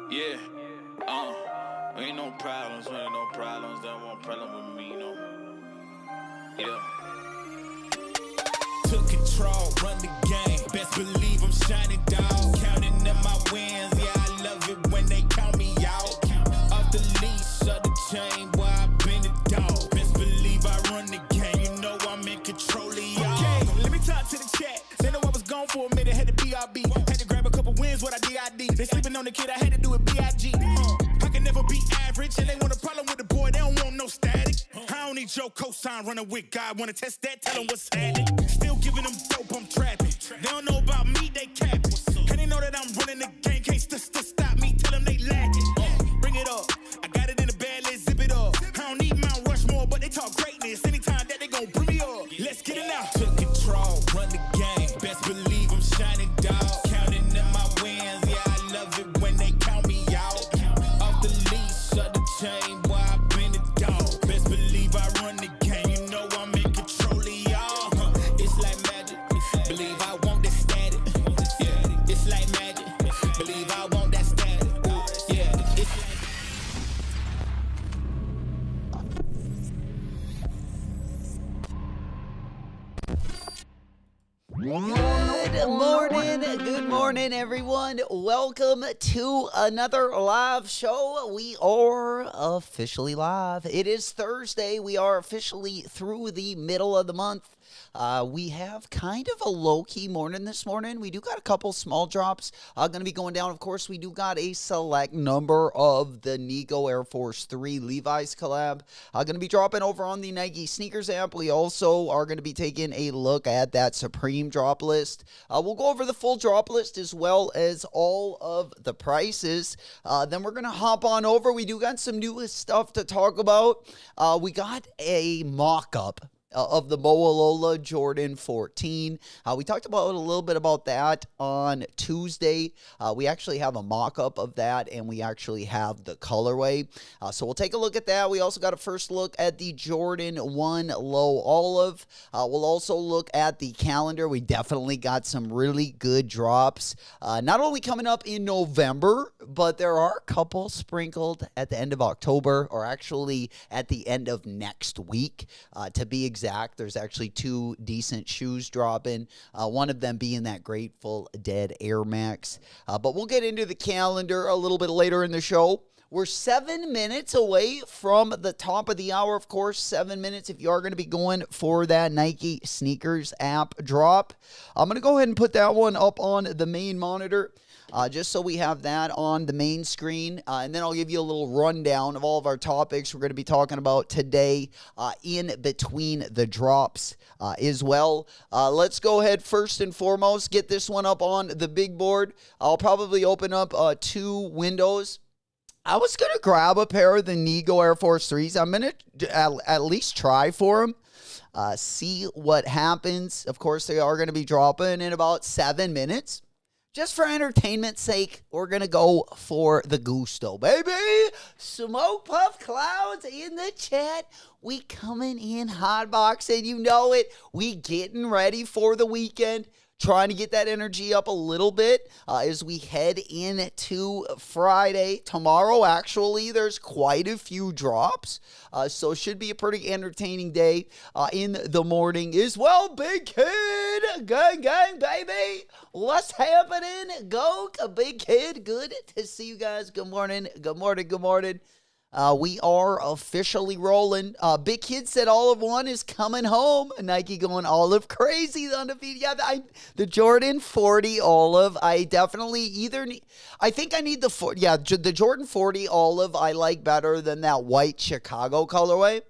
Yeah, ain't no problems, ain't no problems. That one problem with me, you know. Yeah. Took control, run the game. Best believe I'm shining, dog. Counting up my wins, yeah, I love it when they count me out. Off the leash, of the chain, where I been the dog. Best believe I run the game, you know I'm in control of y'all. Okay, let me talk to the chat. They know I was gone for a minute, had to BRB. Had to grab a couple wins, what I DID. They sleeping on the kid, I had to do it BIG. I can never be average, and they want a problem with the boy, they don't want no static. I don't need your cosign running with God. Wanna test that, tell them what's happening. Still giving them dope, I'm trapping. They don't know about me, they capping. And they know that I'm running the game, can't stop me, tell them they lacking. Bring it up, I got it in the bag, let's zip it up. I don't need Mount Rushmore, but they talk greatness. Anytime that they gon' bring me up, let's get it out. Took control, run the game, best believe I'm shining, dog. Counting up my wins, yeah, I love it when they count me out. Off the leash, of the chain, where I been the dog. Best believe I run the game, you know I'm in control of y'all. It's like magic, believe I want that static. Yeah, it's like magic, believe I want that static. Yeah, it's like Good morning, everyone. Welcome to another live show. We are officially live. It is Thursday. We are officially through the middle of the month. We have kind of a low-key morning this morning. We do got a couple small drops going to be going down. Of course, we do got a select number of the Nigo Air Force 3 Levi's collab going to be dropping over on the Nike sneakers app. We also are going to be taking a look at that Supreme drop list. We'll go over the full drop list as well as all of the prices. Then we're going to hop on over. We do got some new stuff to talk about. We got a mock-up of the Moalola Jordan 14. We talked about a little bit about that on Tuesday. We actually have a mock-up of that, and we actually have the colorway. So we'll take a look at that. We also got a first look at the Jordan 1 Low Olive. We'll also look at the calendar. We definitely got some really good drops. Not only coming up in November, but there are a couple sprinkled at the end of October, or actually at the end of next week, to be exact. There's actually two decent shoes dropping, one of them being that Grateful Dead Air Max. But we'll get into the calendar a little bit later in the show. We're 7 minutes away from the top of the hour, of course. 7 minutes if you are going to be going for that Nike sneakers app drop. I'm going to go ahead and put that one up on the main monitor. Just so we have that on the main screen. And then I'll give you a little rundown of all of our topics we're going to be talking about today in between the drops as well. Let's go ahead first and foremost, get this one up on the big board. I'll probably open up two windows. I was going to grab a pair of the Nigo Air Force 3s. I'm going to at least try for them. See what happens. Of course, they are going to be dropping in about 7 minutes. Just for entertainment's sake, we're going to go for the gusto, baby. Smoke Puff Clouds in the chat. We coming in hot boxing. You know it. We getting ready for the weekend. Trying to get that energy up a little bit as we head into Friday. Tomorrow, actually, there's quite a few drops. So it should be a pretty entertaining day in the morning as well. Big Kid, gang, gang, baby. What's happening? Go, Big Kid. Good to see you guys. Good morning. Good morning. Good morning. We are officially rolling. Big Kid said Olive 1 is coming home. Nike going Olive crazy. The undefeated. Yeah, the Jordan 40 Olive. I definitely either need. I think I need the Jordan 40 Olive. I like better than that white Chicago colorway.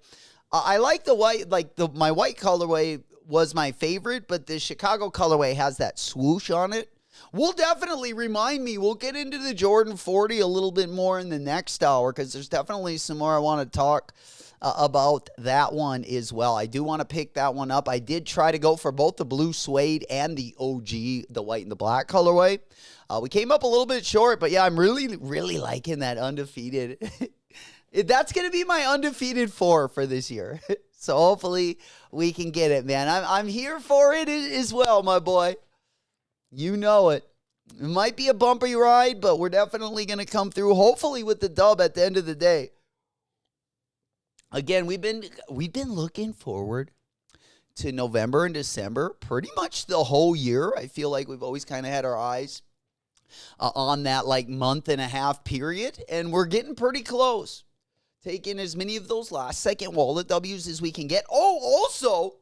I like the white. My white colorway was my favorite, but the Chicago colorway has that swoosh on it. We'll definitely we'll get into the Jordan 40 a little bit more in the next hour because there's definitely some more I want to talk about that one as well. I do want to pick that one up. I did try to go for both the blue suede and the OG, the white and the black colorway. We came up a little bit short, but yeah, I'm really, really liking that undefeated. That's going to be my undefeated 4 for this year. So hopefully we can get it, man. I'm here for it as well, my boy. You know it. It might be a bumpy ride, but we're definitely going to come through, hopefully with the dub at the end of the day. Again, we've been looking forward to November and December pretty much the whole year. I feel like we've always kind of had our eyes on that like month and a half period, and we're getting pretty close. Taking as many of those last second wallet W's as we can get. Oh, also,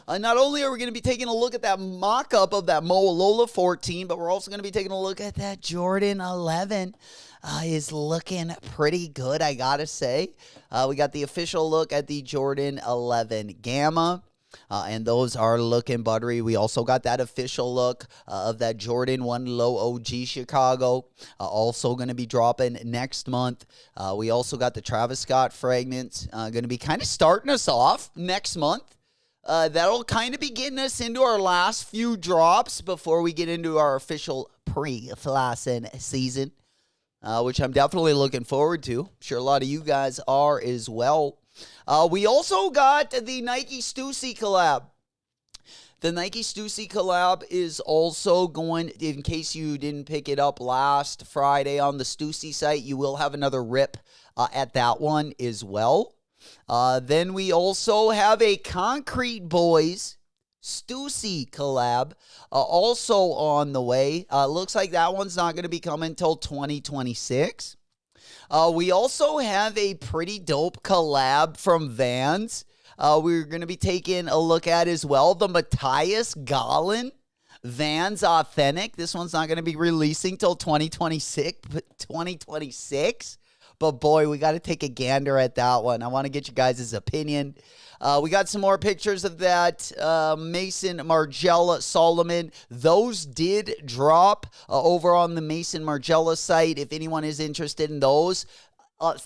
not only are we going to be taking a look at that mock-up of that Moalola 14, but we're also going to be taking a look at that Jordan 11. Is looking pretty good, I got to say. We got the official look at the Jordan 11 Gamma. And those are looking buttery. We also got that official look of that Jordan 1 Low OG Chicago. Also going to be dropping next month. We also got the Travis Scott fragments. Going to be kind of starting us off next month. That'll kind of be getting us into our last few drops before we get into our official pre-Flossen season, which I'm definitely looking forward to. I'm sure a lot of you guys are as well. We also got the Nike Stussy collab. The Nike Stussy collab is also going, in case you didn't pick it up last Friday on the Stussy site, you will have another rip at that one as well. Then we also have a Concrete Boys Stussy collab also on the way. Looks like that one's not going to be coming until 2026. We also have a pretty dope collab from Vans. We're going to be taking a look at as well. The Matthias Gallen Vans Authentic. This one's not going to be releasing till 2026. But boy, we got to take a gander at that one. I want to get you guys' opinion. We got some more pictures of that Mason Margiela Solomon. Those did drop over on the Mason Margiela site. If anyone is interested in those,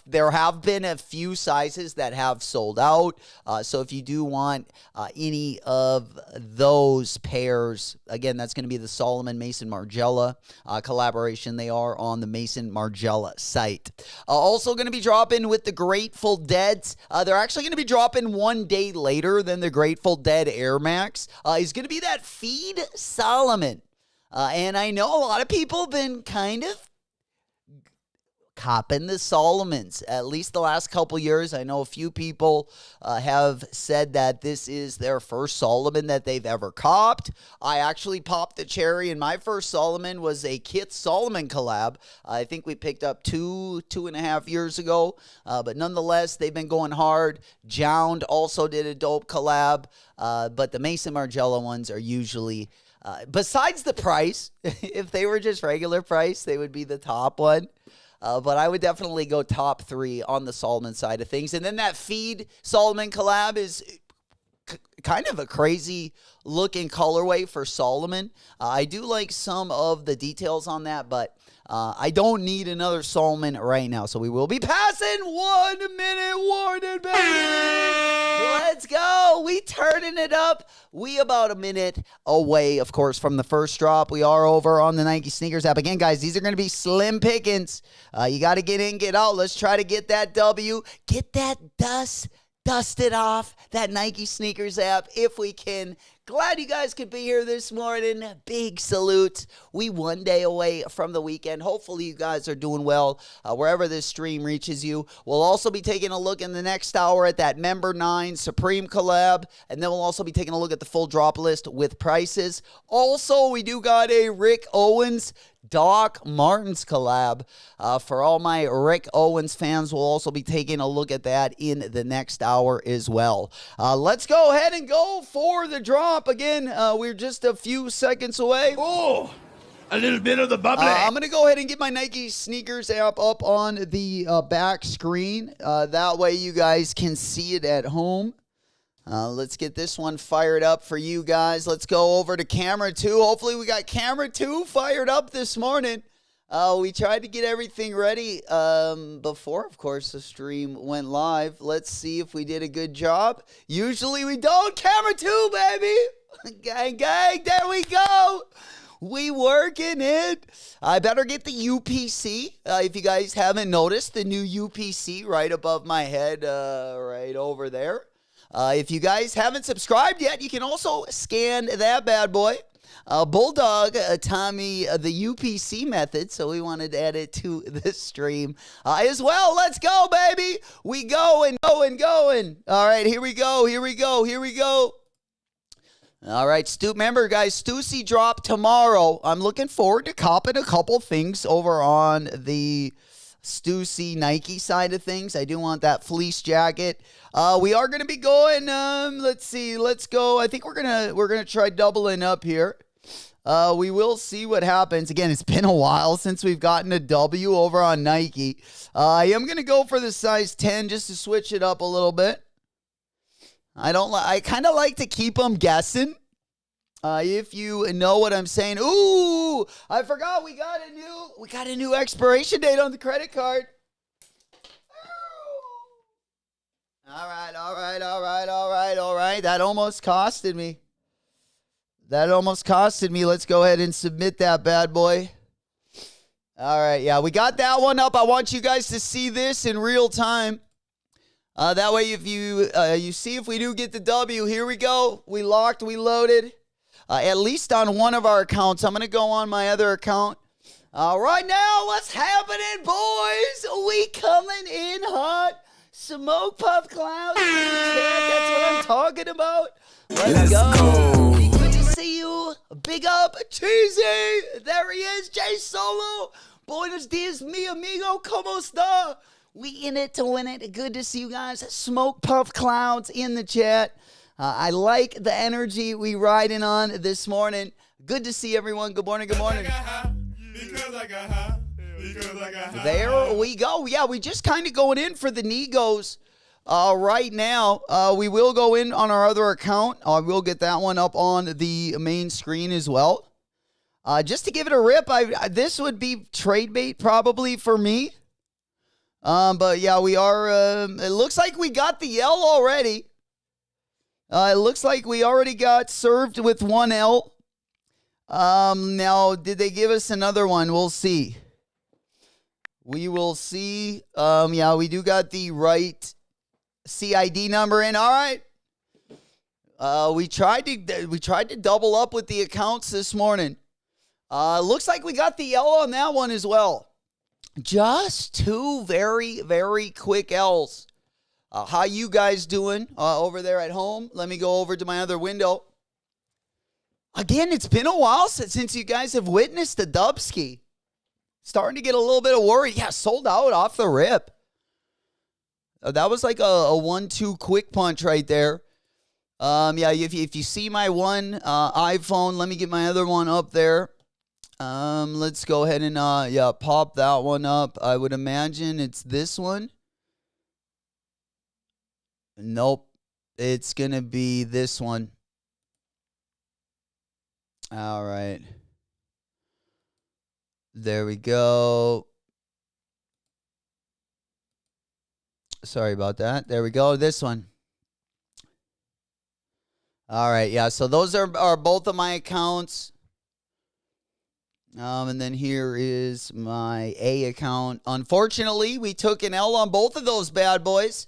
there have been a few sizes that have sold out. So if you do want any of those pairs, again, that's going to be the Solomon Mason Margiela collaboration. They are on the Mason Margiela site. Also going to be dropping with the Grateful Deads. They're actually going to be dropping one day later than the Grateful Dead Air Max. Is going to be that Feed Solomon. And I know a lot of people have been kind of copping the Solomons, at least the last couple years. I know a few people have said that this is their first Solomon that they've ever copped. I actually popped the cherry, and my first Solomon was a Kith Solomon collab. I think we picked up two and a half years ago, but nonetheless, they've been going hard. Jound also did a dope collab, but the Mason Margiela ones are usually, besides the price, if they were just regular price, they would be the top one. But I would definitely go top 3 on the Solomon side of things. And then that Feed Solomon collab is kind of a crazy looking colorway for Solomon. I do like some of the details on that, but I don't need another Solomon right now. So we will be passing 1 minute warning, baby. Let's go. We turning it up. We about a minute away, of course, from the first drop. We are over on the Nike Sneakers app. Again, guys, these are going to be slim pickings. You got to get in, get out. Let's try to get that W. Get that dusted off that Nike Sneakers app if we can. Glad you guys could be here this morning. Big salute. We one day away from the weekend. Hopefully you guys are doing well wherever this stream reaches you. We'll also be taking a look in the next hour at that Member 9 Supreme collab, and then we'll also be taking a look at the full drop list with prices. Also, we do got a Rick Owens Doc Martens collab. For all my Rick Owens fans, we'll also be taking a look at that in the next hour as well. Let's go ahead and go for the drop. Again, we're just a few seconds away. Oh, a little bit of the bubbly. I'm going to go ahead and get my Nike Sneakers app up on the back screen. That way you guys can see it at home. Let's get this one fired up for you guys. Let's go over to camera 2. Hopefully we got camera 2 fired up this morning. We tried to get everything ready before, of course, the stream went live. Let's see if we did a good job. Usually we don't. Camera 2, baby. Gang, gang. There we go. We working it. I better get the UPC. If you guys haven't noticed, the new UPC right above my head, right over there. If you guys haven't subscribed yet, you can also scan that bad boy. Bulldog taught me the UPC method, so we wanted to add it to the stream as well. Let's go, baby. We going. All right, here we go. All right, remember, guys, Stussy drop tomorrow. I'm looking forward to copping a couple things over on the Stussy Nike side of things. I do want that fleece jacket. We are going to be going, let's see, let's go. I think we're going to try doubling up here. We will see what happens. Again, it's been a while since we've gotten a W over on Nike. I am going to go for the size 10 just to switch it up a little bit. I kind of like to keep them guessing. If you know what I'm saying. Ooh, I forgot we got a new expiration date on the credit card. All right. That almost costed me. Let's go ahead and submit that bad boy. All right, yeah, we got that one up. I want you guys to see this in real time. That way, if you see if we do get the W, here we go. We locked, we loaded. At least on one of our accounts. I'm going to go on my other account. Right now, what's happening, boys? We coming in hot. Smoke puff clouds. That's what I'm talking about. Let's go. Good to see you. Big up, Cheesy. There he is, Jay Solo. Buenos dias, mi amigo. ¿Cómo está? We in it to win it. Good to see you guys. Smoke puff clouds in the chat. I like the energy we riding on this morning. Good to see everyone. Good morning. There we go. Yeah, we just kind of going in for the Nigos right now. We will go in on our other account. I will get that one up on the main screen as well. Just to give it a rip, this would be trade bait probably for me. But yeah, we are. It looks like we got the L already. It looks like we already got served with one L. Now, did they give us another one? We'll see. We will see. Yeah, we do got the right CID number in. All right. We tried to double up with the accounts this morning. Looks like we got the L on that one as well. Just two very, very quick L's. How you guys doing over there at home? Let me go over to my other window. Again, it's been a while since you guys have witnessed the Dubski. Starting to get a little bit of worry. Yeah, sold out off the rip. That was like a 1-2 quick punch right there. Yeah, if you see my one iPhone, let me get my other one up there. Let's go ahead and pop that one up. I would imagine it's this one. Nope. It's going to be this one. All right. There we go. Sorry about that. There we go. This one. All right. Yeah. So those are both of my accounts. And then here is my A account. Unfortunately, we took an L on both of those bad boys.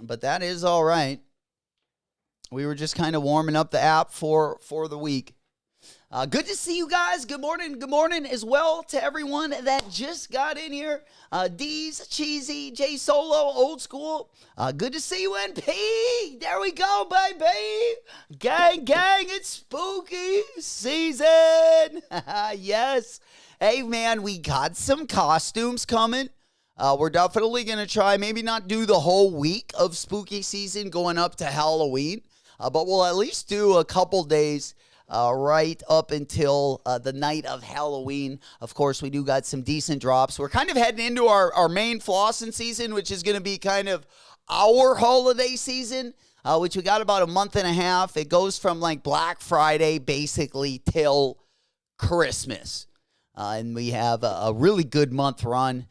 But that is all right. We were just kind of warming up the app for the week. Good to see you guys. Good morning as well to everyone that just got in here. D's, Cheesy, J Solo, Old School. Good to see you, NP. There we go, baby. Gang, it's spooky season. Yes. Hey, man, we got some costumes coming. We're definitely going to try, maybe not do the whole week of spooky season going up to Halloween, but we'll at least do a couple days right up until the night of Halloween. Of course, we do got some decent drops. We're kind of heading into our main flossing season, which is going to be kind of our holiday season, which we got about a month and a half. It goes from like Black Friday basically till Christmas. And we have a really good month run.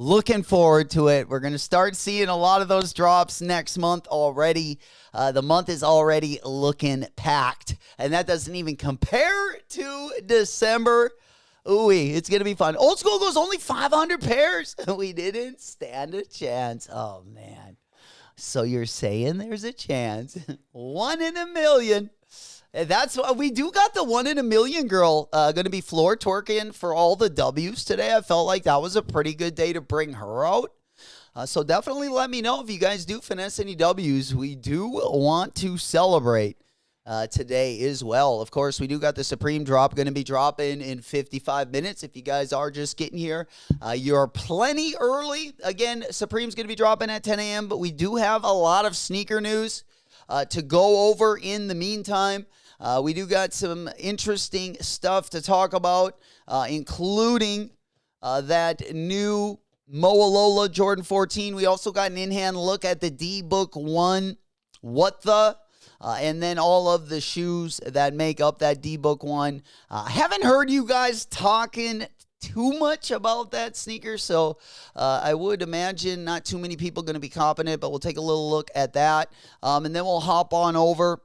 Looking forward to it. We're going to start seeing a lot of those drops next month already. The month is already looking packed. And that doesn't even compare to December. Ooh, it's going to be fun. Old School goes only 500 pairs. We didn't stand a chance. Oh, man. So you're saying there's a chance. 1 in a million. And that's what we do got the 1 in a million girl going to be floor twerking for all the W's today. I felt like that was a pretty good day to bring her out. So definitely let me know if you guys do finesse any W's. We do want to celebrate today as well. Of course, we do got the Supreme drop going to be dropping in 55 minutes. If you guys are just getting here, you're plenty early. Again, Supreme's going to be dropping at 10 a.m., but we do have a lot of sneaker news to go over in the meantime. We do got some interesting stuff to talk about, including that new Moalola Jordan 14. We also got an in-hand look at the D-Book 1 What The, and then all of the shoes that make up that D-Book 1. Haven't heard you guys talking too much about that sneaker, so I would imagine not too many people going to be copping it, but we'll take a little look at that, and then we'll hop on over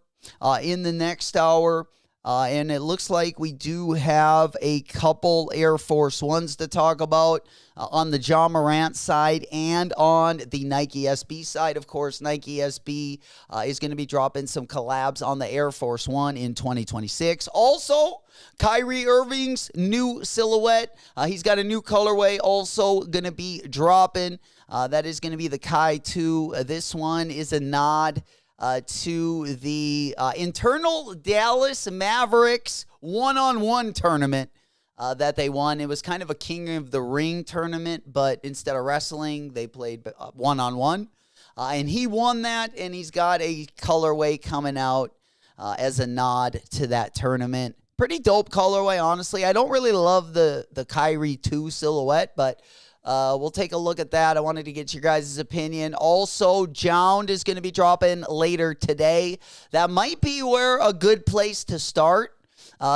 in the next hour. And it looks like we do have a couple Air Force Ones to talk about on the Ja Morant side and on the Nike SB side. Of course, Nike SB is going to be dropping some collabs on the Air Force One in 2026. Also, Kyrie Irving's new silhouette. He's got a new colorway also going to be dropping. That is going to be the Kai 2. This one is a nod to the internal Dallas Mavericks one-on-one tournament that they won. It was kind of a King of the Ring tournament, but instead of wrestling, they played one-on-one. And he won that, and he's got a colorway coming out as a nod to that tournament. Pretty dope colorway, honestly. I don't really love the Kyrie 2 silhouette, but we'll take a look at that. I wanted to get your guys' opinion. Also, Jound is going to be dropping later today. That might be where a good place to start.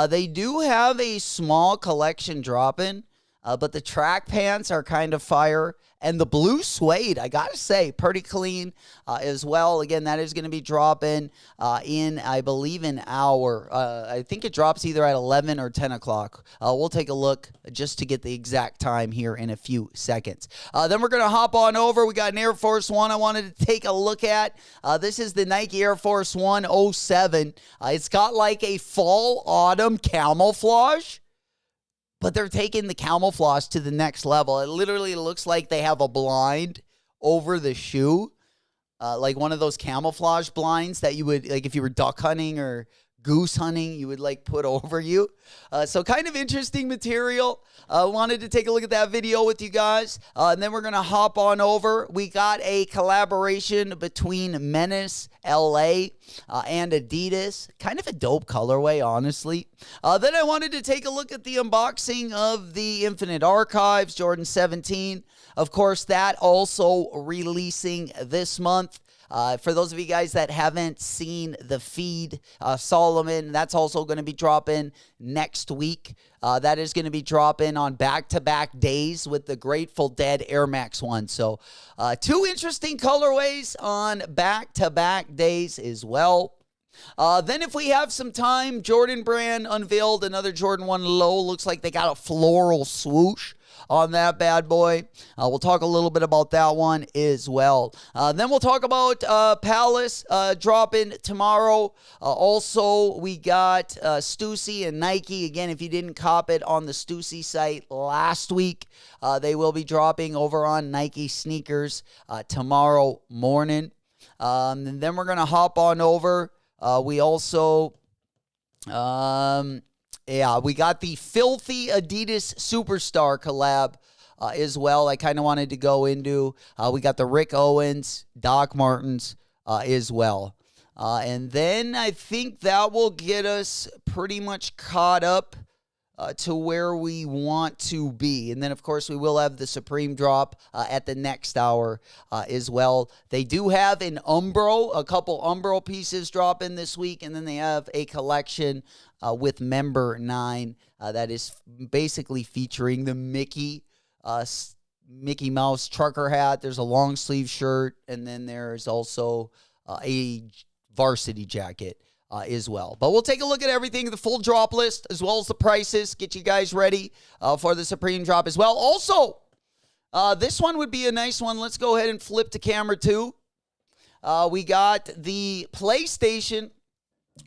They do have a small collection dropping, but the track pants are kind of fire. And the blue suede, I got to say, pretty clean as well. Again, that is going to be dropping in, I believe, an hour. I think it drops either at 11 or 10 o'clock. We'll take a look just to get the exact time here in a few seconds. Then we're going to hop on over. We got an Air Force One I wanted to take a look at. This is the Nike Air Force One 07. It's got like a fall-autumn camouflage, but they're taking the camouflage to the next level. It literally looks like they have a blind over the shoe, like one of those camouflage blinds that you would, like if you were duck hunting or goose hunting, you would like put over you. So kind of interesting material. Wanted to take a look at that video with you guys. And then we're going to hop on over. We got a collaboration between Menace LA and Adidas. Kind of a dope colorway, honestly. Then I wanted to take a look at the unboxing of the Infinite Archives Jordan 17. Of course, that also releasing this month. For those of you guys that haven't seen the feed, Solomon, that's also going to be dropping next week. That is going to be dropping on back-to-back days with the Grateful Dead Air Max 1. So, two interesting colorways on back-to-back days as well. Then if we have some time, Jordan Brand unveiled another Jordan 1 Low. Looks like they got a floral swoosh on that bad boy. We'll talk a little bit about that one as well. Then we'll talk about Palace dropping tomorrow. Also, we got Stussy and Nike. Again, if you didn't cop it on the Stussy site last week, they will be dropping over on Nike sneakers tomorrow morning. And then we're going to hop on over. We also... we got the Filthy Adidas Superstar collab as well. I kind of wanted to go into. We got the Rick Owens, Doc Martens as well. And then I think that will get us pretty much caught up to where we want to be. And then, of course, we will have the Supreme drop at the next hour as well. They do have a couple Umbro pieces dropping this week, and then they have a collection with Member 9 that is basically featuring the Mickey Mouse trucker hat. There's a long sleeve shirt, and then there's also a varsity jacket as well. But we'll take a look at everything, the full drop list, as well as the prices, get you guys ready for the Supreme drop as well. Also, this one would be a nice one. Let's go ahead and flip to camera 2. We got the PlayStation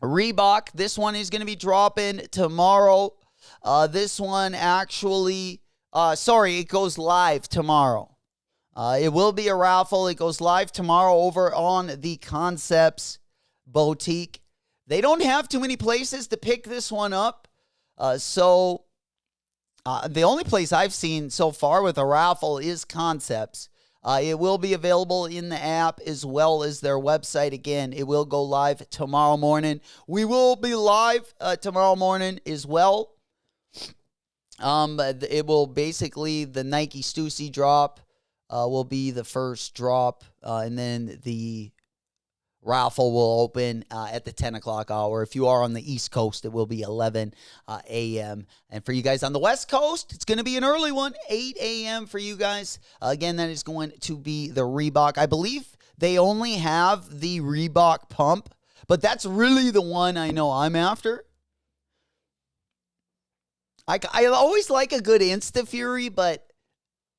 Reebok. This one is going to be dropping tomorrow. This one actually, it goes live tomorrow. It will be a raffle. It goes live tomorrow over on the Concepts Boutique. They don't have too many places to pick this one up. The only place I've seen so far with a raffle is Concepts. It will be available in the app as well as their website. Again, it will go live tomorrow morning. We will be live tomorrow morning as well. It will basically, the Nike Stussy drop will be the first drop, and then the raffle will open at the 10 o'clock hour. If you are on the East Coast, it will be 11 a.m. And for you guys on the West Coast, it's going to be an early one, 8 a.m. for you guys. Again, that is going to be the Reebok. I believe they only have the Reebok pump, but that's really the one I know I'm after. I always like a good Insta-Fury, but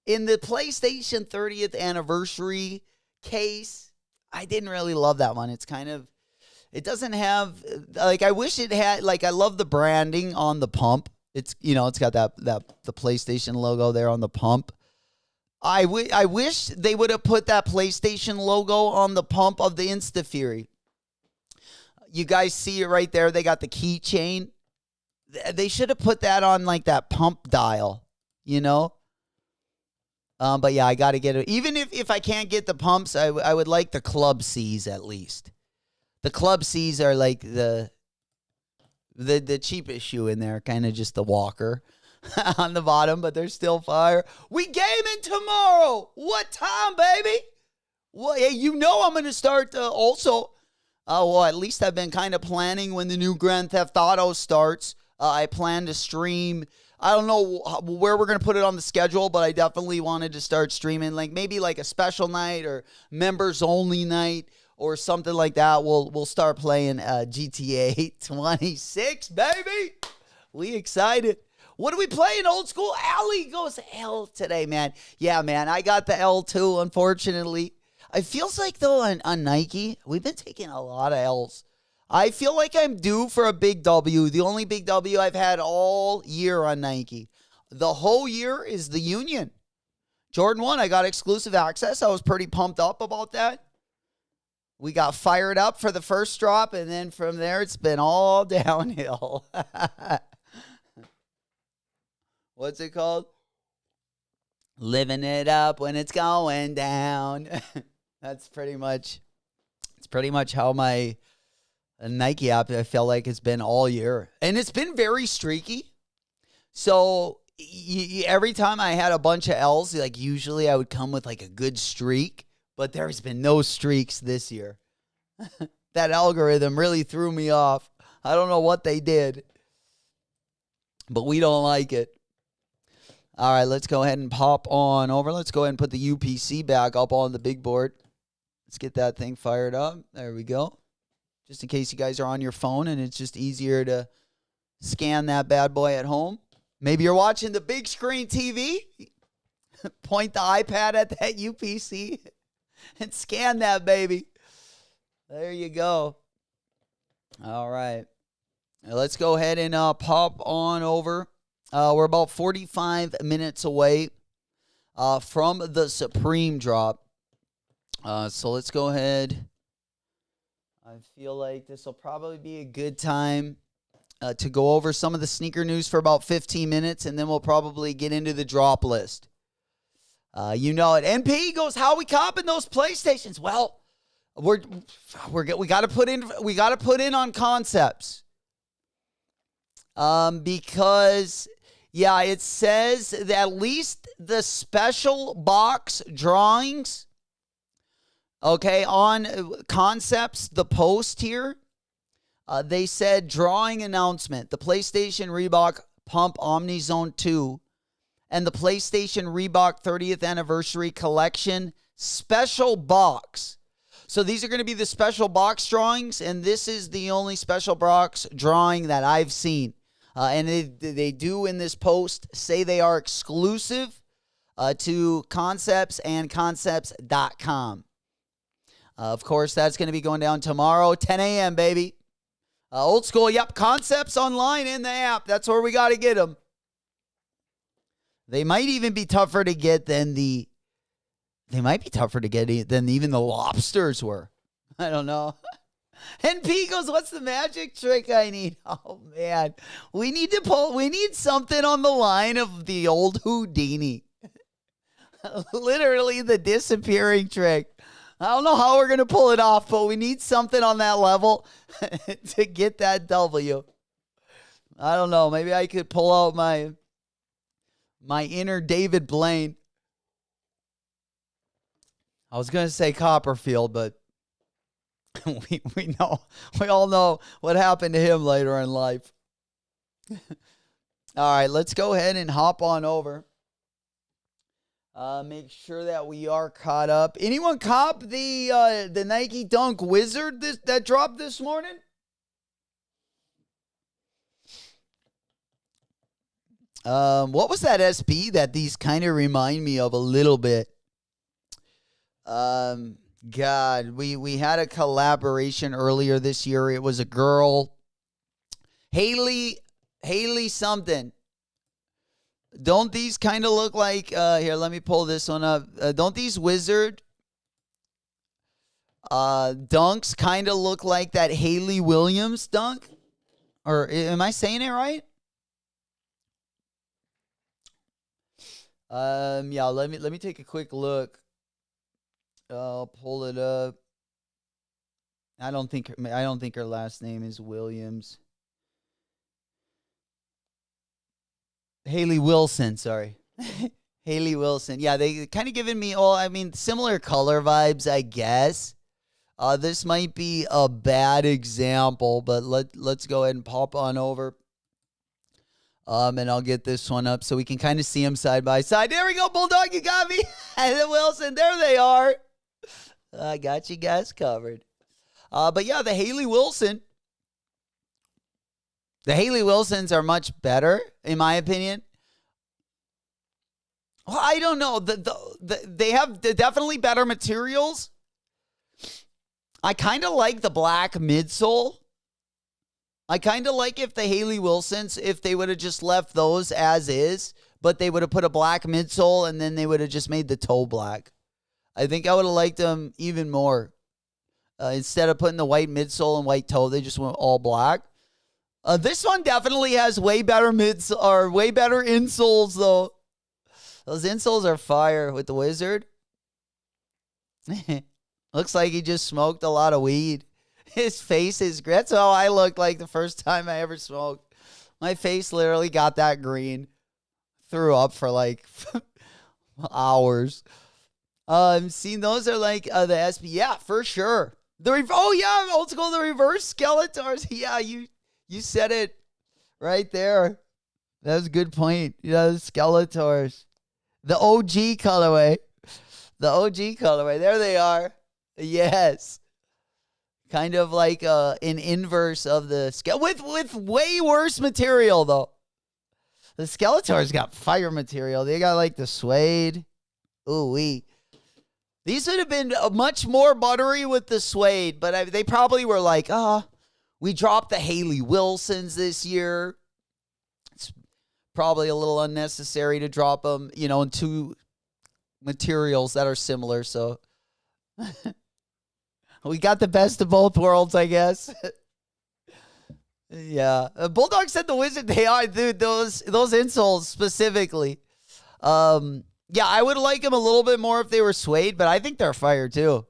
in the PlayStation 30th anniversary case, I didn't really love that one. It's kind of, it doesn't have, I wish it had, I love the branding on the pump. It's, it's got the PlayStation logo there on the pump. I wish they would have put that PlayStation logo on the pump of the Insta-Fury. You guys see it right there. They got the keychain. They should have put that on that pump dial, But yeah, I got to get it. Even if I can't get the pumps, I would like the Club C's at least. The Club C's are the cheapest shoe in there, kind of just the Walker on the bottom, but they're still fire. We gaming tomorrow. What time, baby? Well, hey, I'm going to start also. At least I've been kind of planning when the new Grand Theft Auto starts. I plan to stream. I don't know where we're going to put it on the schedule, but I definitely wanted to start streaming maybe a special night or members only night or something like that. We'll start playing GTA 26, baby. We excited. What are we playing? Old school? Allie goes L today, man. Yeah, man. I got the L too, unfortunately. It feels like, though, on Nike, we've been taking a lot of L's. I feel like I'm due for a big W. The only big W I've had all year on Nike. The whole year is the Union. Jordan 1, I got exclusive access. I was pretty pumped up about that. We got fired up for the first drop, and then from there, it's been all downhill. What's it called? Living it up when it's going down. It's pretty much how my Nike app, I feel like it's been all year. And it's been very streaky. So every time I had a bunch of L's, usually I would come with a good streak. But there's been no streaks this year. That algorithm really threw me off. I don't know what they did. But we don't like it. All right, let's go ahead and pop on over. Let's go ahead and put the UPC back up on the big board. Let's get that thing fired up. There we go. Just in case you guys are on your phone and it's just easier to scan that bad boy at home. Maybe you're watching the big screen TV. Point the iPad at that UPC and scan that baby. There you go. All right. Now let's go ahead and pop on over. We're about 45 minutes away from the Supreme drop. So let's go ahead. I feel like this will probably be a good time to go over some of the sneaker news for about 15 minutes, and then we'll probably get into the drop list. You know it. NP goes, how we copping those PlayStations? Well, we got to put in on Concepts. Because it says that at least the special box drawings, okay, on Concepts, the post here, they said drawing announcement, the PlayStation Reebok Pump Omnizone 2 and the PlayStation Reebok 30th Anniversary Collection special box. So these are going to be the special box drawings, and this is the only special box drawing that I've seen. And they do in this post say they are exclusive to Concepts and Concepts.com. Of course, that's going to be going down tomorrow, 10 a.m., baby. Old school, yep. Concepts online in the app. That's where we got to get them. They might even be tougher to get than They might be tougher to get than even the lobsters were. I don't know. And P goes, what's the magic trick I need? Oh, man. We need something on the line of the old Houdini. Literally the disappearing trick. I don't know how we're going to pull it off, but we need something on that level to get that W. I don't know. Maybe I could pull out my inner David Blaine. I was going to say Copperfield, but we all know what happened to him later in life. All right, let's go ahead and hop on over. Make sure that we are caught up. Anyone cop the Nike Dunk Wizard that dropped this morning? What was that SB that these kind of remind me of a little bit? God, we had a collaboration earlier this year. It was a girl, Haley something. Don't these kind of look like, here, let me pull this one up. Don't these Wizard dunks kind of look like that Haley Williams dunk? Or am I saying it right? Yeah, let me take a quick look. I'll pull it up. I don't think her last name is Williams. Haley Wilson, sorry. Haley Wilson. Yeah, they kind of giving me similar color vibes, I guess. This might be a bad example, but let's go ahead and pop on over. And I'll get this one up so we can kind of see them side by side. There we go, Bulldog, you got me. And then Wilson, there they are. I got you guys covered. But yeah, the Haley Wilsons are much better, in my opinion. Well, I don't know. They have definitely better materials. I kind of like the black midsole. I kind of like if the Haley Wilsons, if they would have just left those as is, but they would have put a black midsole and then they would have just made the toe black. I think I would have liked them even more. Instead of putting the white midsole and white toe, they just went all black. This one definitely has way better insoles, though. Those insoles are fire with the Wizard. Looks like he just smoked a lot of weed. His face is great. That's how I looked like the first time I ever smoked. My face literally got that green. Threw up for like hours. Seeing those are like the SB. Yeah, for sure. Old school, the reverse Skeletors. Yeah, you said it right there. That was a good point. Yeah, the Skeletors. The OG colorway. There they are. Yes. Kind of like an inverse of the with way worse material though. The Skeletor's got fire material. They got like the suede. Ooh-wee. These would have been much more buttery with the suede, but they probably were like, we dropped the Haley Wilsons this year. It's probably a little unnecessary to drop them, in two materials that are similar. So we got the best of both worlds, I guess. Yeah. Bulldog said the Wizard, they are, dude, those insoles specifically. Yeah, I would like them a little bit more if they were suede, but I think they're fire too.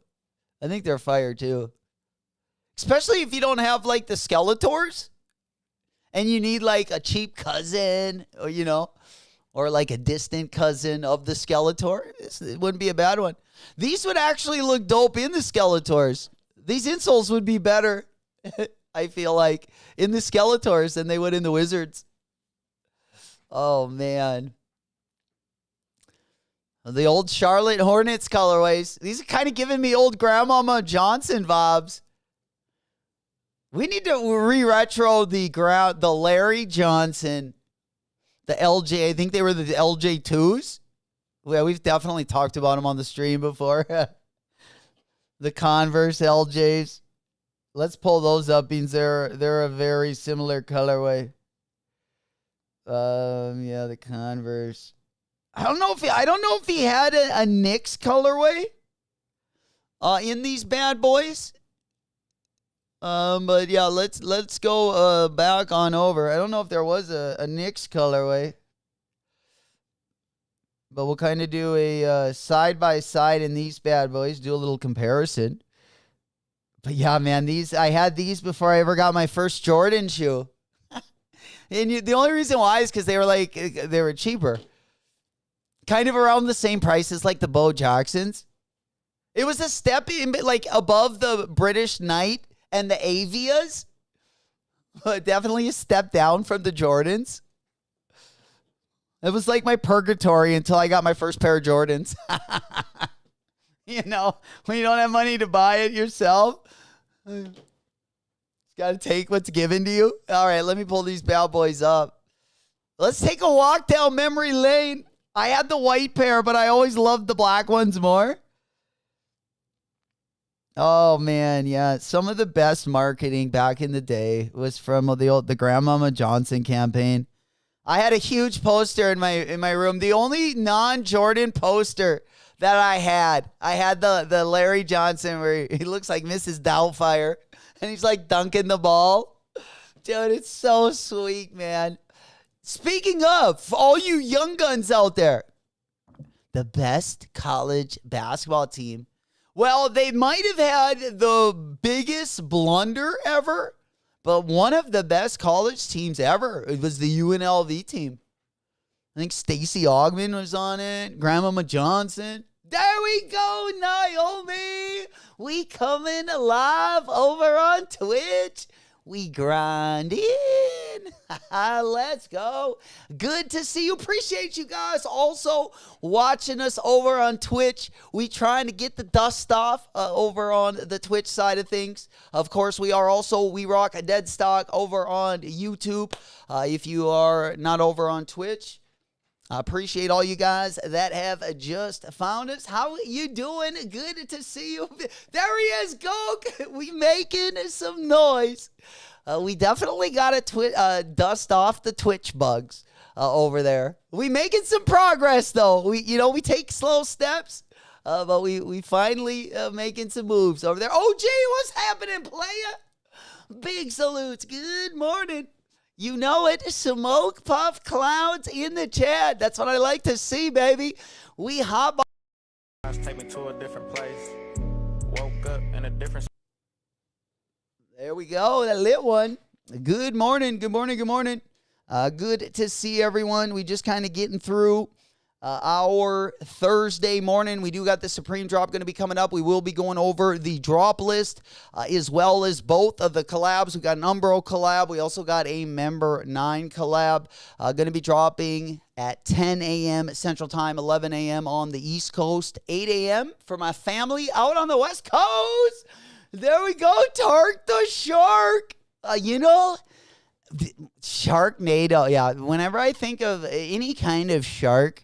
Especially if you don't have like the Skeletors and you need like a cheap cousin or like a distant cousin of the Skeletor. It wouldn't be a bad one. These would actually look dope in the Skeletors. These insoles would be better, I feel like, in the Skeletors than they would in the Wizards. Oh, man. The old Charlotte Hornets colorways. These are kind of giving me old Grandmama Johnson vibes. We need to re-retro the Larry Johnson, the LJ. I think they were the LJ2s. Yeah, we've definitely talked about them on the stream before. The Converse LJs. Let's pull those up, Beans. They're a very similar colorway. Yeah, the Converse. I don't know if he had a Knicks colorway in these bad boys. But yeah, let's go back on over. I don't know if there was a Knicks colorway. But we'll kind of do a side by side in these bad boys, do a little comparison. But yeah, man, I had these before I ever got my first Jordan shoe. And the only reason why is because they were cheaper. Kind of around the same price as like the Bo Jacksons. It was a step in, like above the British Knight and the Avias. But definitely a step down from the Jordans. It was like my purgatory until I got my first pair of Jordans. You know, when you don't have money to buy it yourself, you got to take what's given to you. All right, let me pull these bad boys up. Let's take a walk down memory lane. I had the white pair, but I always loved the black ones more. Oh, man, yeah. Some of the best marketing back in the day was from the Grandmama Johnson campaign. I had a huge poster in my room. The only non-Jordan poster that I had the Larry Johnson where he looks like Mrs. Doubtfire and he's like dunking the ball. Dude, it's so sweet, man. Speaking of, all you young guns out there, the best college basketball team. Well, they might have had the biggest blunder ever, but one of the best college teams ever. It was the UNLV team. I think Stacey Augmon was on it. Grandmama Johnson. There we go, Naomi. We coming live over on Twitch. We grinding. Let's go. Good to see you. Appreciate you guys also watching us over on Twitch. We trying to get the dust off over on the Twitch side of things. Of course, we rock a dead stock over on YouTube. If you are not over on Twitch, I appreciate all you guys that have just found us. How you doing? Good to see you. There he is, Go. We making some noise. We definitely got to dust off the Twitch bugs over there. We making some progress though. We take slow steps, but we finally making some moves over there. OG, what's happening, playa? Big salutes. Good morning. You know it, smoke puff clouds in the chat. That's what I like to see, baby. We hop on. Take me to a different place. Woke up in a different. There we go, that lit one. Good morning, good morning, good morning. Good to see everyone. We just kind of getting through our Thursday morning. We do got the Supreme Drop going to be coming up. We will be going over the drop list as well as both of the collabs. We got an Umbro collab. We also got a Member 9 collab going to be dropping at 10 a.m. Central Time, 11 a.m. on the East Coast, 8 a.m. for my family out on the West Coast. There we go, Tark the Shark. Sharknado. Yeah, whenever I think of any kind of shark,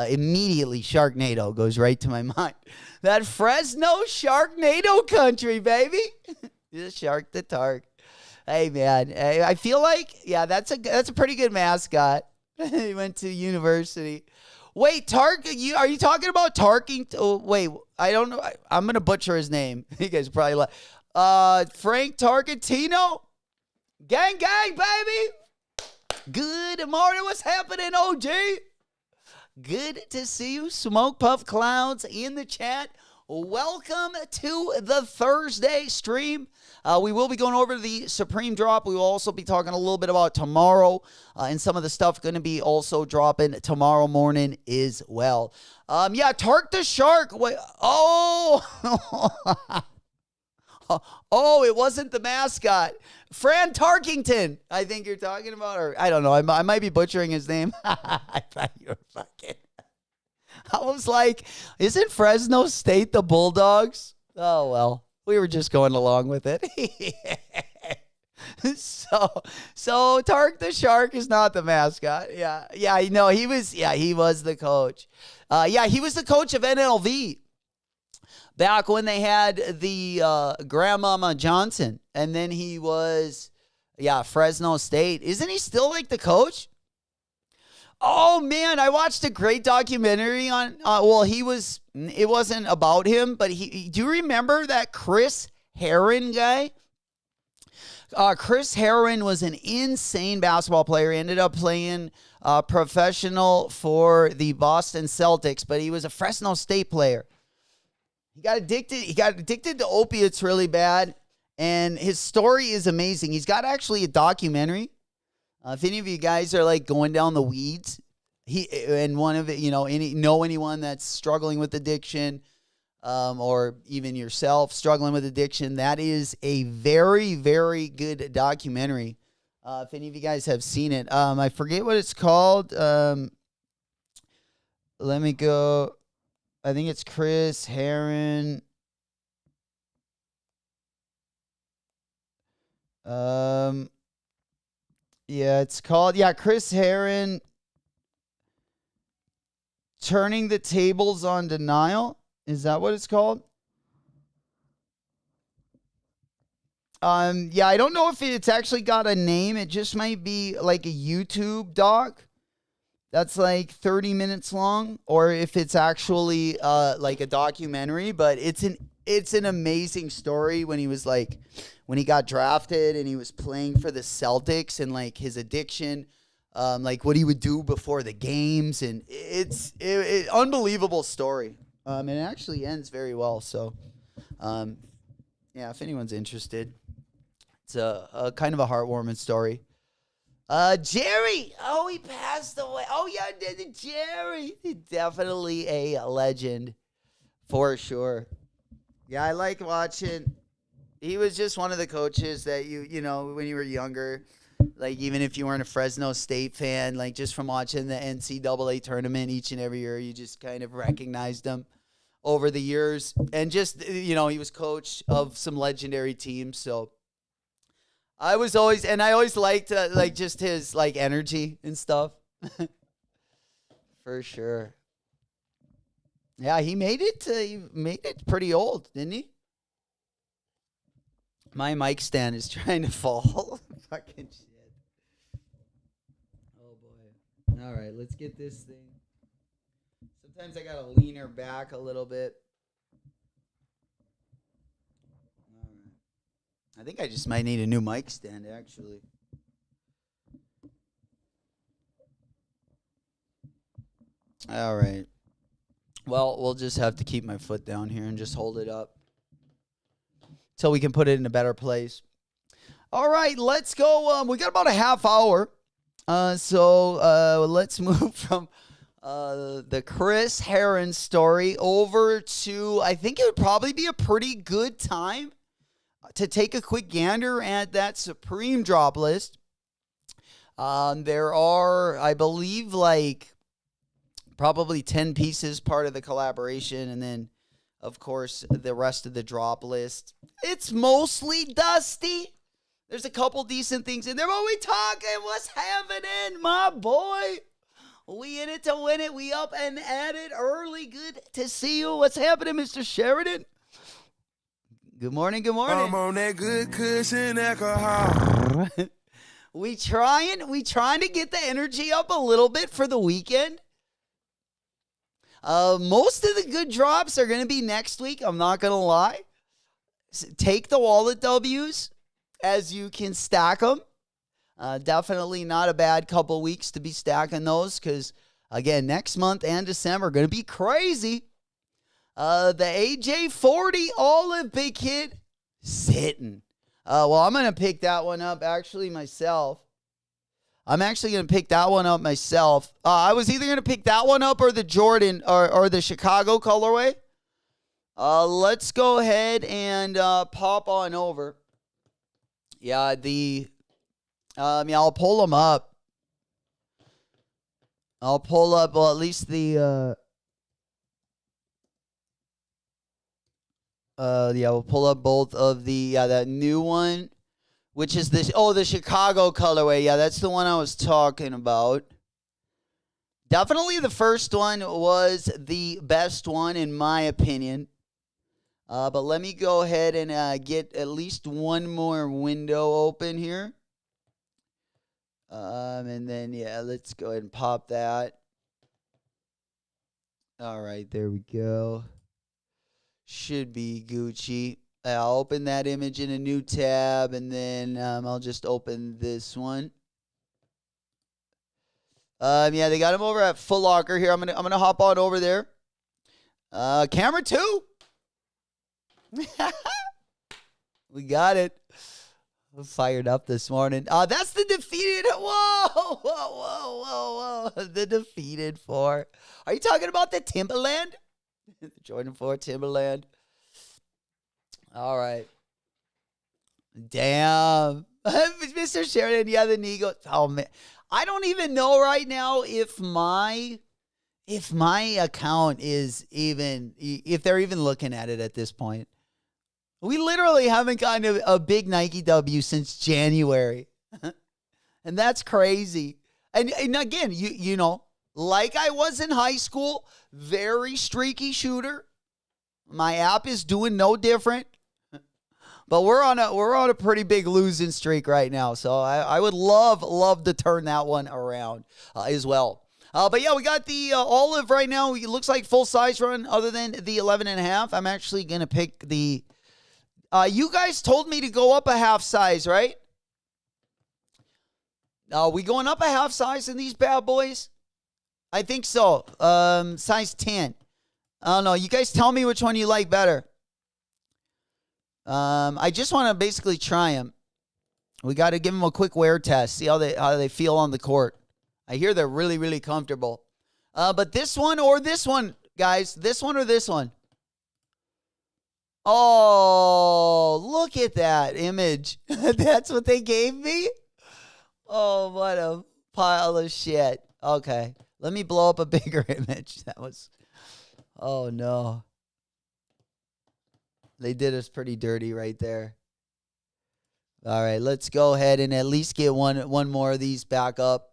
immediately Sharknado goes right to my mind. That Fresno Sharknado country, baby. The Shark the Tark. Hey, man, I feel like, yeah, that's a pretty good mascot. He went to university. Wait, Tark, are you talking about Tarking? Oh, wait, I don't know. I'm going to butcher his name. You guys probably like. Frank Tarkantino? Gang, gang, baby. Good morning. What's happening, OG? Good to see you. Smoke Puff Clouds in the chat. Welcome to the Thursday stream. We will be going over the Supreme Drop. We will also be talking a little bit about tomorrow and some of the stuff going to be also dropping tomorrow morning as well. Yeah, Tark the Shark. Wait, oh, it wasn't the mascot. Fran Tarkington, I think you're talking about, or I don't know. I might be butchering his name. I thought you were fucking. I was like, isn't Fresno State the Bulldogs? Oh, well, we were just going along with it. So Tark the Shark is not the mascot. Yeah, no, he was the coach. He was the coach of NLV back when they had the Grandmama Johnson, and then he was, Fresno State. Isn't he still like the coach? Oh, man, I watched a great documentary on, it wasn't about him, but do you remember that Chris Herron guy? Chris Herron was an insane basketball player. He ended up playing professional for the Boston Celtics, but he was a Fresno State player. He got addicted to opiates really bad, and his story is amazing. He's got actually a documentary. If any of you guys are like going down the weeds, know anyone that's struggling with addiction, or even yourself struggling with addiction, that is a very, very good documentary. If any of you guys have seen it, I forget what it's called. Let me go. I think it's Chris Herron. It's called, Chris Herron, Turning the Tables on Denial. Is that what it's called? I don't know if it's actually got a name. It just might be like a YouTube doc that's like 30 minutes long, or if it's actually like a documentary, but it's an amazing story when he got drafted and he was playing for the Celtics, and like his addiction, like what he would do before the games, and it's unbelievable story. And it actually ends very well. So, if anyone's interested, it's a kind of a heartwarming story. Jerry, he passed away. Jerry, definitely a legend for sure. Yeah, I like watching. He was just one of the coaches that you know, when you were younger, like even if you weren't a Fresno State fan, like just from watching the NCAA tournament each and every year, you just kind of recognized him over the years. And just, he was coach of some legendary teams. So I always liked like just his like energy and stuff. For sure. Yeah, he made it pretty old, didn't he? My mic stand is trying to fall. Fucking shit. Oh, boy. All right, let's get this thing. Sometimes I got to lean her back a little bit. All right. I think I just might need a new mic stand, actually. All right. Well, we'll just have to keep my foot down here and just hold it up till we can put it in a better place. All right, let's go. We got about a half hour. So let's move from the Chris Herron story over to, I think it would probably be a pretty good time to take a quick gander at that Supreme drop list. There are, I believe, like probably 10 pieces part of the collaboration, and then, of course, the rest of the drop list. It's mostly dusty. There's a couple decent things in there, but we talking what's happening, my boy. We in it to win it. We up and at it early. Good to see you. What's happening, Mr. Sheridan? Good morning, good morning. I'm on that good cushion alcohol. we trying to get the energy up a little bit for the weekend. Most of the good drops are going to be next week. I'm not going to lie. Take the wallet W's as you can stack them. Definitely not a bad couple weeks to be stacking those because, again, next month and December are going to be crazy. The AJ40 Olive Big Kid sitting. Well, I'm going to pick that one up actually myself. I'm actually going to pick that one up myself. I was either going to pick that one up or the Jordan or the Chicago colorway. Let's go ahead and pop on over. Yeah, I'll pull them up. I'll pull up, well, at least the, we'll pull up both of the, that new one, which is this, the Chicago colorway. Yeah, that's the one I was talking about. Definitely the first one was the best one, in my opinion. But let me go ahead and get at least one more window open here. And then, yeah, let's go ahead and pop that. All right, there we go. Should be Gucci. I'll open that image in a new tab, and then I'll just open this one. Yeah, they got him over at Foot Locker here. I'm gonna hop on over there. Camera 2. We got it. I'm fired up this morning. That's the defeated. Whoa. The defeated 4. Are you talking about the Timberland? The Jordan 4 Timberland. All right. Damn. Mr. Sheridan, yeah, the Nigo. Oh, man. I don't even know right now if my account is even, if they're even looking at it at this point. We literally haven't gotten a big Nike W since January. And that's crazy. And again, you know, like I was in high school, very streaky shooter. My app is doing no different. But we're on a pretty big losing streak right now. So I would love to turn that one around as well. But yeah, we got the olive right now. It looks like full size run other than the 11.5. I'm actually going to pick the, you guys told me to go up a half size, right? We going up a half size in these bad boys? I think so. Size 10. I don't know. You guys tell me which one you like better. I just want to basically try them. We got to give them a quick wear test. See how they feel on the court. I hear they're really, really comfortable. But this one or this one, guys. This one or this one. Oh, look at that image. That's what they gave me? Oh, what a pile of shit. Okay. Let me blow up a bigger image. That was, oh no. They did us pretty dirty right there. All right, let's go ahead and at least get one more of these back up.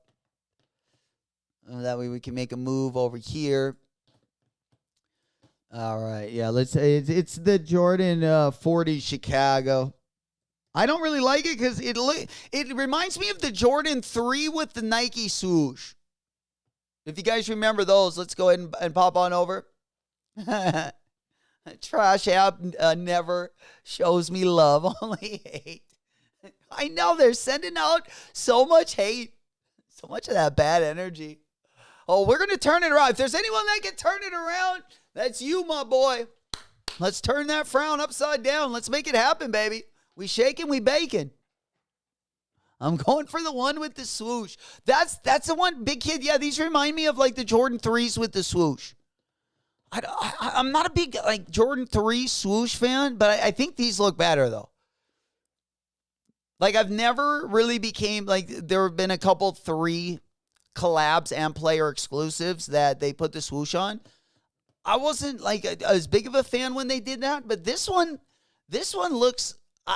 That way we can make a move over here. All right, yeah, let's say it's the Jordan 40 Chicago. I don't really like it because it reminds me of the Jordan 3 with the Nike swoosh. If you guys remember those, let's go ahead and pop on over. Trash app never shows me love, only hate. I know they're sending out so much hate, so much of that bad energy. Oh, we're going to turn it around. If there's anyone that can turn it around, that's you, my boy. Let's turn that frown upside down. Let's make it happen, baby. We shaking, we baking. I'm going for the one with the swoosh. That's the one, big kid. Yeah, these remind me of like the Jordan 3s with the swoosh. I'm not a big like Jordan 3 swoosh fan, but I think these look better though. Like I've never really became like there have been a couple 3 collabs and player exclusives that they put the swoosh on. I wasn't like as big of a fan when they did that, but this one looks,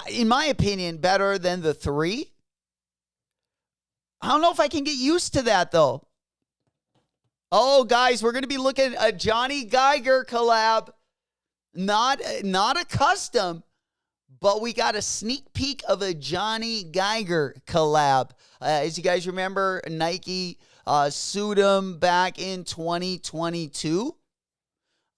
in my opinion, better than the 3. I don't know if I can get used to that though. Oh, guys, we're going to be looking at a Johnny Geiger collab. Not a custom, but we got a sneak peek of a Johnny Geiger collab. As you guys remember, Nike sued him back in 2022,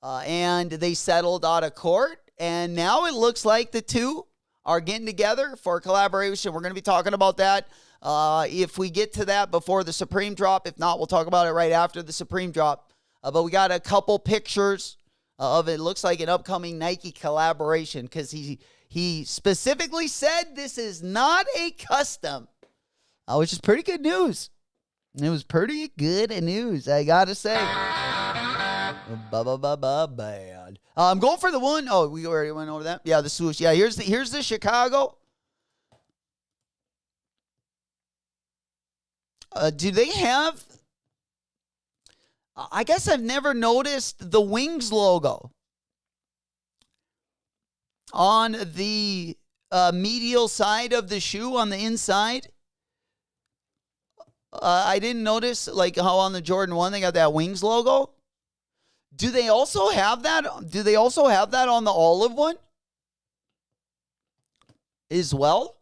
and they settled out of court. And now it looks like the two are getting together for a collaboration. We're going to be talking about that. If we get to that before the Supreme drop. If not, we'll talk about it right after the Supreme drop. But we got a couple pictures of it. Looks like an upcoming Nike collaboration because he specifically said this is not a custom, which is pretty good news. It was pretty good news, I got to say. Bad. I'm going for the one. Oh, we already went over that. Yeah, the swoosh. Yeah, here's the Chicago. Do they have, I guess I've never noticed the Wings logo on the medial side of the shoe on the inside. I didn't notice like how on the Jordan 1 they got that Wings logo. Do they also have that? Do they also have that on the olive one as well?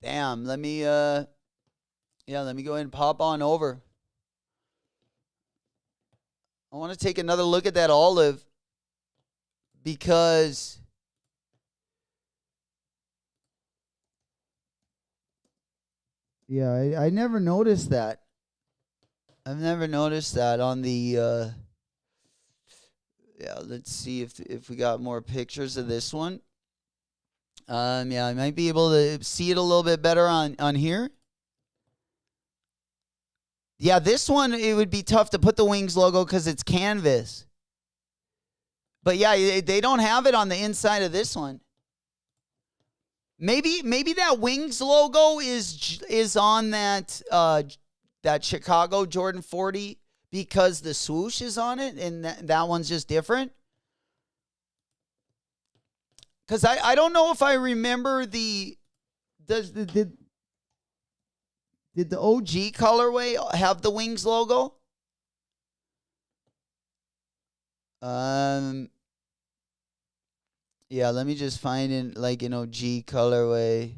Damn, let me let me go ahead and pop on over. I want to take another look at that olive because I never noticed that. I've never noticed that on the let's see if we got more pictures of this one. I might be able to see it a little bit better on here. Yeah, this one, it would be tough to put the Wings logo because it's canvas. But yeah, they don't have it on the inside of this one. Maybe that Wings logo is on that Chicago Jordan 40 because the swoosh is on it and that one's just different. Because I don't know if I remember did the OG colorway have the Wings logo? Yeah, let me just find in like an OG colorway.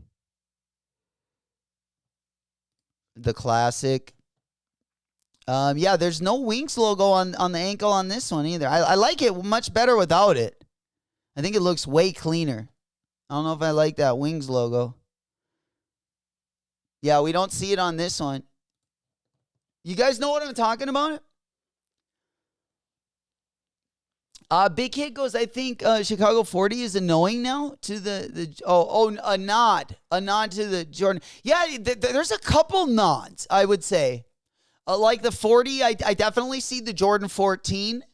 The classic. Yeah, there's no Wings logo on the ankle on this one either. I like it much better without it. I think it looks way cleaner. I don't know if I like that Wings logo. Yeah, we don't see it on this one. You guys know what I'm talking about? Big Hit goes, I think Chicago 40 is annoying now to a nod to the Jordan. Yeah, there's a couple nods, I would say. Like the 40, I definitely see the Jordan 14.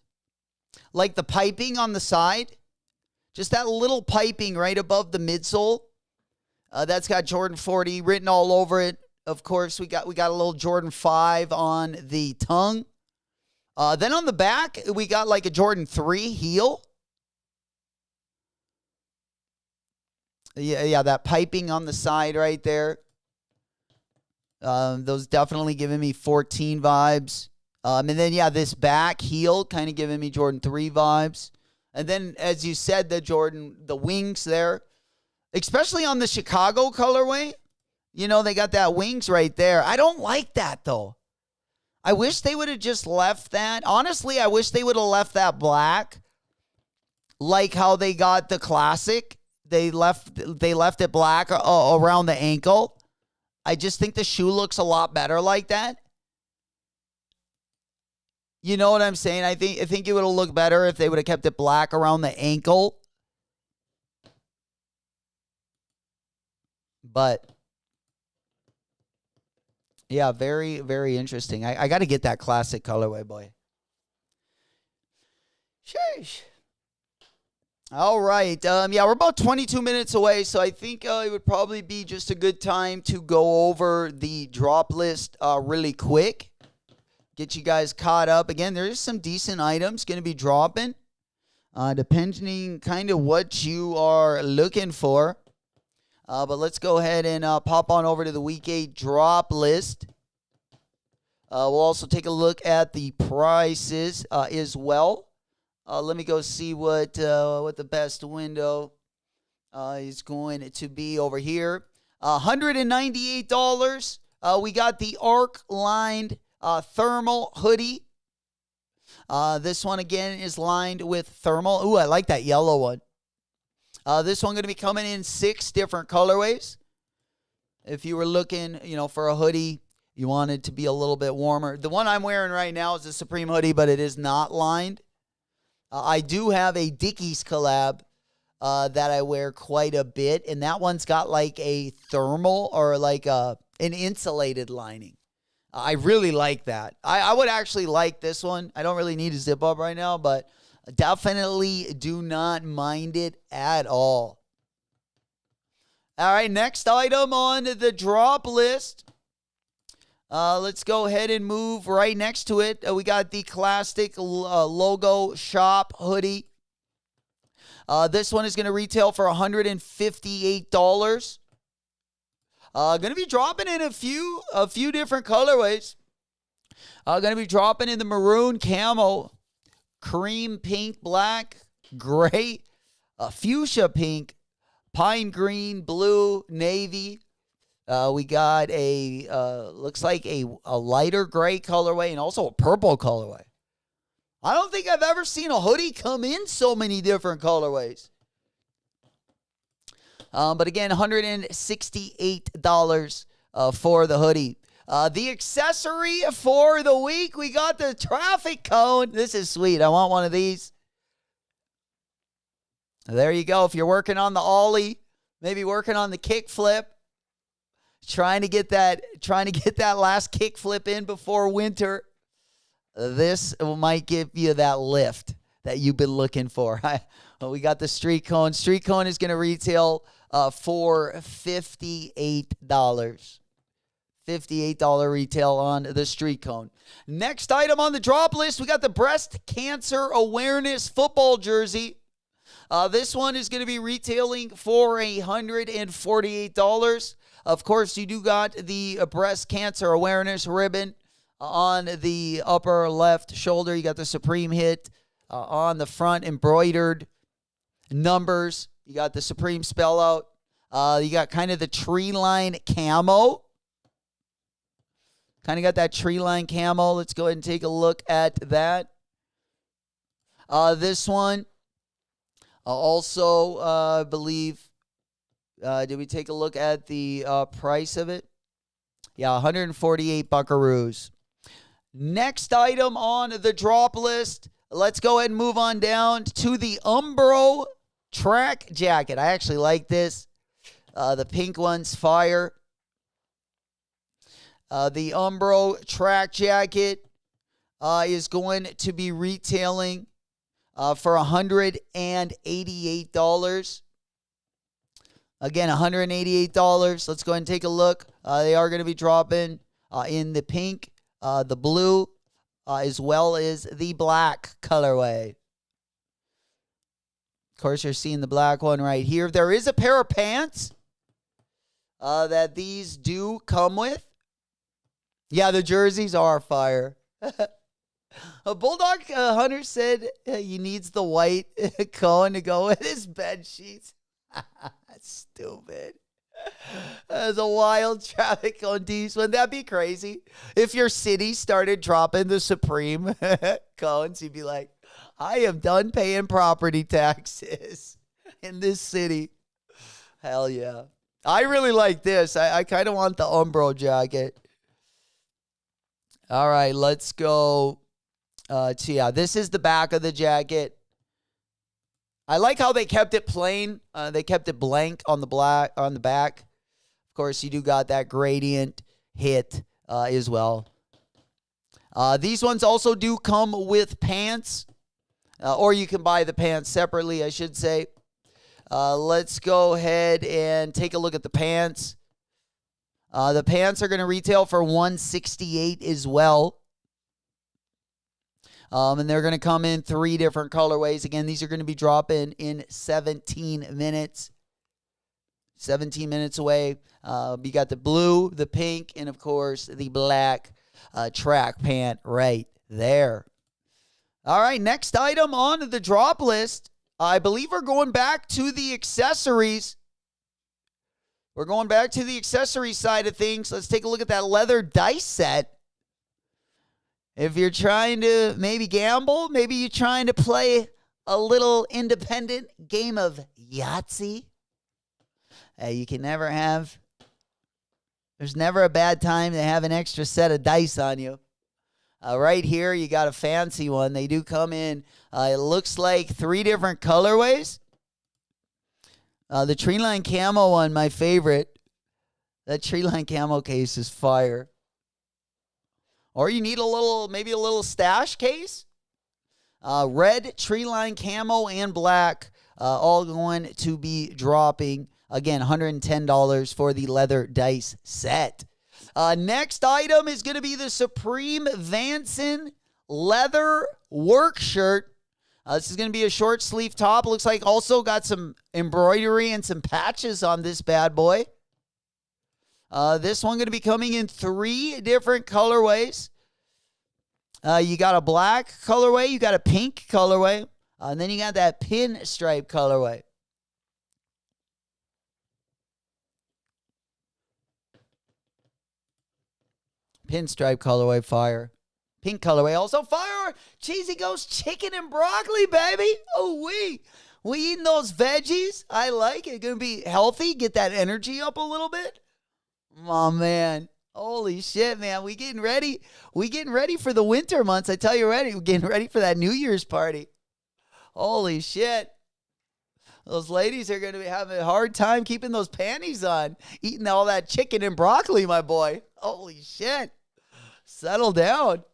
Like the piping on the side. Just that little piping right above the midsole. That's got Jordan 40 written all over it. Of course, we got a little Jordan 5 on the tongue. Then on the back, we got like a Jordan 3 heel. Yeah, that piping on the side right there. Those definitely giving me 14 vibes. And then, this back heel kind of giving me Jordan 3 vibes. And then, as you said, the Wings there, especially on the Chicago colorway, they got that Wings right there. I don't like that, though. I wish they would have just left that. Honestly, I wish they would have left that black like how they got the classic. They left it black around the ankle. I just think the shoe looks a lot better like that. You know what I'm saying? I think it would have looked better if they would have kept it black around the ankle. But yeah, very, very interesting. I got to get that classic colorway, boy. Sheesh. All right. We're about 22 minutes away, so I think it would probably be just a good time to go over the drop list really quick. Get you guys caught up. Again, there's some decent items going to be dropping, depending kind of what you are looking for. But let's go ahead and pop on over to the Week 8 drop list. We'll also take a look at the prices as well. Let me go see what the best window is going to be over here. $198. We got the Arc lined thermal hoodie. This one again is lined with thermal. Ooh, I like that yellow one. This one going to be coming in 6 different colorways. If you were looking, for a hoodie, you wanted to be a little bit warmer. The one I'm wearing right now is a Supreme hoodie, but it is not lined. I do have a Dickies collab that I wear quite a bit, and that one's got like a thermal or like an insulated lining. I really like that. I would actually like this one. I don't really need a zip up right now, but definitely do not mind it at all. All right, next item on the drop list. Let's go ahead and move right next to it. We got the classic logo shop hoodie. This one is going to retail for $158. Going to be dropping in a few different colorways. Going to be dropping in the maroon, camo, cream, pink, black, gray, fuchsia pink, pine green, blue, navy. We got looks like a lighter gray colorway and also a purple colorway. I don't think I've ever seen a hoodie come in so many different colorways. But again, $168 for the hoodie. The accessory for the week, we got the traffic cone. This is sweet. I want one of these. There you go. If you're working on the ollie, maybe working on the kick flip, trying to get that last kick flip in before winter, this might give you that lift that you've been looking for. We got the street cone. Street cone is going to retail for $58. $58 retail on the street cone. Next item on the drop list, we got the breast cancer awareness football jersey. This one is going to be retailing for $148. Of course, you do got the breast cancer awareness ribbon on the upper left shoulder. You got the Supreme hit on the front, embroidered numbers. You got the Supreme spell out. You got kind of the tree line camo. Kind of got that tree line camo. Let's go ahead and take a look at that. This one, also, I believe, did we take a look at the price of it? Yeah, 148 buckaroos. Next item on the drop list, let's go ahead and move on down to the Umbro track jacket. I actually like this. The pink one's fire. The Umbro track jacket is going to be retailing for $188. Again, $188. Let's go ahead and take a look. They are going to be dropping in the pink, the blue, as well as the black colorway. Of course, you're seeing the black one right here. There is a pair of pants that these do come with. Yeah, the jerseys are fire. A Bulldog Hunter said he needs the white cone to go with his bed sheets. That's stupid. That's a wild traffic cone tease. Wouldn't that be crazy? If your city started dropping the Supreme cones, you'd be like, I am done paying property taxes in this city. Hell yeah. I really like this. I kind of want the Umbro jacket. All right, let's go. This is the back of the jacket. I like how they kept it plain. They kept it blank on the back. Of course, you do got that gradient hit as well. These ones also do come with pants, or you can buy the pants separately, I should say. Let's go ahead and take a look at the pants. The pants are going to retail for $168 as well. And they're going to come in 3 different colorways. Again, these are going to be dropping in 17 minutes. 17 minutes away. You got the blue, the pink, and, of course, the black track pant right there. All right, next item on the drop list. I believe we're going back to the accessories. We're going back to the accessory side of things. Let's take a look at that leather dice set. If you're trying to maybe gamble, maybe you're trying to play a little independent game of Yahtzee. You can never have, there's never a bad time to have an extra set of dice on you. Right here, you got a fancy one. They do come in, it looks like 3 different colorways. The Treeline Camo one, my favorite. That Treeline Camo case is fire. Or you need maybe a little stash case. Red, Treeline Camo, and black, all going to be dropping. Again, $110 for the leather dice set. Next item is going to be the Supreme Vanson leather work shirt. This is going to be a short sleeve top. Looks like also got some embroidery and some patches on this bad boy. This one going to be coming in 3 different colorways. You got a black colorway. You got a pink colorway. And then you got that pinstripe colorway. Pinstripe colorway, fire. Pink colorway, also fire. Cheesy Ghost chicken and broccoli, baby. Oh, we eating those veggies. I like it. Gonna be healthy. Get that energy up a little bit. Oh, man. Holy shit, man. We getting ready. We getting ready for the winter months. I tell you already. We're getting ready for that New Year's party. Holy shit. Those ladies are going to be having a hard time keeping those panties on. Eating all that chicken and broccoli, my boy. Holy shit. Settle down.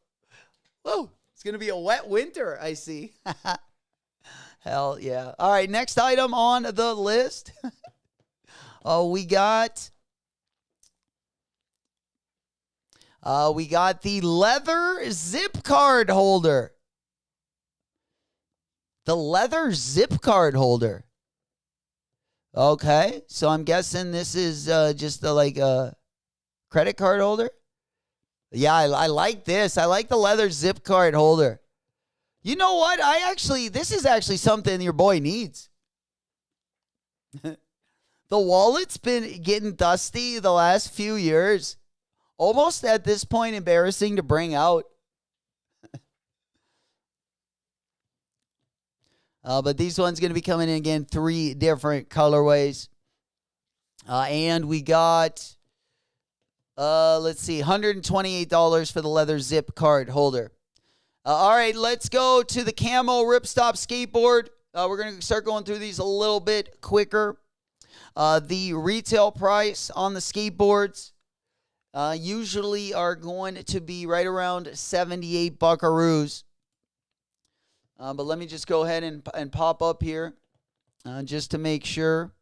Whoa. It's going to be a wet winter, I see. Hell yeah. All right, next item on the list. We got the leather zip card holder. The leather zip card holder. Okay, so I'm guessing this is just a credit card holder. Yeah, I like this. I like the leather zip card holder. You know what? This is actually something your boy needs. The wallet's been getting dusty the last few years. Almost at this point embarrassing to bring out. But these ones going to be coming in again, 3 different colorways. And we got, let's see, $128 for the leather zip card holder. All right, let's go to the camo ripstop skateboard. We're going to start going through these a little bit quicker. The retail price on the skateboards usually are going to be right around 78 buckaroos. But let me just go ahead and pop up here just to make sure.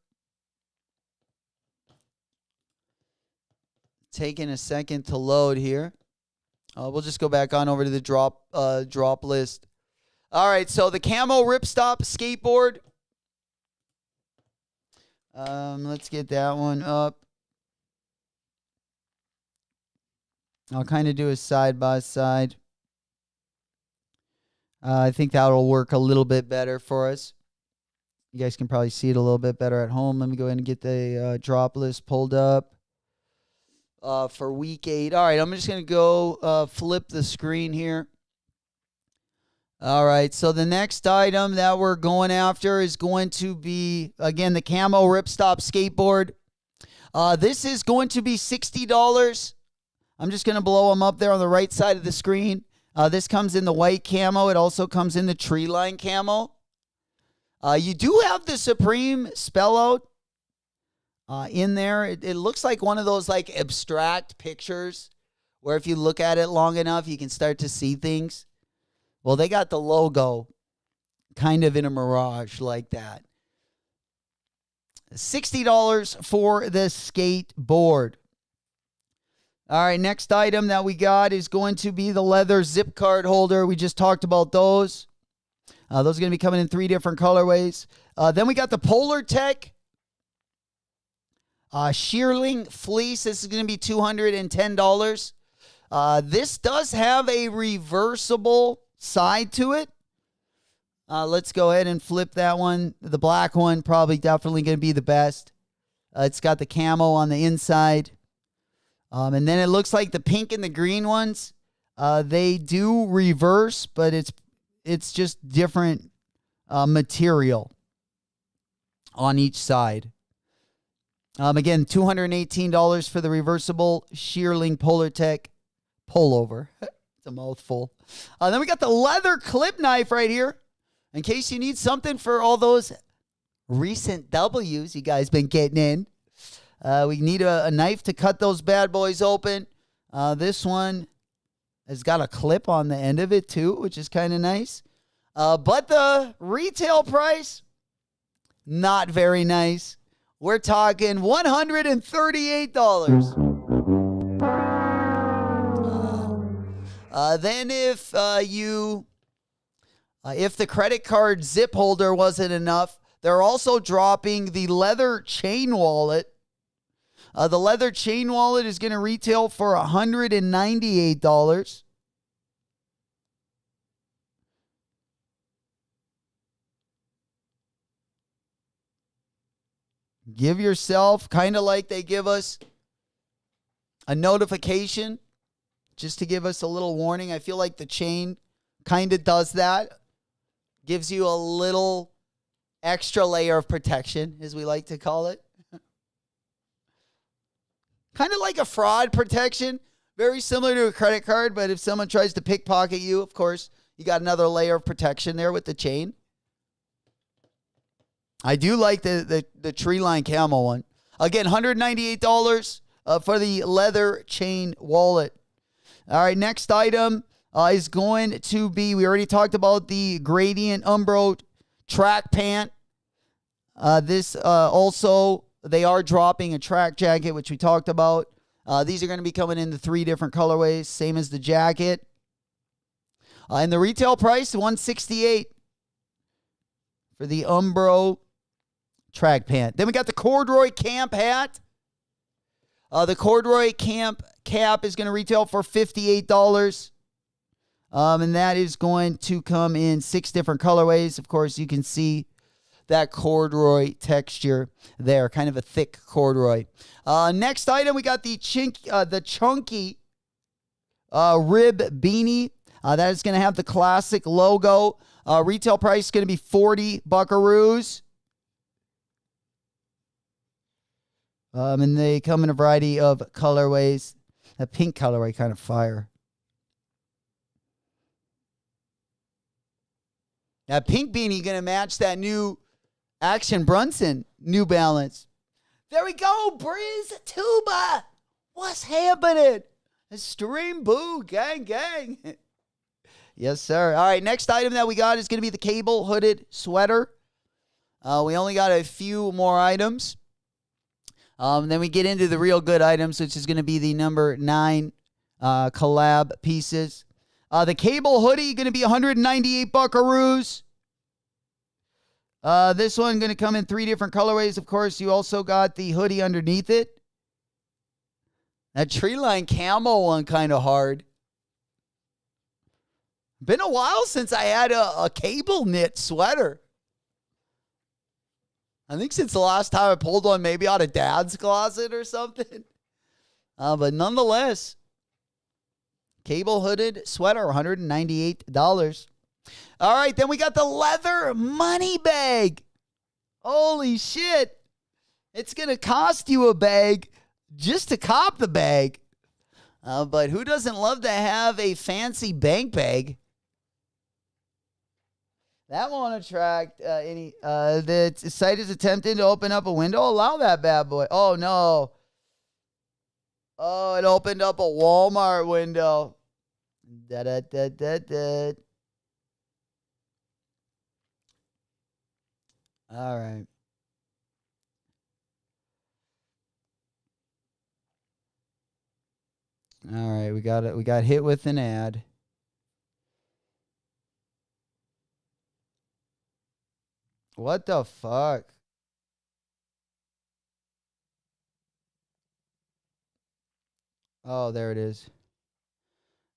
Taking a second to load here. We'll just go back on over to the drop list. All right, so the camo ripstop skateboard. Let's get that one up. I'll kind of do a side by side. I think that'll work a little bit better for us. You guys can probably see it a little bit better at home. Let me go ahead and get the drop list pulled up for week 8. All right, I'm just going to go flip the screen here. All right, so the next item that we're going after is going to be, again, the camo ripstop skateboard. This is going to be $60. I'm just going to blow them up there on the right side of the screen. This comes in the white camo. It also comes in the tree line camo. You do have the Supreme spell out in there. It looks like one of those like abstract pictures where if you look at it long enough, you can start to see things. Well, they got the logo kind of in a mirage like that. $60 for the skateboard. All right, next item that we got is going to be the leather zip card holder. We just talked about those. Those are going to be coming in 3 different colorways. Then we got the Polar Tech Shearling Fleece. This is going to be $210. This does have a reversible side to it. Let's go ahead and flip that one. The black one probably definitely going to be the best. It's got the camo on the inside. And then it looks like the pink and the green ones, they do reverse, but it's just different material on each side. Again, $218 for the reversible Shearling Polar Tech pullover. It's a mouthful. Then we got the leather clip knife right here. In case you need something for all those recent W's you guys been getting in. We need a knife to cut those bad boys open. This one has got a clip on the end of it too, which is kind of nice. But the retail price, not very nice. We're talking $138. Then if the credit card zip holder wasn't enough, they're also dropping the leather chain wallet. The leather chain wallet is going to retail for $198. Give yourself, kind of like they give us a notification just to give us a little warning. I feel like the chain kind of does that. Gives you a little extra layer of protection, as we like to call it. Kind of like a fraud protection. Very similar to a credit card, but if someone tries to pickpocket you, of course, you got another layer of protection there with the chain. I do like the tree line camel one. Again, $198 for the leather chain wallet. All right, next item is going to be, we already talked about the Gradient Umbro track pant. This also, they are dropping a track jacket, which we talked about. These are going to be coming in the 3 different colorways, same as the jacket. And the retail price, $168 for the Umbro track pant. Then we got the corduroy camp hat. The corduroy camp cap is going to retail for $58. And that is going to come in 6 different colorways. Of course, you can see that corduroy texture there, kind of a thick corduroy. Next item, we got the chunky rib beanie. That is going to have the classic logo. Retail price is going to be 40 buckaroos. And they come in a variety of colorways. That pink colorway, kind of fire. That pink beanie going to match that new Action Brunson New Balance. There we go, Briz Tuba. What's happening? Stream boo, gang, gang. Yes, sir. All right, next item that we got is going to be the cable hooded sweater. We only got a few more items. Then we get into the real good items, which is going to be the number 9 collab pieces. The cable hoodie going to be 198 buckaroos. This one going to come in 3 different colorways. Of course, you also got the hoodie underneath it. That tree line camo one kind of hard. Been a while since I had a cable knit sweater. I think since the last time I pulled one maybe out of Dad's closet or something. But nonetheless, cable hooded sweater, $198. All right, then we got the leather money bag. Holy shit. It's going to cost you a bag just to cop the bag. But who doesn't love to have a fancy bank bag? That won't attract any. The site is attempting to open up a window. Allow that bad boy. Oh, no. Oh, it opened up a Walmart window. Da-da-da-da-da. All right. All right, we got it. We got hit with an ad. What the fuck? Oh, there it is.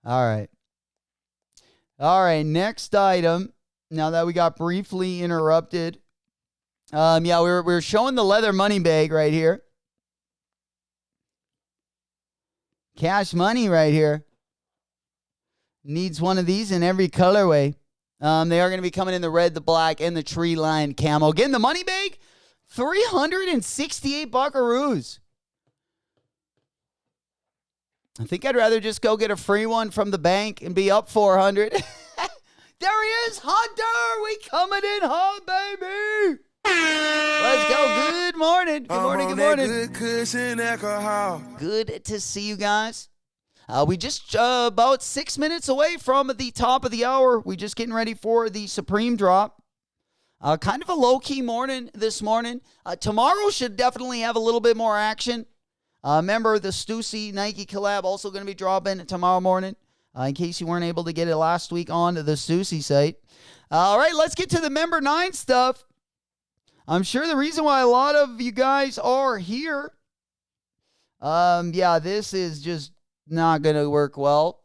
All right. All right, next item. Now that we got briefly interrupted. Yeah, we're showing the leather money bag right here. Cash money right here. Needs one of these in every colorway. They are going to be coming in the red, the black, and the tree line camo. Again, the money bag, 368 buckaroos. I think I'd rather just go get a free one from the bank and be up 400. There he is, Hunter. We coming in hot, baby. Let's go. Good morning. Good morning. Good morning. Good cushion alcohol. Good to see you guys. We just about 6 minutes away from the top of the hour. We just getting ready for the Supreme drop. Kind of a low-key morning this morning. Tomorrow should definitely have a little bit more action. Remember, the Stussy Nike collab also going to be dropping tomorrow morning. In case you weren't able to get it last week on the Stussy site. All right, let's get to the member 9 stuff. I'm sure the reason why a lot of you guys are here. Yeah, this is just not going to work well.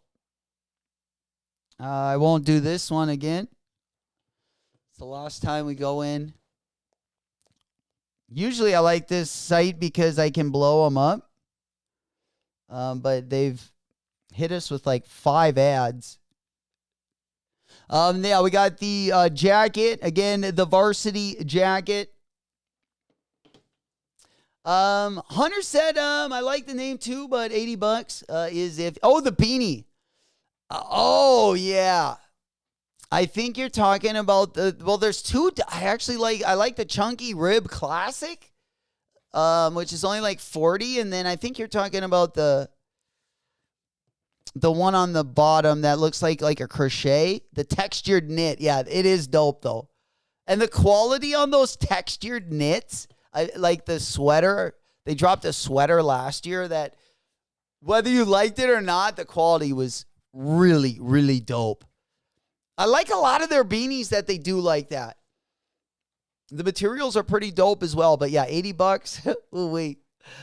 I won't do this one again. It's the last time we go in. Usually I like this site because I can blow them up. But they've hit us with like 5 ads. Yeah, we got the jacket. Again, the varsity jacket. Hunter said, I like the name too, but $80 is if... Oh, the beanie. Oh, yeah. I think you're talking about the... Well, there's two... I like the Chunky Rib Classic, which is only like 40, and then I think you're talking about the one on the bottom that looks like a crochet, the textured knit. Yeah, it is dope though. And the quality on those textured knits, I like the sweater. They dropped a sweater last year that whether you liked it or not, the quality was really, really dope. I like a lot of their beanies that they do like that. The materials are pretty dope as well, but yeah, $80. Ooh, wait.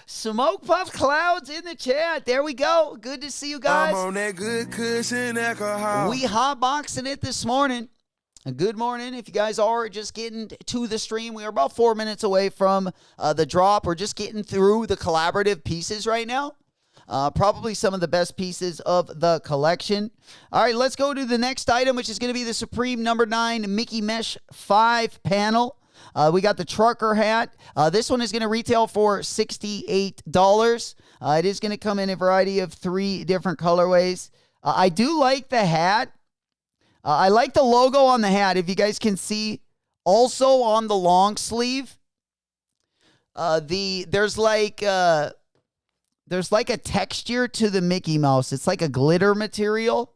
Smoke Puff Clouds in the chat. There we go. Good to see you guys. I'm on that good cushion alcohol. We hotboxing it this morning. Good morning. If you guys are just getting to the stream, we are about 4 minutes away from the drop. We're just getting through the collaborative pieces right now. Probably some of the best pieces of the collection. All right, let's go to the next item, which is going to be the Supreme number 9 Mickey Mesh 5 panel. We got the trucker hat. This one is going to retail for $68. It is going to come in a variety of 3 different colorways. I do like the hat. I like the logo on the hat, if you guys can see. Also on the long sleeve, there's like a texture to the Mickey Mouse. It's like a glitter material.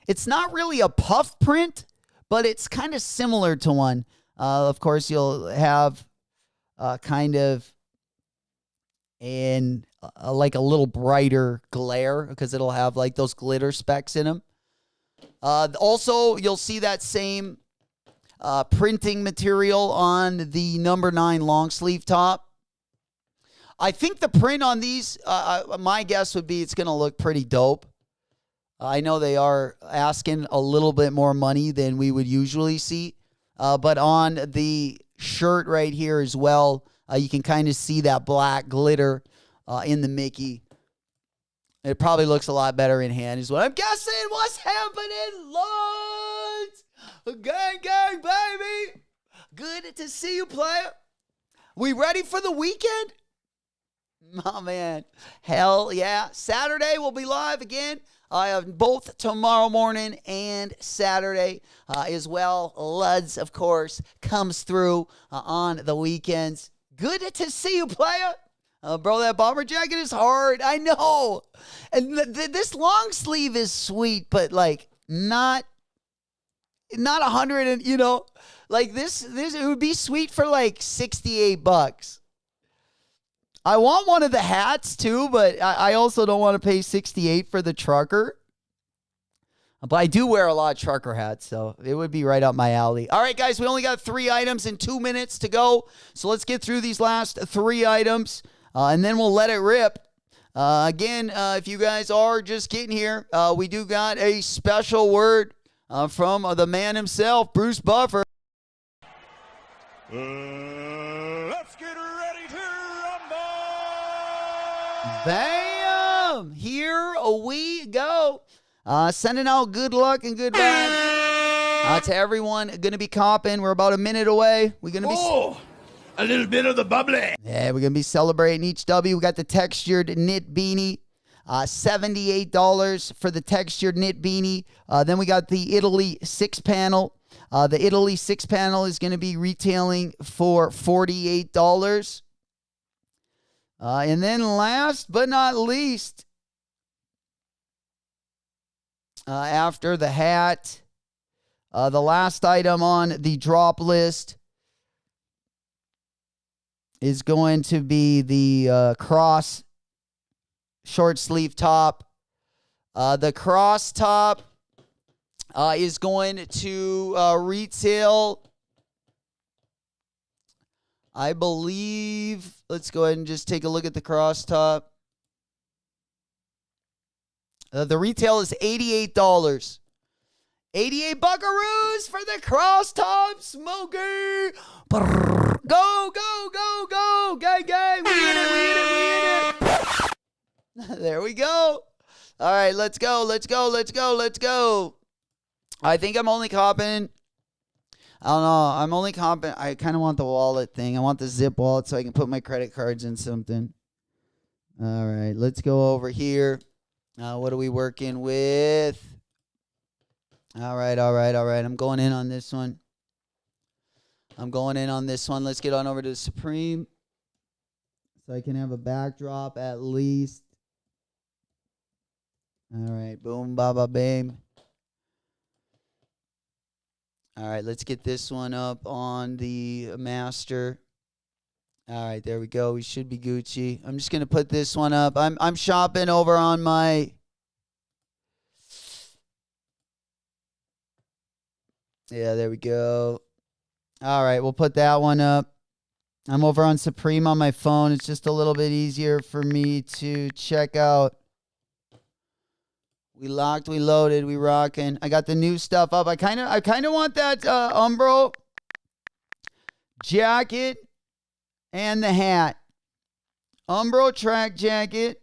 It's not really a puff print, but it's kind of similar to one. Of course, you'll have kind of like a little brighter glare because it'll have like those glitter specks in them. Also, you'll see that same printing material on the number 9 long sleeve top. I think the print on these, my guess would be it's going to look pretty dope. I know they are asking a little bit more money than we would usually see. But on the shirt right here as well, you can kind of see that black glitter in the Mickey. It probably looks a lot better in hand is what I'm guessing. What's happening, Lords? Gang, gang, baby. Good to see you, player. We ready for the weekend? Oh, man. Hell yeah. Saturday we'll be live again. Both tomorrow morning and Saturday as well. Luds, of course, comes through on the weekends. Good to see you, player. Bro, that bomber jacket is hard. I know. And this long sleeve is sweet, but like not 100 and, you know, like this it would be sweet for like $68. I want one of the hats too, but I also don't want to pay $68 for the trucker. But I do wear a lot of trucker hats, so it would be right up my alley. All right, guys, we only got 3 items and 2 minutes to go. So let's get through these last 3 items, and then we'll let it rip. Again, if you guys are just getting here, we do got a special word from the man himself, Bruce Buffer. Let's get ready to rumble! Bam! Here we go. Sending out good luck and good vibes to everyone going to be copping. We're about a minute away. We're going to be... a little bit of the bubbly. Yeah, we're going to be celebrating each W. We got the textured knit beanie. $78 for the textured knit beanie. Then we got the Italy 6 panel. The Italy 6 panel is going to be retailing for $48. And then last but not least, after the hat, the last item on the drop list is going to be the cross short sleeve top. The cross top is going to retail, I believe, let's go ahead and just take a look at the cross top. The retail is $88. 88 buckaroos for the crosstop smoker. Brrr. Go, go, go, go. Gang, gang. We in it, we in it, we in it. There we go. All right, let's go, let's go, let's go, let's go. I think I'm only copping. I don't know. I'm only copping. I kind of want the wallet thing. I want the zip wallet so I can put my credit cards in something. All right, let's go over here. What are we working with? All right, all right, all right. I'm going in on this one. I'm going in on this one. Let's get on over to the Supreme so I can have a backdrop at least. All right, boom, baba, bam. All right, let's get this one up on the master. All right, there we go. We should be Gucci. I'm just gonna put this one up. I'm shopping over on my. Yeah, there we go. All right, we'll put that one up. I'm over on Supreme on my phone. It's just a little bit easier for me to check out. We locked, we loaded, we rocking. I got the new stuff up. I kind of want that Umbro jacket and the hat. Umbro track jacket.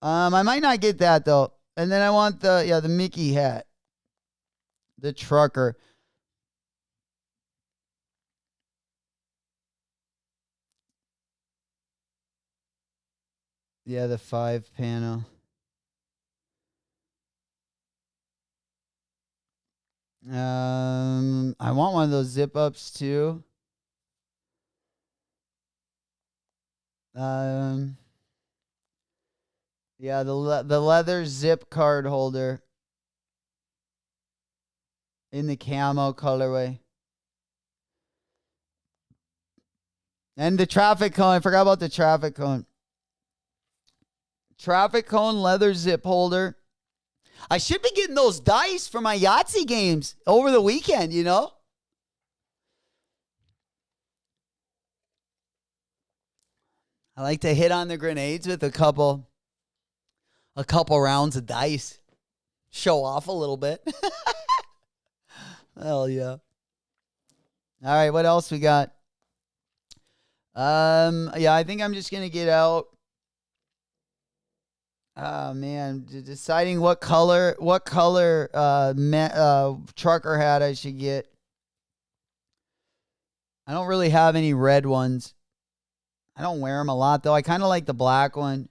I might not get that though. And then I want the Mickey hat. The trucker. Yeah, the 5 panel. I want one of those zip ups too. Yeah, the leather zip card holder in the camo colorway. And the traffic cone. I forgot about the traffic cone. Traffic cone leather zip holder. I should be getting those dice for my Yahtzee games over the weekend, you know? I like to hit on the grenades with a couple rounds of dice. Show off a little bit. Hell yeah. All right, what else we got? Yeah, I think I'm just going to get out. Oh man, deciding what color trucker hat I should get. I don't really have any red ones. I don't wear them a lot though. I kind of like the black one.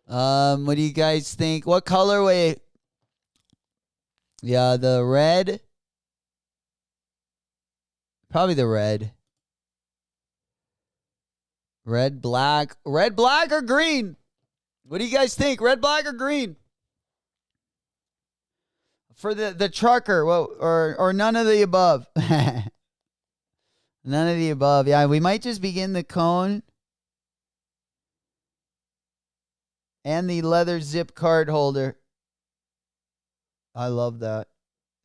What do you guys think? What colorway? Yeah, the red. Probably the red. Red, black or green? What do you guys think? Red, black, or green? For the trucker, well, or none of the above. None of the above. Yeah, we might just begin the cone and the leather zip card holder. I love that.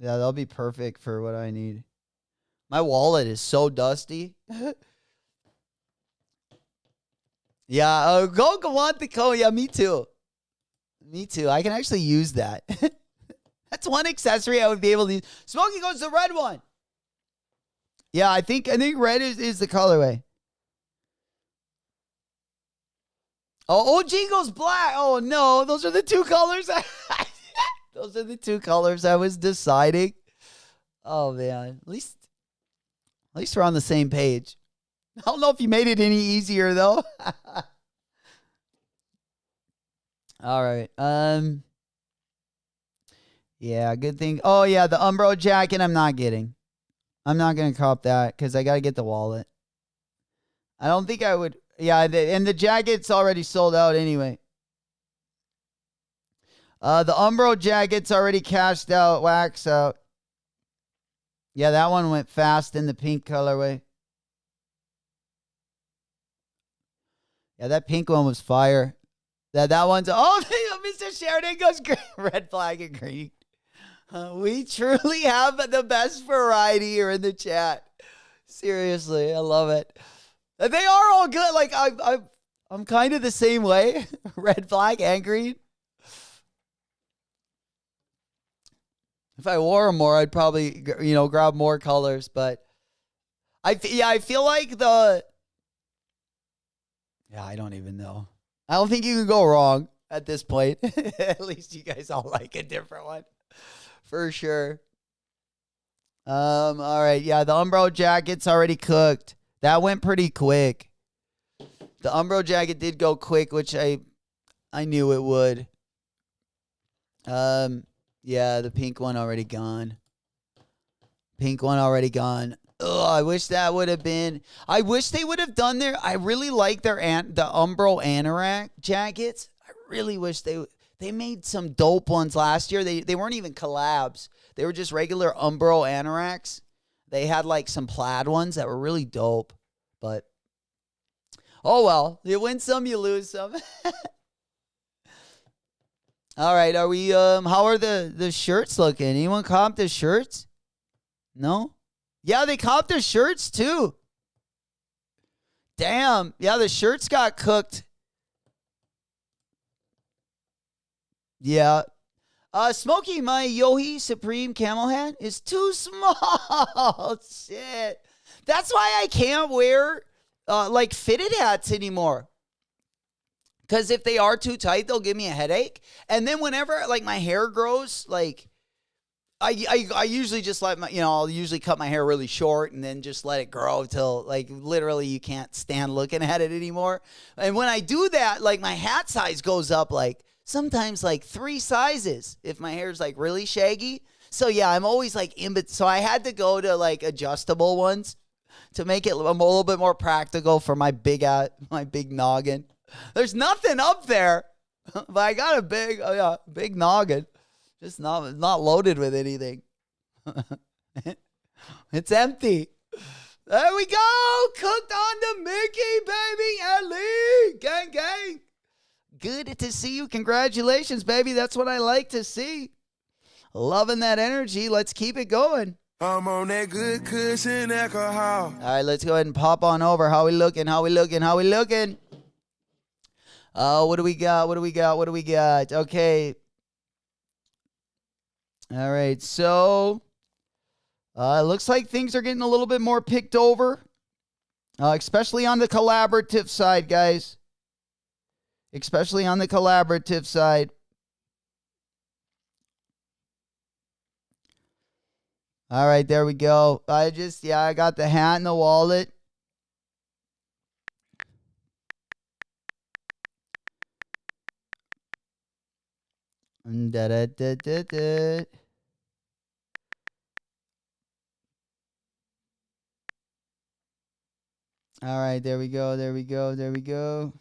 Yeah, that'll be perfect for what I need. My wallet is so dusty. Yeah, go want the cone. Yeah, me too. Me too. I can actually use that. That's one accessory I would be able to use. Smokey goes the red one. Yeah, I think red is the colorway. Oh, OG goes black. Oh no, those are the two colors. Those are the two colors I was deciding. Oh man, at least we're on the same page. I don't know if you made it any easier though. All right. Yeah, good thing. Oh yeah, the Umbro jacket I'm not getting. I'm not going to cop that because I got to get the wallet. I don't think I would. Yeah, and the jacket's already sold out anyway. The Umbro jacket's already cashed out, wax out. Yeah, that one went fast in the pink colorway. Yeah, that pink one was fire. That one's... Oh, Mr. Sheridan goes green, red, flag, and green. We truly have the best variety here in the chat. Seriously, I love it. They are all good. Like, I'm I'm kind of the same way. Red, black, and green. If I wore them more, I'd probably, grab more colors. But I feel like I don't even know. I don't think you can go wrong at this point. At least you guys all like a different one. For sure. All right. Yeah, the Umbro jacket's already cooked. That went pretty quick. The Umbro jacket did go quick, which I knew it would. Yeah, the pink one already gone. Ugh, I wish that would have been. I wish they would have done their. I really like the Umbro Anorak jackets. I really wish they made some dope ones last year. They weren't even collabs. They were just regular Umbro Anoraks. They had like some plaid ones that were really dope. But oh well, you win some, you lose some. All right, are we how are the shirts looking? Anyone comp the shirts? No? Yeah, they copped their shirts too. Damn. Yeah, the shirts got cooked. Yeah. Smokey, my Yohi Supreme camel hat is too small. Shit. That's why I can't wear like fitted hats anymore. Because if they are too tight, they'll give me a headache. And then whenever like my hair grows, like I usually just let I'll usually cut my hair really short and then just let it grow till like literally you can't stand looking at it anymore. And when I do that, like my hat size goes up like sometimes like 3 sizes if my hair's like really shaggy. So yeah, I'm always like so I had to go to like adjustable ones to make it a little bit more practical for my big noggin. There's nothing up there, but I got a big noggin. Just not loaded with anything. It's empty. There we go. Cooked on the Mickey, baby. Ellie. Gang, gang. Good to see you. Congratulations, baby. That's what I like to see. Loving that energy. Let's keep it going. I'm on that good cushion alcohol. All right, let's go ahead and pop on over. How we looking? What do we got? Okay. All right, so it looks like things are getting a little bit more picked over, especially on the collaborative side, guys. Especially on the collaborative side. All right, there we go. I got the hat and the wallet. Da-da-da-da-da. All right, there we go.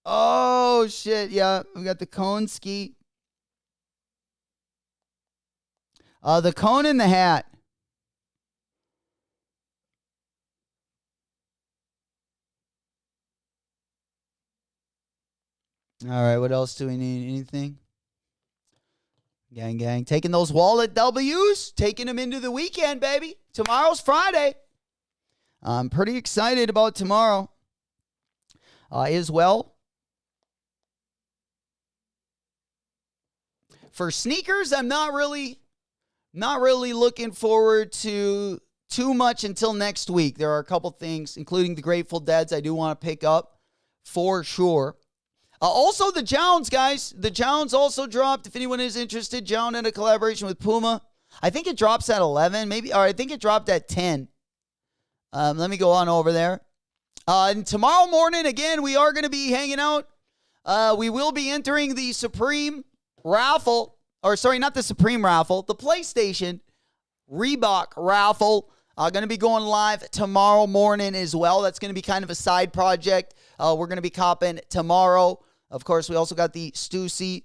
Oh, shit. Yeah, we got the cone ski. The cone and the hat. All right, what else do we need? Anything? Gang, gang. Taking those wallet W's, taking them into the weekend, baby. Tomorrow's Friday. I'm pretty excited about tomorrow as well. For sneakers, I'm not really looking forward to too much until next week. There are a couple things, including the Grateful Deads, I do want to pick up for sure. Also, the Jounds, guys. The Jounds also dropped. If anyone is interested, Jound in a collaboration with Puma. I think it drops at 11, maybe, or I think it dropped at 10. Let me go on over there. And tomorrow morning, again, we are going to be hanging out. We will be entering the Supreme raffle. Or, sorry, not the Supreme raffle. The PlayStation Reebok raffle. Going to be going live tomorrow morning as well. That's going to be kind of a side project. We're going to be copping tomorrow. Of course, we also got the Stussy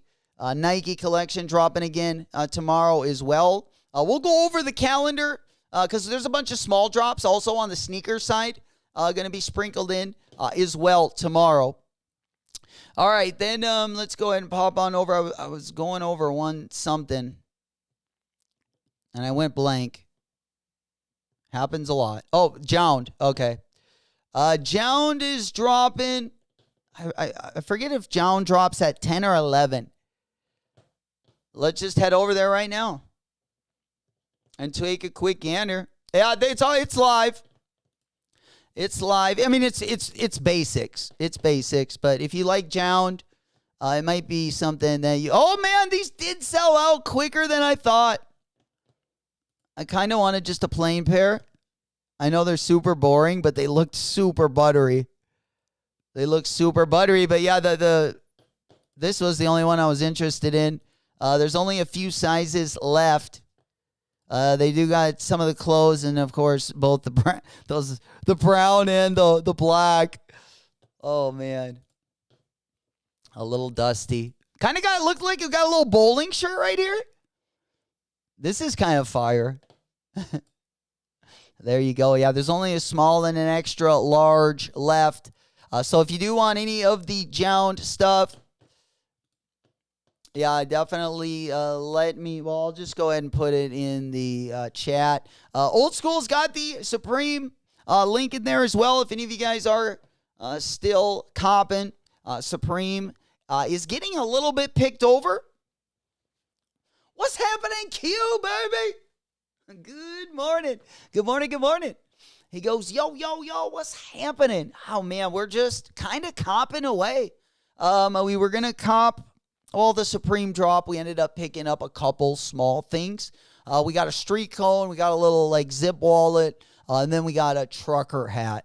Nike collection dropping again tomorrow as well. We'll go over the calendar because there's a bunch of small drops also on the sneaker side going to be sprinkled in as well tomorrow. All right, then let's go ahead and pop on over. I was going over something, and I went blank. Happens a lot. Oh, Jound. Okay. Jound is dropping. I forget if Jound drops at 10 or 11. Let's just head over there right now and take a quick gander. Yeah, it's live. It's live. I mean, it's basics. It's basics. But if you like Jound, it might be something that you. Oh man, these did sell out quicker than I thought. I kind of wanted just a plain pair. I know they're super boring, but they looked super buttery. But yeah, this was the only one I was interested in. There's only a few sizes left. They do got some of the clothes, and of course both the brown and the black. Oh man, a little dusty. Kind of looked like it got a little bowling shirt right here. This is kind of fire. There you go. Yeah, there's only a small and an extra large left. So if you do want any of the Jound stuff, yeah, definitely let me. Well, I'll just go ahead and put it in the chat. Old School's got the Supreme link in there as well. If any of you guys are still copping, Supreme is getting a little bit picked over. What's happening, Q, baby? Good morning. Good morning. He goes, yo, what's happening? Oh, man, we're just kind of copping away. We were going to cop all the Supreme drop. We ended up picking up a couple small things. We got a street cone. We got a little, zip wallet. And then we got a trucker hat.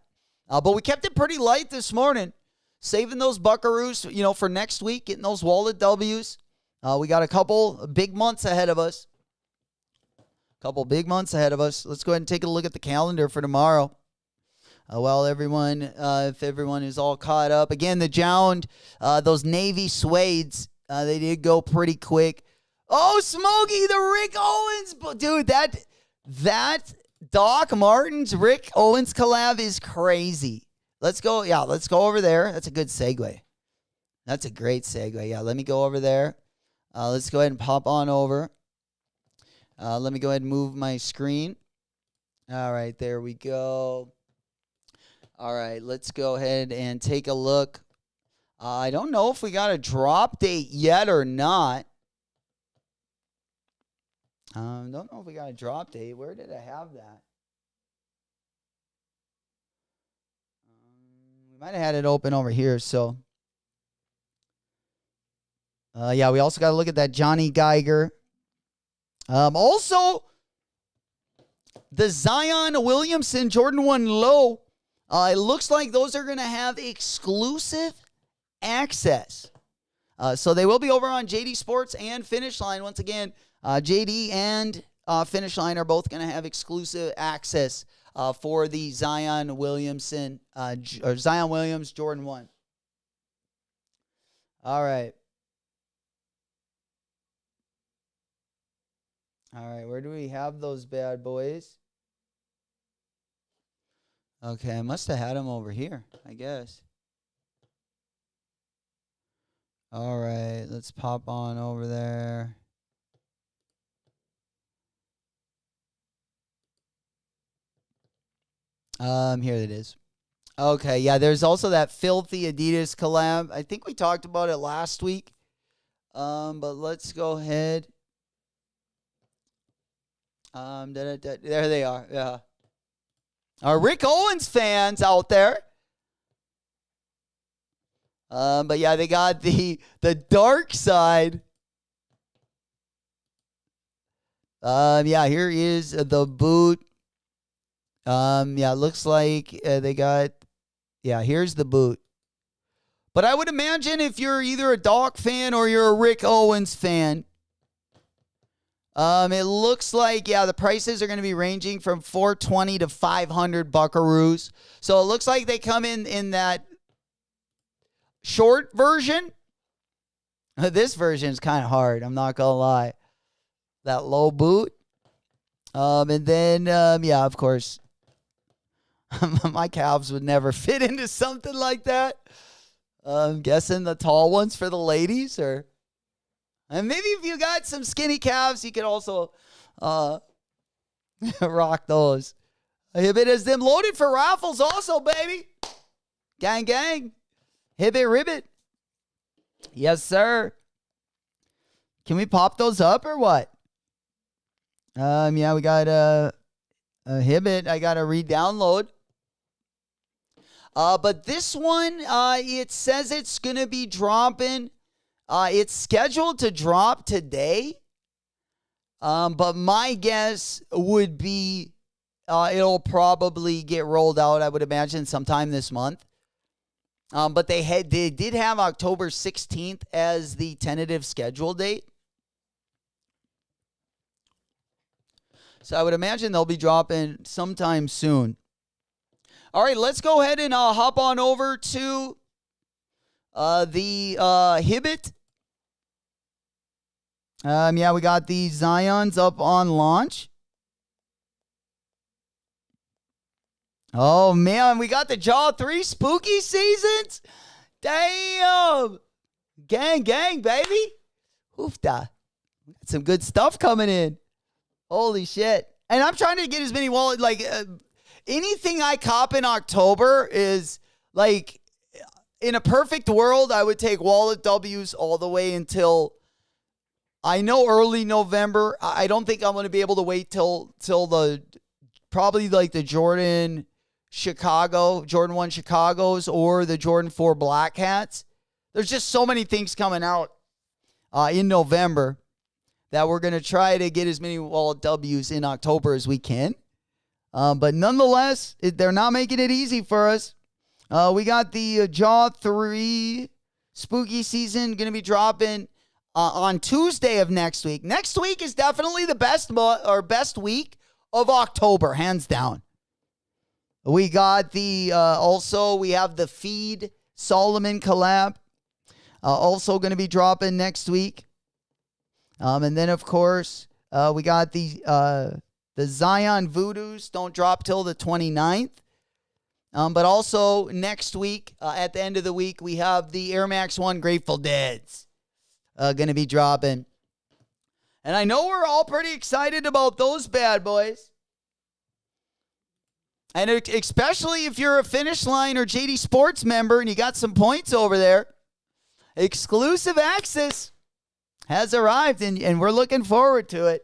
But we kept it pretty light this morning, saving those buckaroos, for next week, getting those wallet W's. We got a couple big months ahead of us. Let's go ahead and take a look at the calendar for tomorrow. If everyone is all caught up. Again, the Jound, those navy suedes, they did go pretty quick. Oh, Smokey, the Rick Owens. Dude, that Doc Martens Rick Owens collab is crazy. Let's go over there. That's a good segue. That's a great segue. Yeah, let me go over there. Let's go ahead and pop on over. Let me go ahead and move my screen. All right, there we go. All right, let's go ahead and take a look. I don't know if we got a drop date yet or not. Don't know if we got a drop date. Where did I have that? We might have had it open over here, so. Yeah, we also got to look at that Johnny Geiger. Also, the Zion Williamson Jordan 1 Low, it looks like those are going to have exclusive access. So they will be over on JD Sports and Finish Line. Once again, JD and Finish Line are both going to have exclusive access for the Zion Williamson, or Zion Williams Jordan 1. All right. All right, where do we have those bad boys? Okay, I must have had them over here, I guess. All right, let's pop on over there. Here it is. Okay, yeah, there's also that filthy Adidas collab. I think we talked about it last week. But let's go ahead. There they are. Yeah. Our Rick Owens fans out there. But yeah, they got the dark side. Yeah, here is the boot. Yeah, it looks like they got. Yeah, here's the boot. But I would imagine if you're either a Doc fan or you're a Rick Owens fan, it looks like, yeah, the prices are going to be ranging from $420 to $500 buckaroos. So it looks like they come in that short version. This version is kind of hard, I'm not going to lie. That low boot. And then, yeah, of course, my calves would never fit into something like that. I'm guessing the tall ones for the ladies, or... And maybe if you got some skinny calves, you could also rock those. But it is them loaded for raffles also, baby. Gang, gang. Hibbit ribbit. Yes, sir. Can we pop those up or what? Yeah, we got a Hibbit. I got to re-download. But this one, it says it's going to be dropping. It's scheduled to drop today. But my guess would be it'll probably get rolled out, I would imagine, sometime this month. But they did have October 16th as the tentative schedule date. So I would imagine they'll be dropping sometime soon. All right, let's go ahead and hop on over to the Hibbit. Yeah, we got the Zions up on launch. Oh, man, we got the Jaw 3 spooky seasons. Damn. Gang, gang, baby. Oofda. We got some good stuff coming in. Holy shit. And I'm trying to get as many wallet, anything I cop in October is, like, in a perfect world, I would take wallet W's all the way until, I know, early November. I don't think I'm going to be able to wait till the, probably like the Jordan 1 Chicago's or the Jordan 4 Black Hats. There's just so many things coming out in November that we're going to try to get as many wallet W's in October as we can. But nonetheless, they're not making it easy for us. We got the Jaw 3 spooky season going to be dropping on Tuesday of next week. Next week is definitely the best week of October, hands down. We got the also we have the Feed Solomon collab also going to be dropping next week. And then of course we got the Zion Voodoos don't drop till the 29th. But also next week at the end of the week we have the Air Max 1 Grateful Deads going to be dropping. And I know we're all pretty excited about those bad boys. And especially if you're a Finish Line or JD Sports member and you got some points over there, exclusive access has arrived, and we're looking forward to it.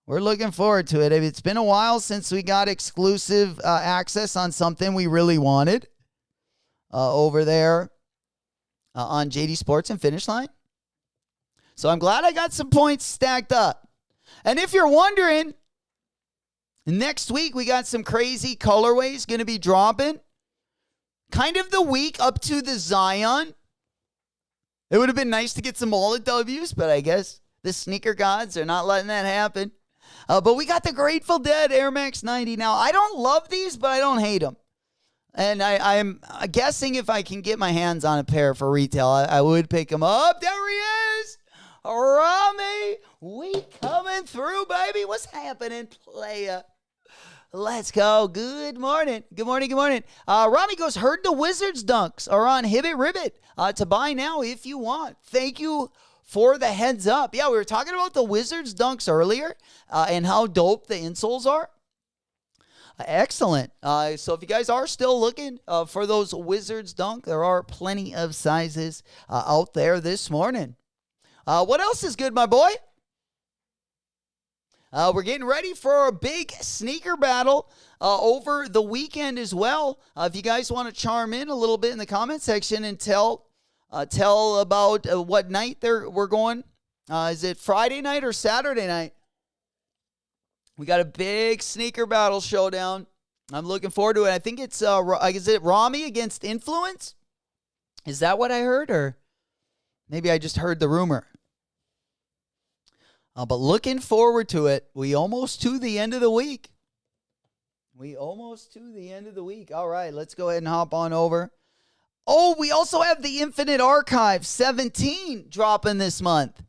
We're looking forward to it. It's been a while since we got exclusive access on something we really wanted over there on JD Sports and Finish Line. So I'm glad I got some points stacked up. And if you're wondering, next week, we got some crazy colorways going to be dropping. Kind of the week up to the Zion. It would have been nice to get some wallet W's, but I guess the sneaker gods are not letting that happen. But we got the Grateful Dead Air Max 90. Now, I don't love these, but I don't hate them. And I'm guessing if I can get my hands on a pair for retail, I would pick them up. There he is. Rami, we coming through, baby. What's happening, playa? Let's go. Good morning. Good morning. Good morning. Rami goes, heard the Wizards dunks are on Hibbit Ribbit to buy now if you want. Thank you for the heads up. Yeah, we were talking about the Wizards dunks earlier and how dope the insoles are. Excellent. So if you guys are still looking for those Wizards dunk, there are plenty of sizes out there this morning. What else is good, my boy? We're getting ready for a big sneaker battle over the weekend as well. If you guys want to chime in a little bit in the comment section and tell about what night we're going. Is it Friday night or Saturday night? We got a big sneaker battle showdown. I'm looking forward to it. I think it's is it Rami against Influence? Is that what I heard, or maybe I just heard the rumor? But looking forward to it. We almost to the end of the week. All right, let's go ahead and hop on over. Oh, we also have the Infinite Archive 17 dropping this month.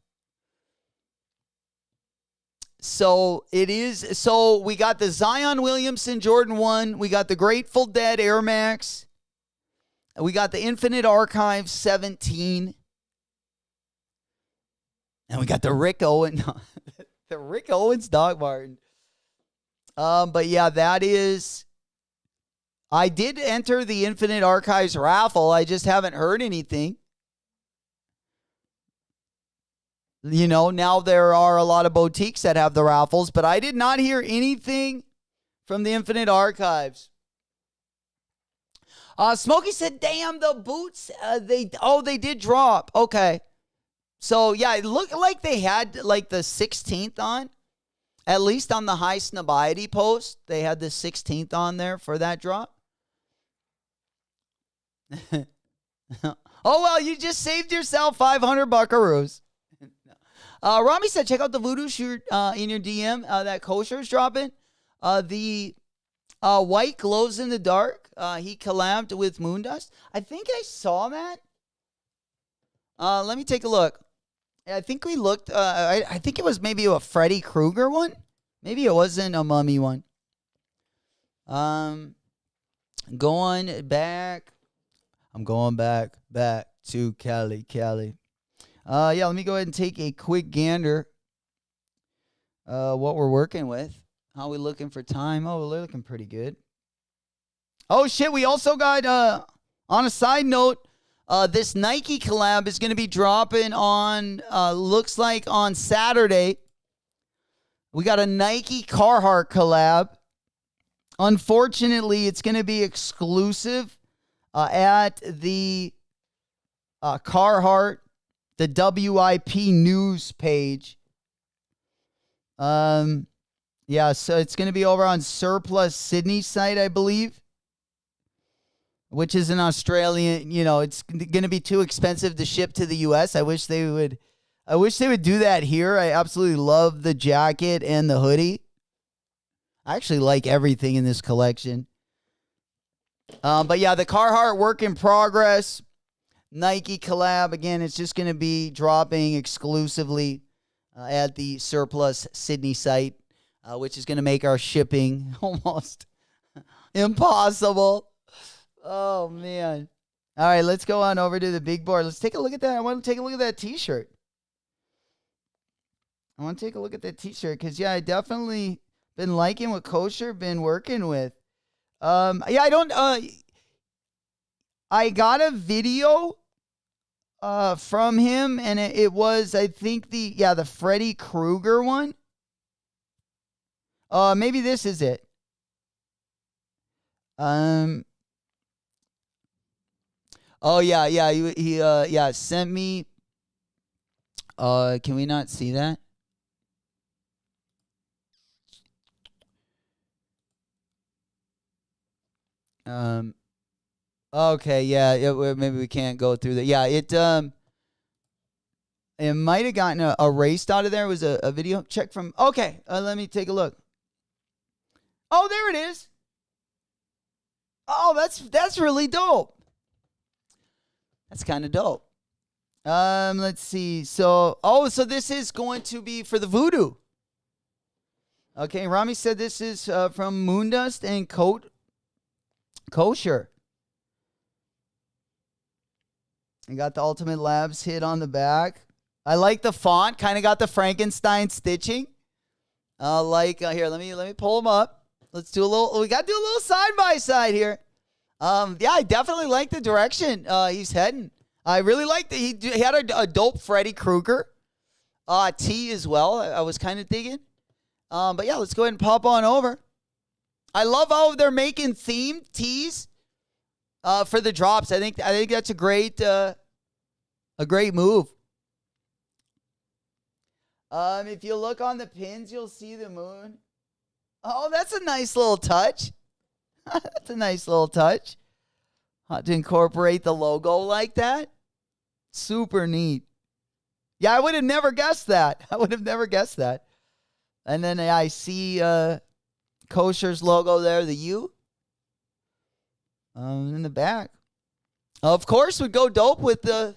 So we got the Zion Williamson Jordan 1. We got the Grateful Dead Air Max. We got the Infinite Archive 17. And we got the Rick Owens, the Rick Owens Dog Martin. But yeah, that is I did enter the Infinite Archives raffle. I just haven't heard anything. You know, now there are a lot of boutiques that have the raffles, but I did not hear anything from the Infinite Archives. Smokey said, damn, the boots, they did drop. Okay. So, yeah, it looked like they had, like, the 16th on. At least on the high snobiety post, they had the 16th on there for that drop. Oh, well, you just saved yourself 500 buckaroos. Rami said, check out the voodoo shirt in your DM. That kosher is dropping. The white glows in the dark. He collabed with Moondust. I think I saw that. Let me take a look. I think we looked. I think it was maybe a Freddy Krueger one. Maybe it wasn't a mummy one. Going back. I'm going back to Cali. Yeah, let me go ahead and take a quick gander. What we're working with. How we looking for time? Oh, we're looking pretty good. Oh, shit. We also got, on a side note, this Nike collab is going to be dropping on, looks like on Saturday. We got a Nike Carhartt collab. Unfortunately, it's going to be exclusive at the Carhartt, the WIP news page. Yeah, so it's going to be over on Surplus Sydney site, I believe, which is an Australian, it's going to be too expensive to ship to the US. I wish they would do that here. I absolutely love the jacket and the hoodie. I actually like everything in this collection. But yeah, the Carhartt work in progress. Nike collab, again, it's just going to be dropping exclusively at the Surplus Sydney site, which is going to make our shipping almost impossible. Oh, man. All right, let's go on over to the big board. Let's take a look at that. I want to take a look at that T-shirt. Because, yeah, I definitely been liking what Kosher been working with. I got a video from him, and it was, I think, the Freddy Krueger one. Maybe this is it. Oh, yeah, he sent me. Can we not see that? Okay, yeah, maybe we can't go through that. Yeah, it might have gotten erased out of there. It was a video check from. Okay, let me take a look. Oh, there it is. Oh, that's really dope. That's kind of dope. Let's see. So this is going to be for the voodoo. Okay, Rami said this is from Moondust and Kosher. I got the Ultimate Labs hit on the back. I like the font. Kind of got the Frankenstein stitching. Here, let me pull them up. We got to do a little side by side here. Yeah, I definitely like the direction he's heading. I really like that he had a dope Freddy Krueger tee as well. I was kind of digging. But yeah, let's go ahead and pop on over. I love how they're making themed tees for the drops. I think that's a great move. If you look on the pins, you'll see the moon. Oh, that's a nice little touch. That's a nice little touch. To incorporate the logo like that. Super neat. Yeah, I would have never guessed that. And then I see Kosher's logo there, the U. In the back. Of course, would go dope with the...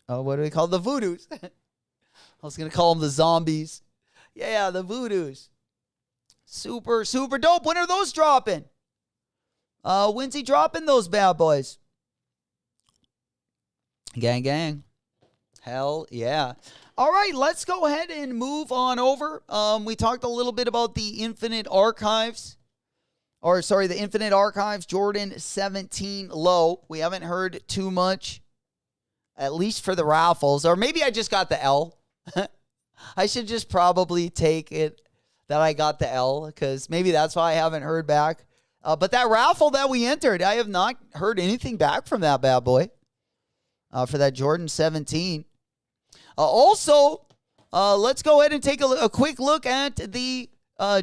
what do we call the voodoos? I was going to call them the zombies. Yeah, the voodoos. Super, super dope. When are those dropping? When's he dropping those bad boys? Gang, gang. Hell yeah. All right, let's go ahead and move on over. We talked a little bit about the Infinite Archives. The Infinite Archives Jordan 17 low. We haven't heard too much, at least for the raffles. Or maybe I just got the L. I should just probably take it that I got the L, because maybe that's why I haven't heard back. But that raffle that we entered, I have not heard anything back from that bad boy for that Jordan 17. Also, let's go ahead and take a quick look at the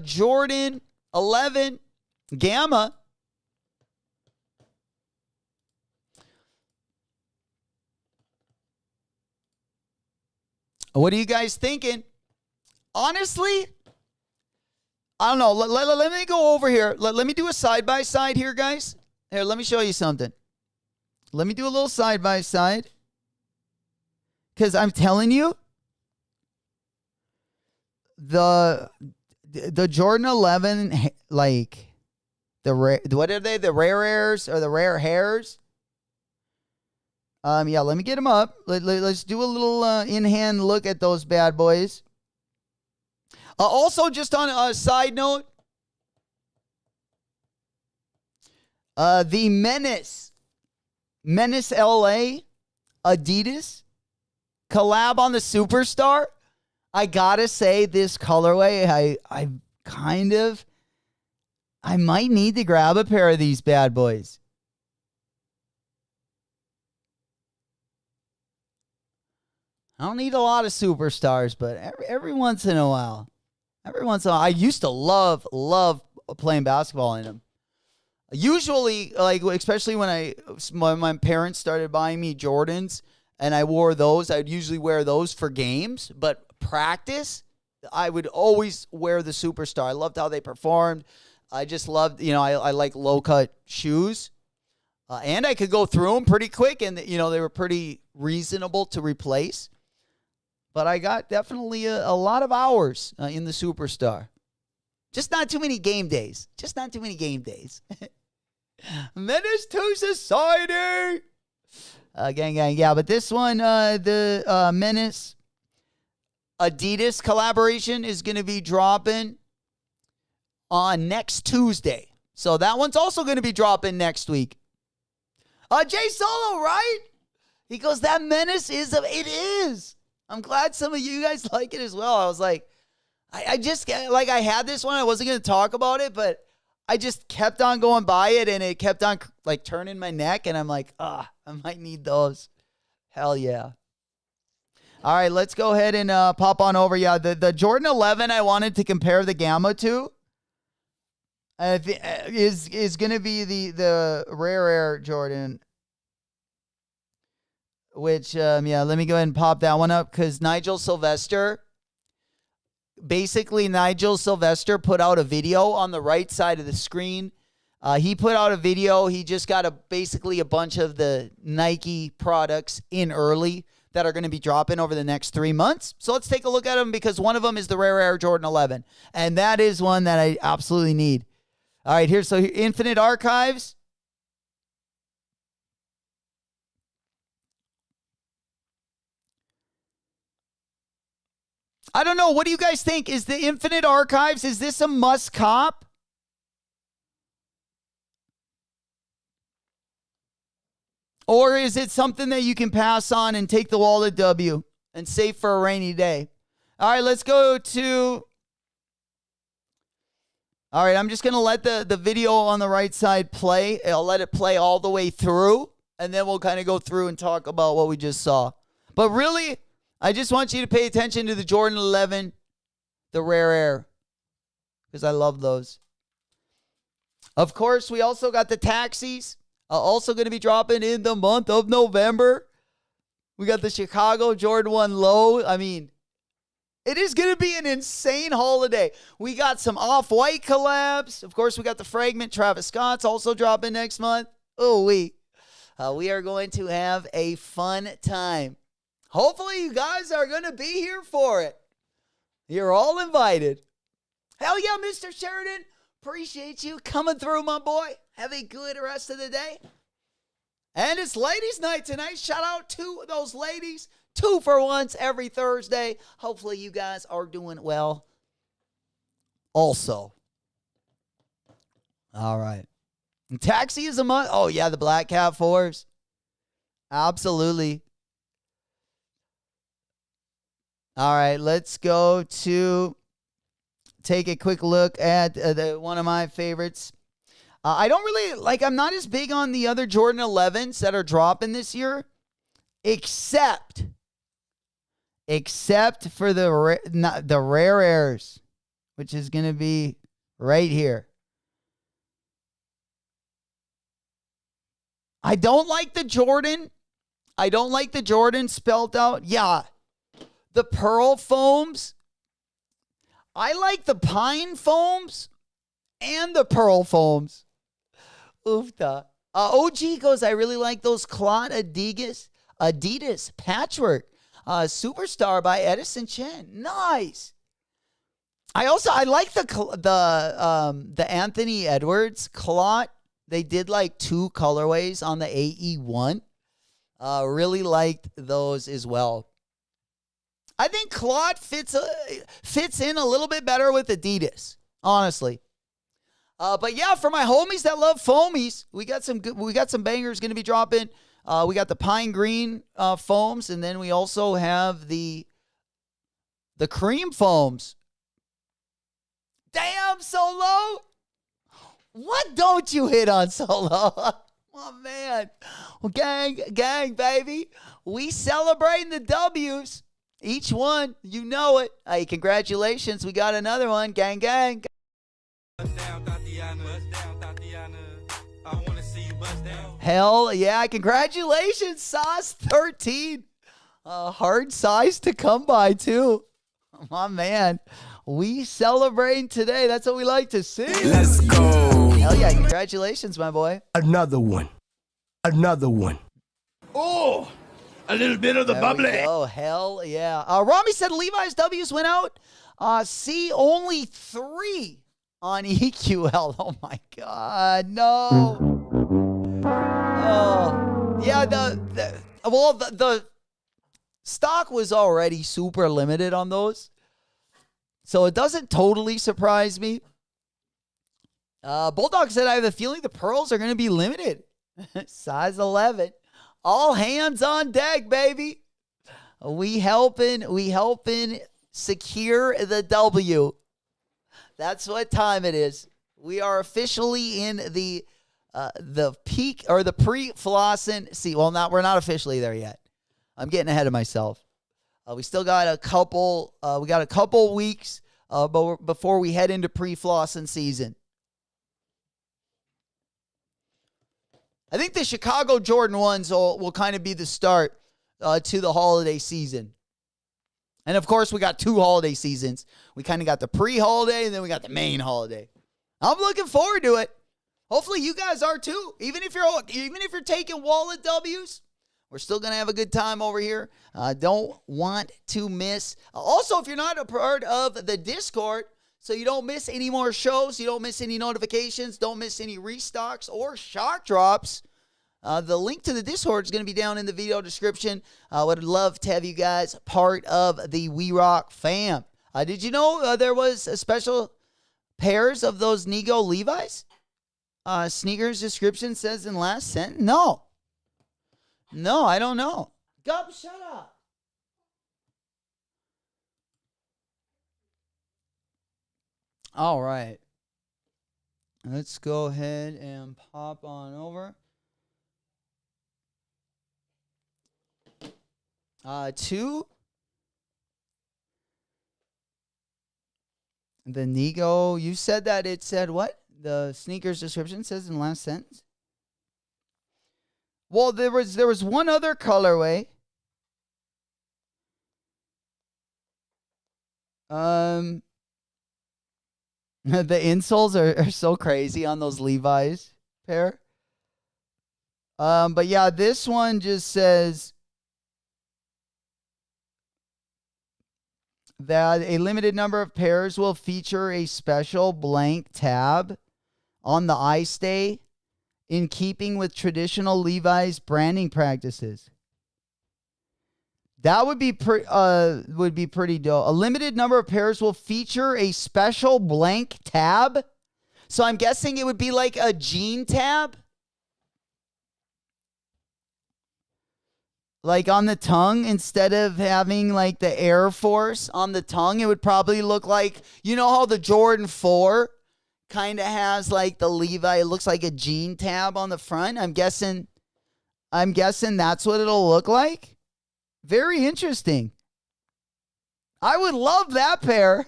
Jordan 11 Gamma. What are you guys thinking? Honestly, I don't know. Let me go over here. Let me do a side-by-side here, guys. Here, let me show you something. Let me do a little side-by-side. Because I'm telling you, the Jordan 11, like, what are they? The rare airs or the rare hairs? Yeah, let me get them up. Let's do a little in-hand look at those bad boys. Also, just on a side note, the Menace LA Adidas collab on the Superstar. I gotta say, this colorway, I might need to grab a pair of these bad boys. I don't need a lot of Superstars, but every once in a while. I used to love playing basketball in them. Usually, like, especially when my parents started buying me Jordans and I wore those, I'd usually wear those for games. But practice, I would always wear the Superstar. I loved how they performed. I just loved, I like low-cut shoes. And I could go through them pretty quick, and, they were pretty reasonable to replace. But I got definitely a lot of hours in the Superstar. Just not too many game days. Menace to society. Gang. Yeah, but this one, the Menace Adidas collaboration is going to be dropping on next Tuesday. So that one's also going to be dropping next week. Jay Solo, right? He goes, that Menace it is. I'm glad some of you guys like it as well. I was like, I just, like, I had this one. I wasn't going to talk about it, but I just kept on going by it, and it kept on, like, turning my neck, and I'm like, I might need those. Hell yeah. All right, let's go ahead and pop on over. Yeah, the Jordan 11 I wanted to compare the Gamma to is going to be the Rare Air Jordan. Which, let me go ahead and pop that one up, because Nigel Sylvester put out a video on the right side of the screen. He put out a video. He just got basically a bunch of the Nike products in early that are going to be dropping over the next 3 months. So let's take a look at them, because one of them is the Rare Air Jordan 11. And that is one that I absolutely need. All right, here's Infinite Archives. I don't know. What do you guys think? Is the Infinite Archives, is this a must cop? Or is it something that you can pass on and take the wallet W and save for a rainy day? All right, let's go to... All right, I'm just going to let the video on the right side play. I'll let it play all the way through, and then we'll kind of go through and talk about what we just saw. But really, I just want you to pay attention to the Jordan 11, the Rare Air, because I love those. Of course, we also got the Taxis, also going to be dropping in the month of November. We got the Chicago Jordan 1 Low. I mean, it is going to be an insane holiday. We got some Off-White collabs. Of course, we got the Fragment Travis Scott's also dropping next month. We are going to have a fun time. Hopefully, you guys are going to be here for it. You're all invited. Hell yeah, Mr. Sheridan. Appreciate you coming through, my boy. Have a good rest of the day. And it's ladies' night tonight. Shout out to those ladies 2 for once every Thursday. Hopefully you guys are doing well also. All right. And Taxi is a month. Oh, yeah, the Black Cat 4s. Absolutely. All right, let's go to take a quick look at one of my favorites. I don't really, I'm not as big on the other Jordan 11s that are dropping this year, except for the rare airs, which is going to be right here. I don't like the Jordan. I don't like the Jordan spelled out. Yeah. The pearl foams. I like the pine foams and the pearl foams. Oofta. OG goes, I really like those Claude Adidas patchwork. Superstar by Edison Chen. Nice. I like the Anthony Edwards Claude. They did like 2 colorways on the AE1. Really liked those as well. I think Claude fits in a little bit better with Adidas, honestly. But yeah, for my homies that love foamies, we got some bangers going to be dropping. We got the pine green foams, and then we also have the cream foams. Damn, Solo! What don't you hit on, Solo? Oh, man. Well, gang, baby. We celebrating the W's. Each one, you know it. Hey, congratulations. We got another one. Gang. Bust down, Tatiana. Bust down, Tatiana. I want to see you bust down. Hell yeah. Congratulations, Sauce 13. Hard size to come by, too. My man. We celebrating today. That's what we like to see. Let's go. Hell yeah. Congratulations, my boy. Another one. Oh, a little bit of the bubbly. Oh, hell yeah. Rami said Levi's W's went out. See, only 3 on EQL. Oh, my God. No. Oh, yeah. The stock was already super limited on those. So it doesn't totally surprise me. Bulldog said, I have a feeling the pearls are going to be limited. Size 11. All hands on deck, baby. We helping secure the W. That's what time it is. We are officially in the peak or the pre-flossing. We're not officially there yet. I'm getting ahead of myself. We still got a couple. We got a couple weeks before we head into pre-flossing season. I think the Chicago Jordan 1s will kind of be the start to the holiday season. And, of course, we got 2 holiday seasons. We kind of got the pre-holiday, and then we got the main holiday. I'm looking forward to it. Hopefully you guys are too. Even if you're taking wallet W's, we're still going to have a good time over here. Don't want to miss. Also, if you're not a part of the Discord, so you don't miss any more shows, you don't miss any notifications, don't miss any restocks or shock drops, the link to the Discord is going to be down in the video description. I would love to have you guys part of the We Rock fam. Did you know there was a special pairs of those Nigo Levis? Sneakers description says in last sentence. No, I don't know. Gub, shut up. All right. Let's go ahead and pop on over. To the Nigo. You said that it said what? The sneakers description says in the last sentence. Well, there was one other colorway. The insoles are so crazy on those Levi's pair. But yeah, this one just says that a limited number of pairs will feature a special blank tab on the eye stay in keeping with traditional Levi's branding practices. That would be pretty dope. A limited number of pairs will feature a special blank tab. So I'm guessing it would be like a jean tab. Like on the tongue, instead of having like the Air Force on the tongue, it would probably look like, you know how the Jordan 4 kind of has like the Levi, it looks like a jean tab on the front. I'm guessing that's what it'll look like. Very interesting. I would love that pair,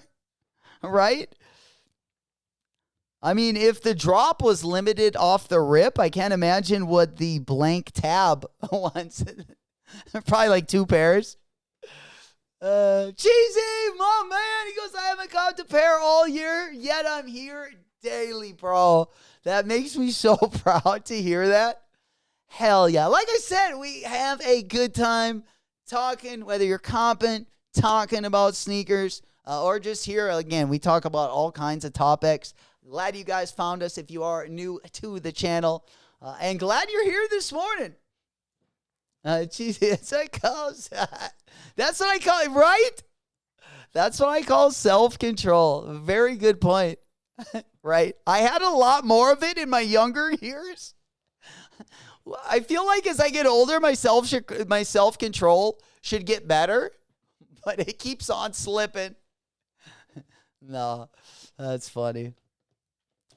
right? I mean, if the drop was limited off the rip, I can't imagine what the blank tab wants. Probably like 2 pairs. Cheesy, my man. He goes, I haven't copped a pair all year, yet I'm here daily, bro. That makes me so proud to hear that. Hell yeah. Like I said, we have a good time talking, whether you're comping, talking about sneakers, or just here. Again, we talk about all kinds of topics. Glad you guys found us if you are new to the channel. And glad you're here this morning. Geez, that's what I call it, right? That's what I call self-control. Very good point. Right? I had a lot more of it in my younger years. I feel like as I get older, my self-control should get better, but it keeps on slipping. No, that's funny.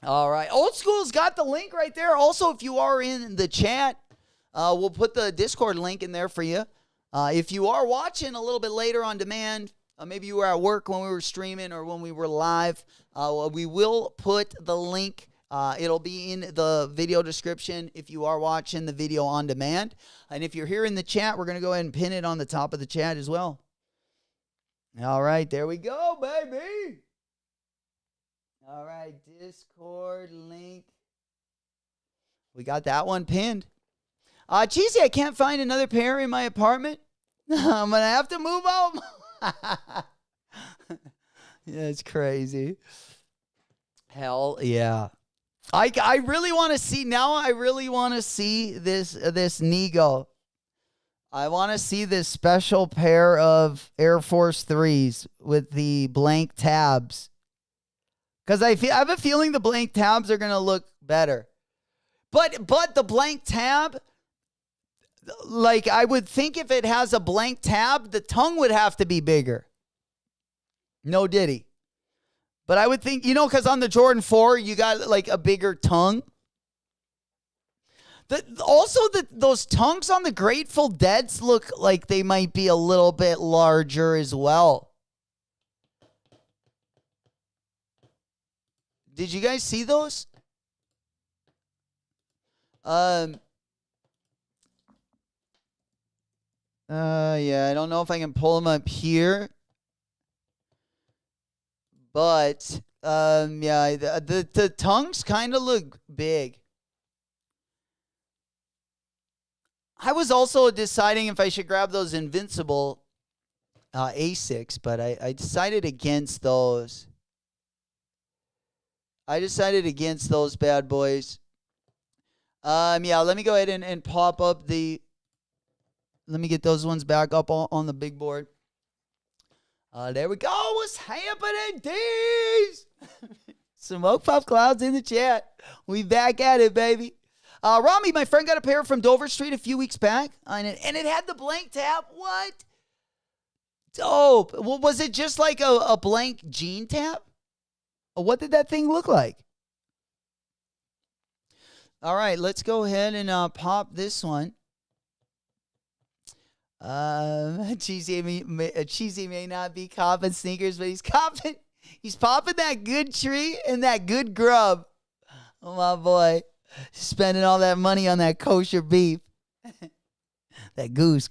All right. Old School's got the link right there. Also, if you are in the chat, we'll put the Discord link in there for you. If you are watching a little bit later on demand, maybe you were at work when we were streaming or when we were live, we will put the link. It'll be in the video description if you are watching the video on demand. And if you're here in the chat, we're going to go ahead and pin it on the top of the chat as well. All right, there we go, baby. All right, Discord link. We got that one pinned. Cheesy, I can't find another pair in my apartment. I'm going to have to move out. Yeah, it's crazy. Hell yeah. I really want to see, now I really want to see this Nigo. I want to see this special pair of Air Force 3s with the blank tabs. Because I have a feeling the blank tabs are going to look better. But the blank tab, like I would think if it has a blank tab, the tongue would have to be bigger. No diddy. But I would think, you know, because on the Jordan 4, you got like a bigger tongue. Those tongues on the Grateful Deads look like they might be a little bit larger as well. Did you guys see those? Yeah, I don't know if I can pull them up here. But, yeah, the tongues kind of look big. I was also deciding if I should grab those Invincible Asics, but I decided against those. I decided against those bad boys. Yeah, let me go ahead and pop up the... Let me get those ones back up on the big board. There we go. What's happening, D's? Smoke Puff Clouds in the chat. We back at it, baby. Rami, my friend got a pair from Dover Street a few weeks back, and it had the blank tab. What? Dope. Well, was it just like a blank jean tab? What did that thing look like? All right, let's go ahead and pop this one. Cheesy may not be copping sneakers, but he's popping that good tree and that good grub. Oh, my boy. Spending all that money on that kosher beef. That goose.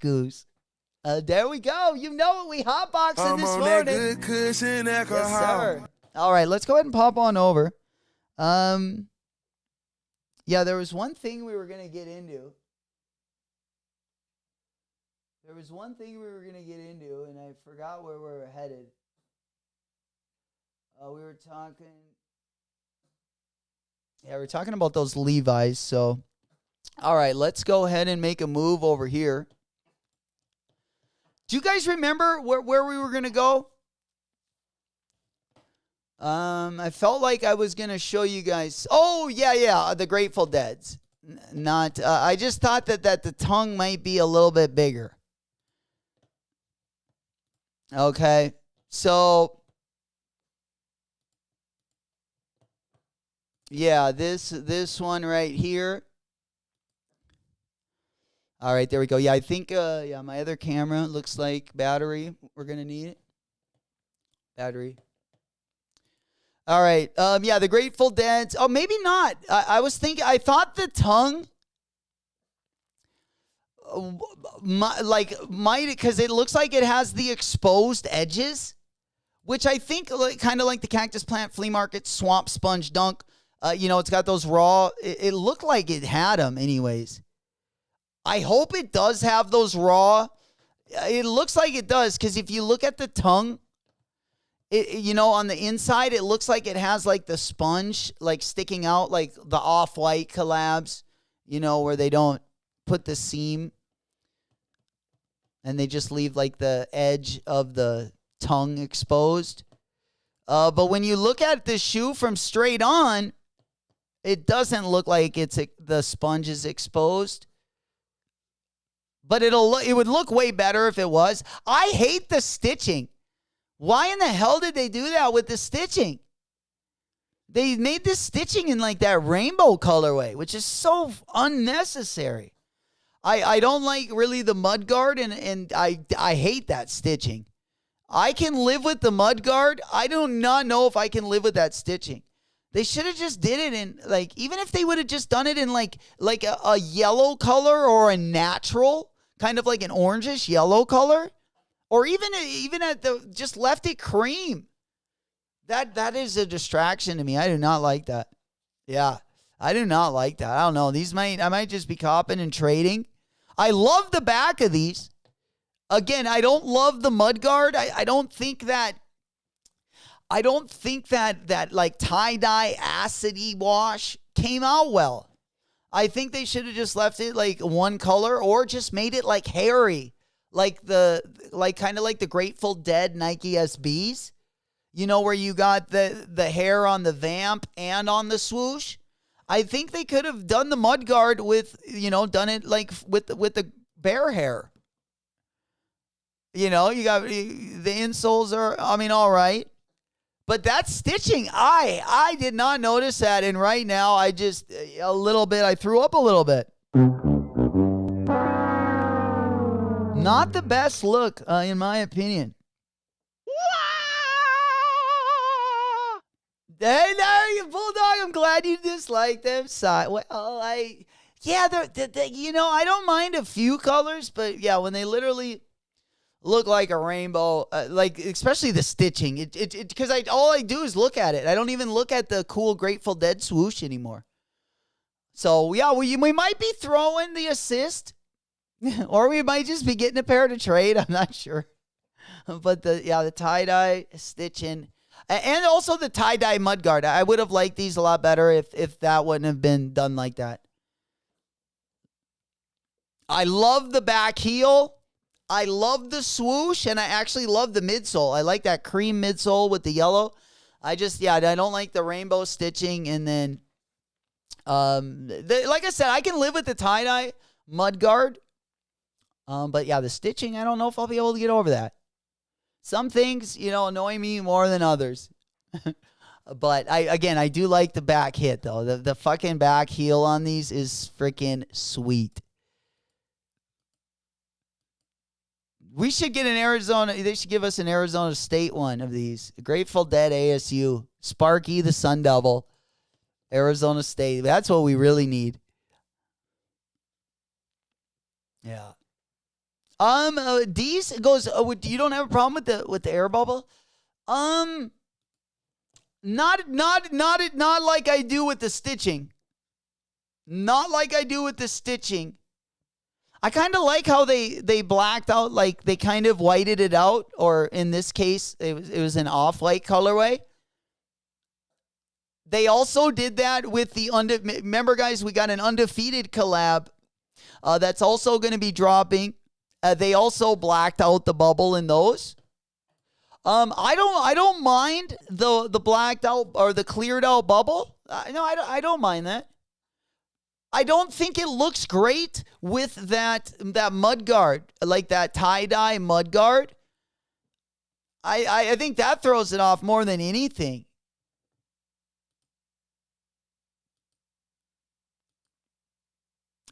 There we go. You know it. We hotboxing this morning. That good cushion alcohol. Yes, sir. All right, let's go ahead and pop on over. Yeah, there was one thing we were going to get into. And I forgot where we were headed. We were talking about those Levi's. So, all right, let's go ahead and make a move over here. Do you guys remember where we were going to go? I felt like I was going to show you guys. Oh, yeah, the Grateful Dead's. Not, I just thought that the tongue might be a little bit bigger. Okay, so, yeah, this one right here. All right, there we go. Yeah, I think, my other camera looks like battery. We're going to need it. Battery. All right. Yeah, the Grateful Dead. Oh, maybe not. I was thinking, I thought the tongue might, because it looks like it has the exposed edges, which I think kind of like the Cactus Plant Flea Market Swamp Sponge Dunk. It's got those raw. It looked like it had them anyways. I hope it does have those raw. It looks like it does, because if you look at the tongue, on the inside, it looks like it has like the sponge like sticking out, like the Off-White collabs, where they don't put the seam and they just leave like the edge of the tongue exposed. But when you look at the shoe from straight on, it doesn't look like the sponge is exposed. But it would look way better if it was. I hate the stitching. Why in the hell did they do that with the stitching? They made this stitching in like that rainbow colorway, which is so unnecessary. I don't like really the mudguard, and I hate that stitching. I can live with the mudguard. I do not know if I can live with that stitching. They should have just did it in, like, even if they would have just done it in like a yellow color or a natural, kind of like an orangish yellow color, or even at just left it cream. That is a distraction to me. I do not like that. Yeah, I do not like that. I don't know. I might just be copping and trading. I love the back of these. Again, I don't love the mudguard. I don't think that like tie-dye acidy wash came out well. I think they should have just left it like one color, or just made it like hairy, like kind of like the Grateful Dead Nike SBs, where you got the hair on the Vamp and on the swoosh. I think they could have done the mudguard with, done it like with the bear hair. You got the insoles are, all right. But that stitching, I did not notice that. And right now, I just, I threw up a little bit. Not the best look, in my opinion. Hey, there you, Bulldog. I'm glad you disliked them. Well, I don't mind a few colors, but yeah, when they literally look like a rainbow, especially the stitching. Because all I do is look at it. I don't even look at the cool Grateful Dead swoosh anymore. So yeah, we might be throwing the assist, or we might just be getting a pair to trade. I'm not sure. But the tie-dye stitching, and also the tie-dye mudguard. I would have liked these a lot better if that wouldn't have been done like that. I love the back heel. I love the swoosh, and I actually love the midsole. I like that cream midsole with the yellow. I don't like the rainbow stitching. And then, like I said, I can live with the tie-dye mudguard. But yeah, the stitching, I don't know if I'll be able to get over that. Some things, annoy me more than others. But I do like the back hit, though. The fucking back heel on these is freaking sweet. We should get an Arizona. They should give us an Arizona State one of these. Grateful Dead ASU. Sparky the Sun Devil. Arizona State. That's what we really need. Yeah. Dees goes, you don't have a problem with the air bubble? Not like I do with the stitching. Not like I do with the stitching. I kind of like how they blacked out, like they kind of whited it out, or in this case, it was an off-white colorway. They also did that with remember, guys, we got an undefeated collab that's also going to be dropping They also blacked out the bubble in those. I don't mind the blacked out or the cleared out bubble. No, I don't mind that. I don't think it looks great with that mud guard, like that tie-dye mud guard. I think that throws it off more than anything.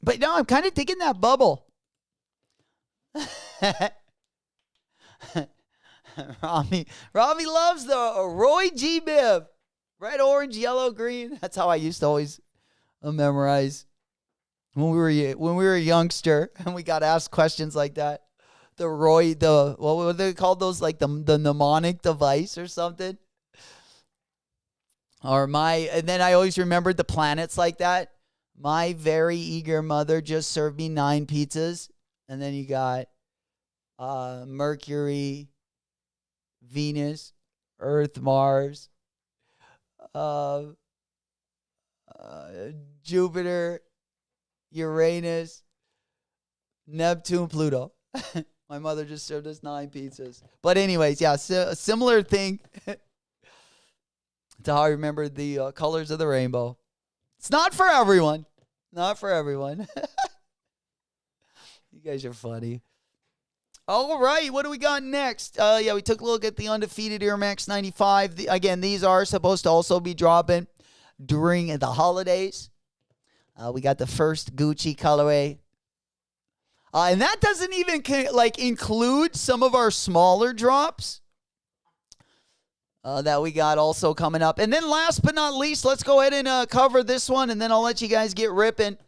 But no, I'm kind of digging that bubble. Rami loves the Roy G. Biv. Red, orange, yellow, green. That's how I used to always memorize when we were a youngster and we got asked questions like that. What were they called those? Like the mnemonic device or something. And then I always remembered the planets like that. My very eager mother just served me 9 pizzas. And then you got Mercury, Venus, Earth, Mars, Jupiter, Uranus, Neptune, Pluto. My mother just served us 9 pizzas. But anyways, yeah, a similar thing to how I remember the colors of the rainbow. It's not for everyone. Not for everyone. You guys are funny. All right, what do we got next? We took a look at the undefeated Air Max 95. Again, these are supposed to also be dropping during the holidays. We got the first Gucci colorway. And that doesn't even include some of our smaller drops that we got also coming up. And then last but not least, let's go ahead and cover this one, and then I'll let you guys get ripping.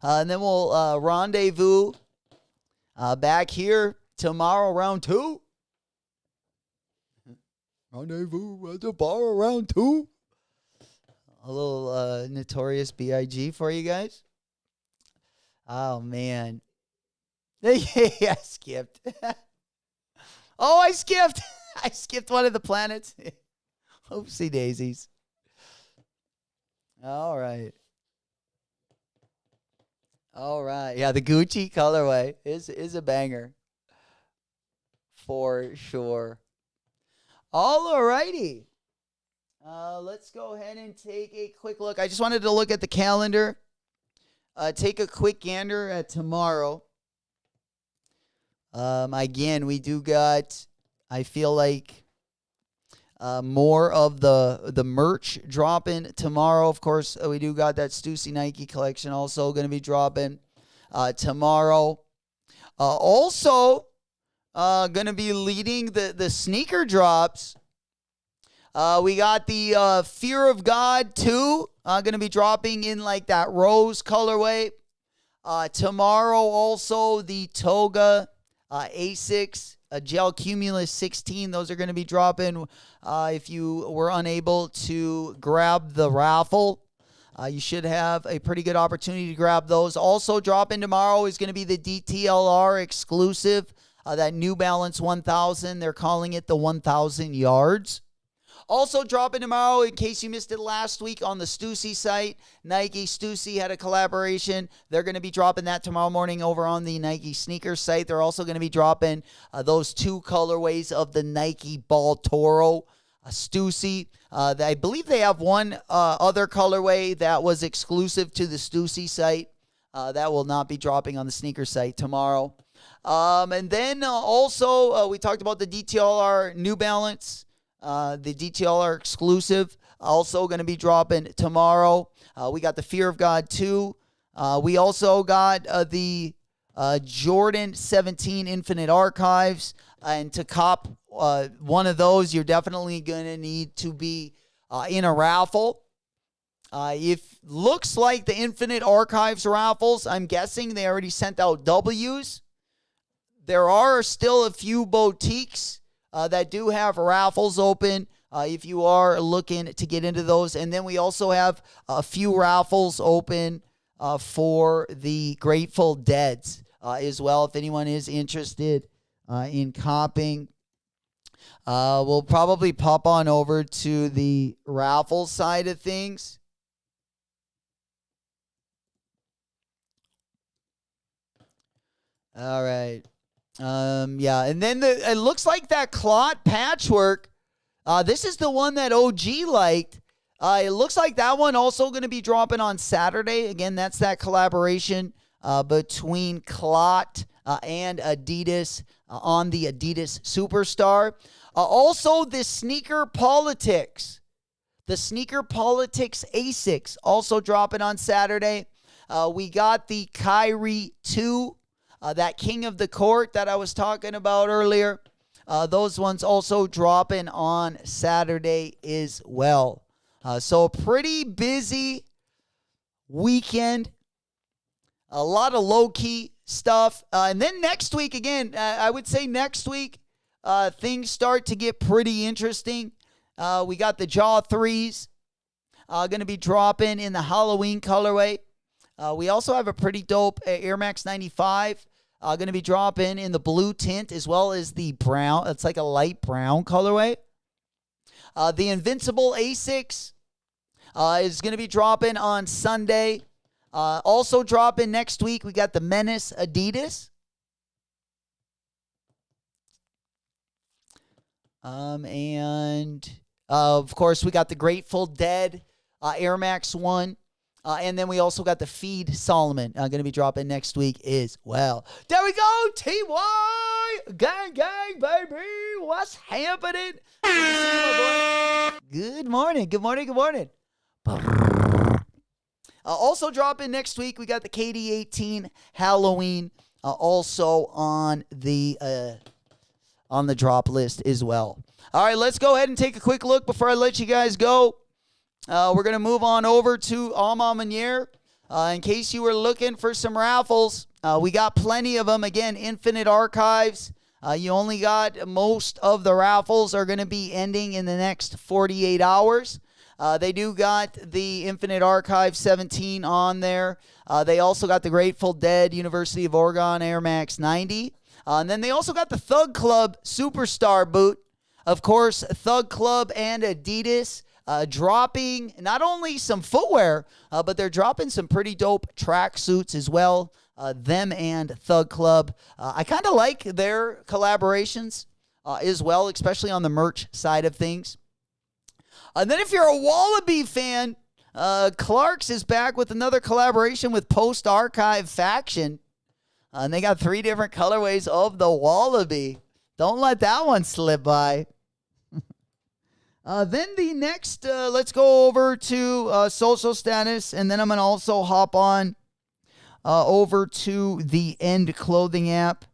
And then we'll rendezvous back here tomorrow, round 2. Rendezvous at the bar, round 2. A little Notorious B.I.G. for you guys. Oh, man. Yeah, I skipped. I skipped. I skipped one of the planets. Oopsie daisies. All right. Yeah, the Gucci colorway is a banger. For sure. All righty. Let's go ahead and take a quick look. I just wanted to look at the calendar. Take a quick gander at tomorrow. Again, we do got, I feel like, more of the merch dropping tomorrow. Of course, we do got that Stussy Nike collection also going to be dropping tomorrow. Also, going to be leading the sneaker drops. We got the Fear of God 2 going to be dropping in like that rose colorway. Tomorrow also the Toga Asics Gel Cumulus 16. Those are going to be dropping. If you were unable to grab the raffle, you should have a pretty good opportunity to grab those. Also dropping tomorrow is going to be the DTLR exclusive, that New Balance 1000. They're calling it the 1000 yards. Also dropping tomorrow, in case you missed it last week on the Stussy site, Nike Stussy had a collaboration. They're going to be dropping that tomorrow morning over on the Nike sneakers site. They're also going to be dropping those 2 colorways of the Nike Ball Toro Stussy. I believe they have one other colorway that was exclusive to the Stussy site. That will not be dropping on the sneaker site tomorrow. And then also, we talked about the DTLR New Balance. The DTLR exclusive also going to be dropping tomorrow. We got the Fear of God 2. We also got the Jordan 17 Infinite Archives. And to cop one of those, you're definitely going to need to be in a raffle. If looks like the Infinite Archives raffles, I'm guessing they already sent out W's. There are still a few boutiques that do have raffles open if you are looking to get into those. And then we also have a few raffles open for the Grateful Deads as well. If anyone is interested in copping, we'll probably pop on over to the raffle side of things. All right. Yeah, and then it looks like that clot patchwork. This is the one that OG liked. It looks like that one also going to be dropping on Saturday. Again, that's that collaboration between Clot and Adidas on the Adidas Superstar. Also, the Sneaker Politics. The Sneaker Politics Asics also dropping on Saturday. We got the Kyrie 2, that King of the Court that I was talking about earlier. Those ones also dropping on Saturday as well. So a pretty busy weekend. A lot of low-key stuff. And then next week, again, I would say next week, things start to get pretty interesting. We got the Jaw 3s going to be dropping in the Halloween colorway. We also have a pretty dope Air Max 95 going to be dropping in the blue tint as well as the brown. It's like a light brown colorway. The Invincible Asics is going to be dropping on Sunday. Also dropping next week, we got the Menace Adidas. Of course, we got the Grateful Dead Air Max 1. And then we also got the Feed Solomon going to be dropping next week as well. There we go, TY! Gang, gang, baby! What's happening? Good morning, good morning, good morning. Also dropping next week, we got the KD18 Halloween also on the drop list as well. All right, let's go ahead and take a quick look before I let you guys go. We're going to move on over to Alma Manier. In case you were looking for some raffles, we got plenty of them. Again, Infinite Archives. You only got most of the raffles are going to be ending in the next 48 hours. They do got the Infinite Archive 17 on there. They also got the Grateful Dead University of Oregon Air Max 90. And then they also got the Thug Club Superstar boot. Of course, Thug Club and Adidas dropping not only some footwear, but they're dropping some pretty dope track suits as well. Them and Thug Club. I kind of like their collaborations as well, especially on the merch side of things. And then if you're a Wallaby fan, Clark's is back with another collaboration with Post Archive Faction. And they got 3 different colorways of the Wallaby. Don't let that one slip by. Then the next, let's go over to Social Status, and then I'm going to also hop on over to the End Clothing app,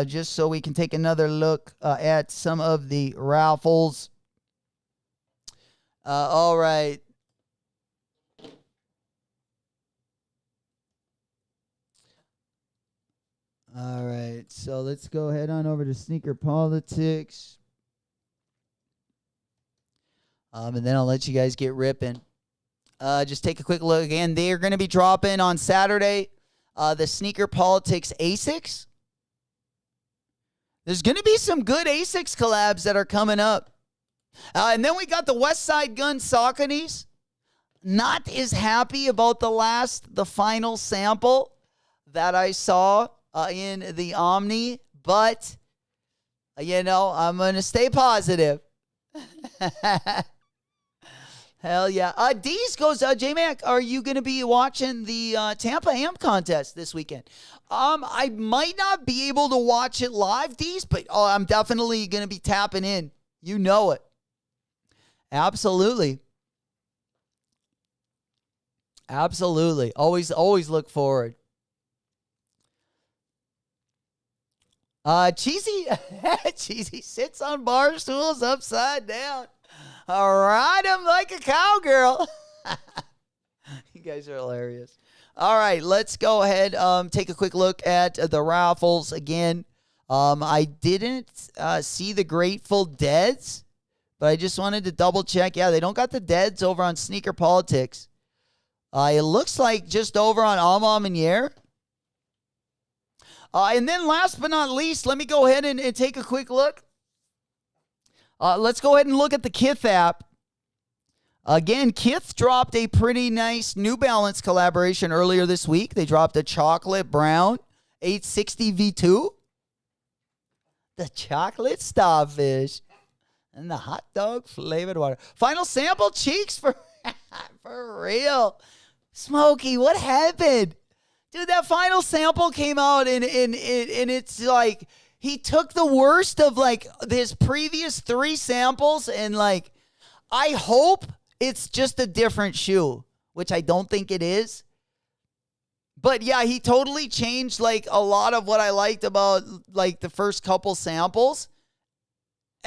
just so we can take another look at some of the raffles. All right. All right, so let's go ahead on over to Sneaker Politics. And then I'll let you guys get ripping. Just take a quick look again. They are going to be dropping on Saturday the Sneaker Politics Asics. There's going to be some good Asics collabs that are coming up. And then we got the West Side Gun Sauconys. Not as happy about the final sample that I saw in the Omni, but, I'm going to stay positive. Hell yeah. Deez goes, J-Mac, are you going to be watching the Tampa Am contest this weekend? I might not be able to watch it live, Deez, but I'm definitely going to be tapping in. You know it. Absolutely. Absolutely. Always look forward. Cheesy sits on bar stools upside down. Ride him like a cowgirl. You guys are hilarious. All right, let's go ahead. Take a quick look at the raffles again. I didn't see the Grateful Deads, but I just wanted to double check. Yeah, they don't got the Deads over on Sneaker Politics. It looks like just over on Alma Manier. And then last but not least, let me go ahead and take a quick look. Let's go ahead and look at the Kith app. Again, Kith dropped a pretty nice New Balance collaboration earlier this week. They dropped a chocolate brown 860 V2. The chocolate starfish. And the hot dog flavored water. Final sample, Cheeks, for real. Smokey, what happened? Dude, that final sample came out and it's like he took the worst of like his previous 3 samples and like I hope it's just a different shoe, which I don't think it is. But yeah, he totally changed like a lot of what I liked about like the first couple samples.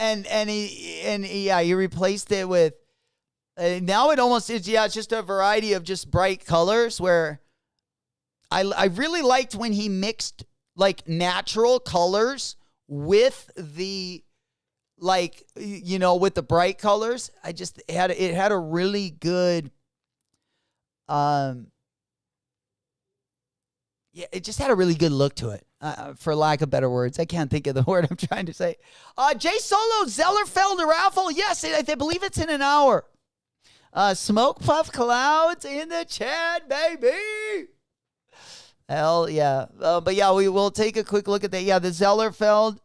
And he replaced it with now it almost is it's just a variety of just bright colors where I really liked when he mixed like natural colors with the like with the bright colors. It had a really good it just had a really good look to it. For lack of better words. I can't think of the word I'm trying to say. Jay Solo, Zellerfeld raffle. Yes, I believe it's in an hour. Smoke Puff Clouds in the chat, baby. Hell yeah. But yeah, we will take a quick look at that. Yeah, the Zellerfeld.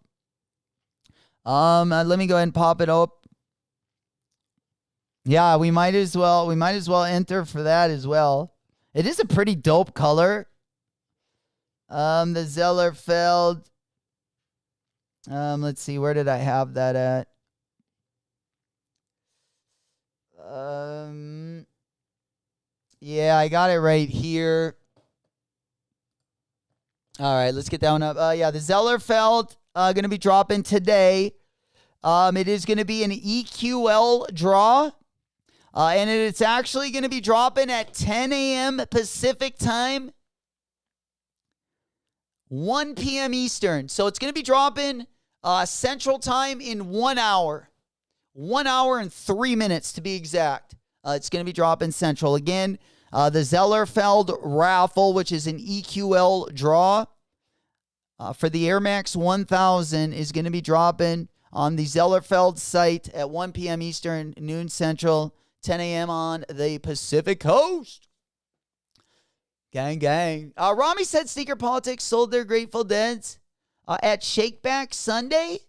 Let me go ahead and pop it up. Yeah, we might as well enter for that as well. It is a pretty dope color. The Zellerfeld. Let's see, where did I have that at? Yeah, I got it right here. All right, let's get that one up. Yeah, the Zellerfeld going to be dropping today. It is going to be an EQL draw. And it's actually going to be dropping at 10 a.m. Pacific time. 1 p.m. Eastern. So it's going to be dropping Central Time in 1 hour. 1 hour and 3 minutes to be exact. It's going to be dropping Central. Again, the Zellerfeld raffle, which is an EQL draw for the Air Max 1000, is going to be dropping on the Zellerfeld site at 1 p.m. Eastern, noon Central, 10 a.m. on the Pacific Coast. Gang, gang. Rami said Sneaker Politics sold their Grateful Deads at Shakeback Sunday.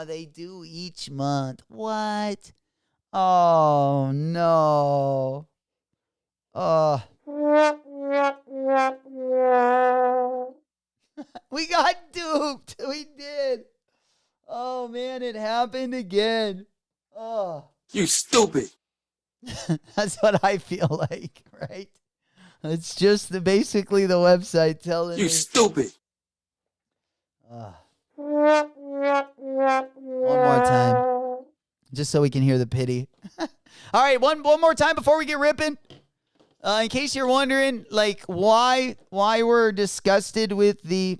They do each month. What? Oh, no. We got duped. We did. Oh, man, it happened again. Oh. You stupid. That's what I feel like, right? It's just basically the website telling me. You stupid. One more time. Just so we can hear the pity. All right, one more time before we get ripping. In case you're wondering, like, why we're disgusted with the...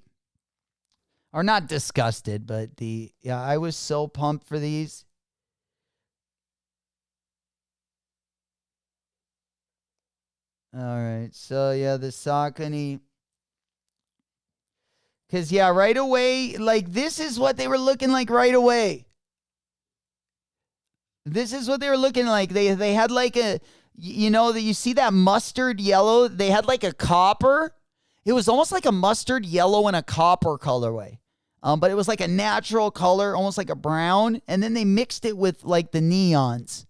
Or not disgusted, but I was so pumped for these. All right, so yeah, the Saucony. Because, yeah, right away, like, this is what they were looking like right away. This is what they were looking like. They had like a, you see that mustard yellow? They had like a copper. It was almost like a mustard yellow and a copper colorway. But it was like a natural color, almost like a brown. And then they mixed it with like the neons.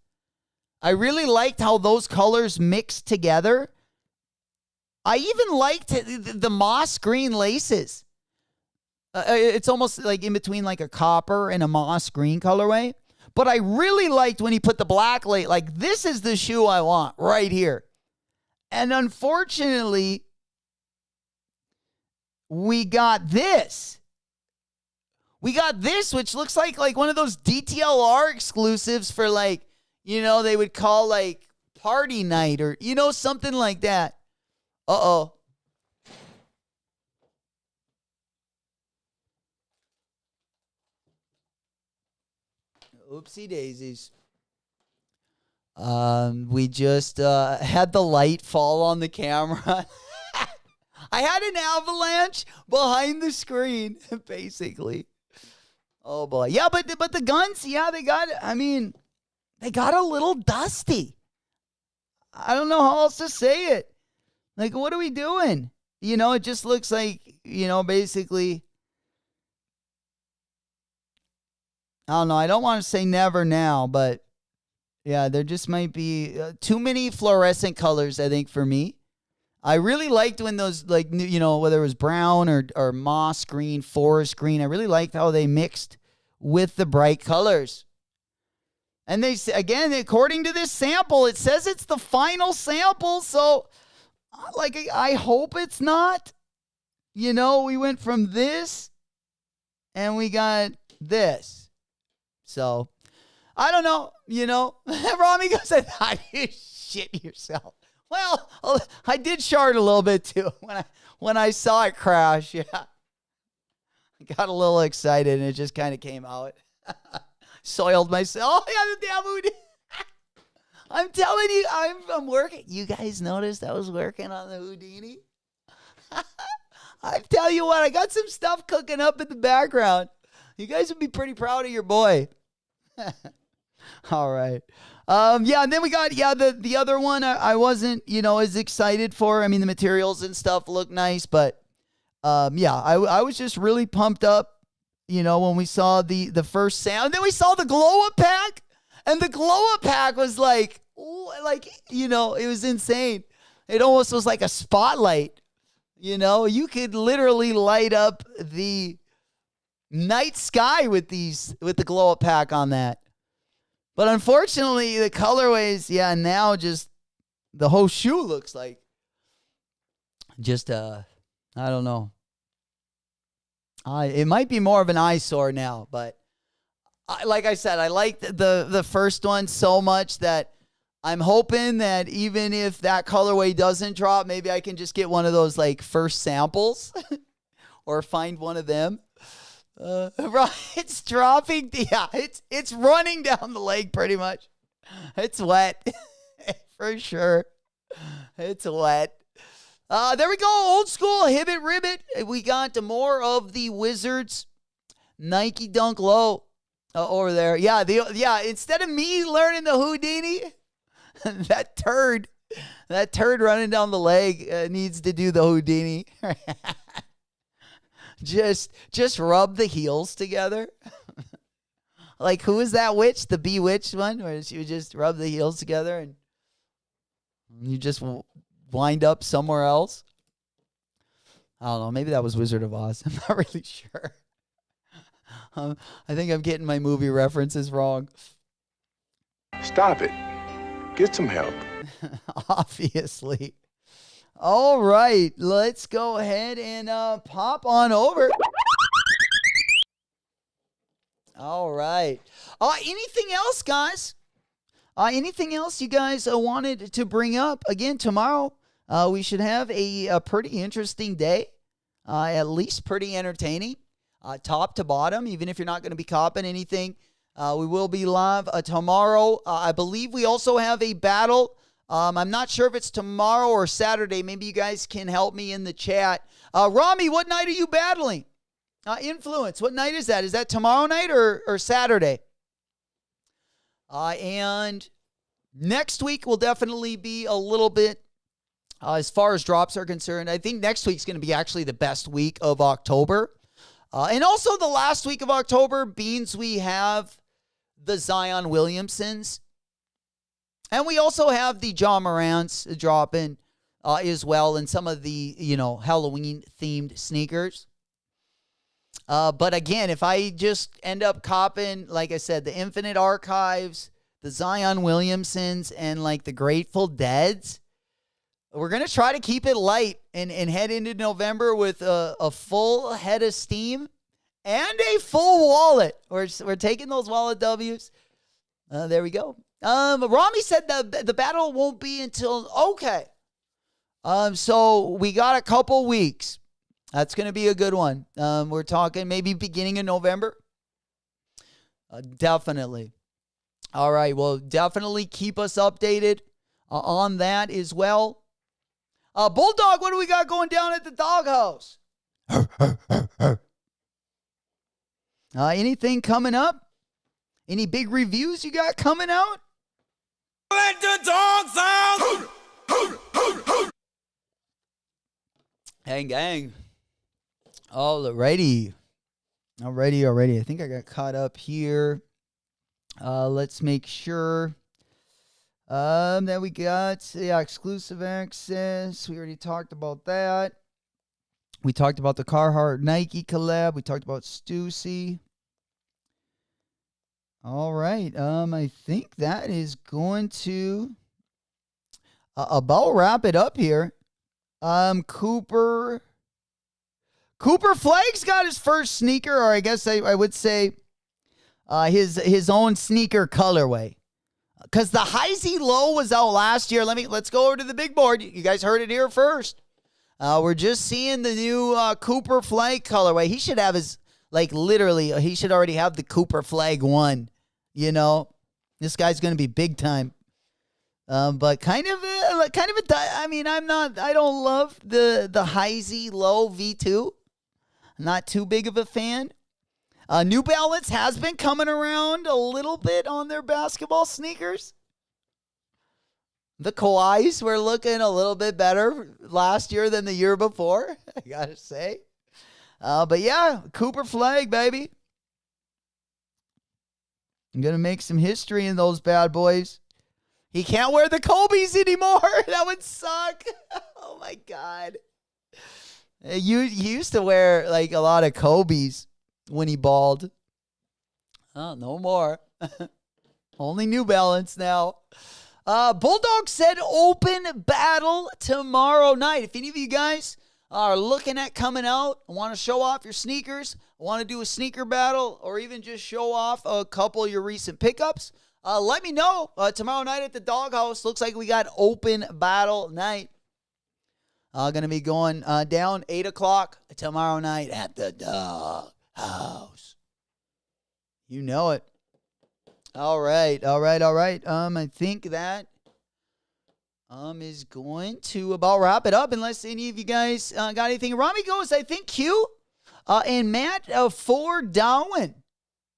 I really liked how those colors mixed together. I even liked the moss green laces. It's almost like in between like a copper and a moss green colorway. But I really liked when he put the black lace. Like, this is the shoe I want right here. And unfortunately, we got this. We got this, which looks like one of those DTLR exclusives for like, they would call like party night or, something like that. Uh-oh. Oopsie daisies. We just had the light fall on the camera. I had an avalanche behind the screen, basically. Oh boy. Yeah, but the guns, yeah, they got a little dusty. I don't know how else to say it. Like, what are we doing? it just looks like, basically, I don't know. I don't want to say never now, but yeah, there just might be too many fluorescent colors, I think, for me. I really liked when those, like, whether it was brown or moss green, forest green, I really liked how they mixed with the bright colors. And they, again, according to this sample, it says it's the final sample. So, like, I hope it's not. We went from this and we got this. So, I don't know. Rami goes, I thought you shit yourself. Well, I did shart a little bit too when I saw it crash. Yeah, I got a little excited and it just kind of came out. Soiled myself. Oh yeah, the damn Houdini. I'm telling you, I'm working. You guys noticed I was working on the Houdini? I tell you what, I got some stuff cooking up in the background. You guys would be pretty proud of your boy. All right. Yeah, and then we got, the other one I wasn't, as excited for. I mean, the materials and stuff look nice, but I was just really pumped up, when we saw the first sound. And then we saw the glow-up pack, and the glow-up pack was like, it was insane. It almost was like a spotlight, You could literally light up the night sky with the glow-up pack on that. But unfortunately, the colorways, now just the whole shoe looks like just, I don't know. It might be more of an eyesore now, but like I said, I liked the first one so much that I'm hoping that even if that colorway doesn't drop, maybe I can just get one of those like first samples or find one of them. It's dropping. Yeah, it's running down the leg pretty much. It's wet for sure. It's wet. There we go. Old school Hibbit Ribbit. We got more of the Wizards Nike Dunk Low over there. Yeah, instead of me learning the Houdini, that turd running down the leg needs to do the Houdini. Just rub the heels together. Like, who is that witch? The Bewitched one, where she would just rub the heels together and you just wind up somewhere else. I don't know. Maybe that was Wizard of Oz. I'm not really sure. I think I'm getting my movie references wrong. Stop it. Get some help. Obviously. All right, let's go ahead and pop on over. All right. Anything else, guys? Anything else you guys wanted to bring up? Again, tomorrow we should have a pretty interesting day, at least pretty entertaining, top to bottom, even if you're not going to be copping anything. We will be live tomorrow. I believe we also have a battle. I'm not sure if it's tomorrow or Saturday. Maybe you guys can help me in the chat. Rami, what night are you battling? Influence, what night is that? Is that tomorrow night or Saturday? And next week will definitely be a little bit, as far as drops are concerned. I think next week's going to be actually the best week of October. And also the last week of October means we have the Zion Williamsons. And we also have the John Morant's dropping as well, and some of the, Halloween-themed sneakers. But again, if I just end up copping, like I said, the Infinite Archives, the Zion Williamsons, and like the Grateful Deads, we're going to try to keep it light and head into November with a full head of steam and a full wallet. We're taking those wallet W's. There we go. Rami said the battle won't be until, okay. So we got a couple weeks. That's going to be a good one. We're talking maybe beginning of November. Definitely. All right. Well, definitely keep us updated on that as well. Bulldog, what do we got going down at the doghouse? Anything coming up? Any big reviews you got coming out? Let the dogs out! Gang, gang. Alrighty. Alrighty. I think I got caught up here. Let's make sure that we got exclusive access. We already talked about that. We talked about the Carhartt Nike collab. We talked about Stussy. All right. I think that is going to about wrap it up here. Cooper Flagg's got his first sneaker, or I guess I would say his own sneaker colorway. Because the Heisey Low was out last year. Let's go over to the big board. You guys heard it here first. We're just seeing the new Cooper Flag colorway. He should have his, literally, he should already have the Cooper Flag 1. You know, this guy's going to be big time. But I don't love the Heisey Low V2. Not too big of a fan. New Balance has been coming around a little bit on their basketball sneakers. The Kawhis were looking a little bit better last year than the year before, I gotta say. But yeah, Cooper Flag, baby. I'm going to make some history in those bad boys. He can't wear the Kobe's anymore. That would suck. Oh, my God. He used to wear, a lot of Kobe's when he balled. Oh, no more. Only New Balance now. Bulldog said open battle tomorrow night. If any of you guys are looking at coming out, want to show off your sneakers, want to do a sneaker battle, or even just show off a couple of your recent pickups, let me know. Tomorrow night at the Doghouse, looks like we got open battle night. Going to be going down 8 o'clock tomorrow night at the Doghouse. You know it. All right. I think that is going to about wrap it up, unless any of you guys got anything. Rami goes, I think Q and Matt for Darwin.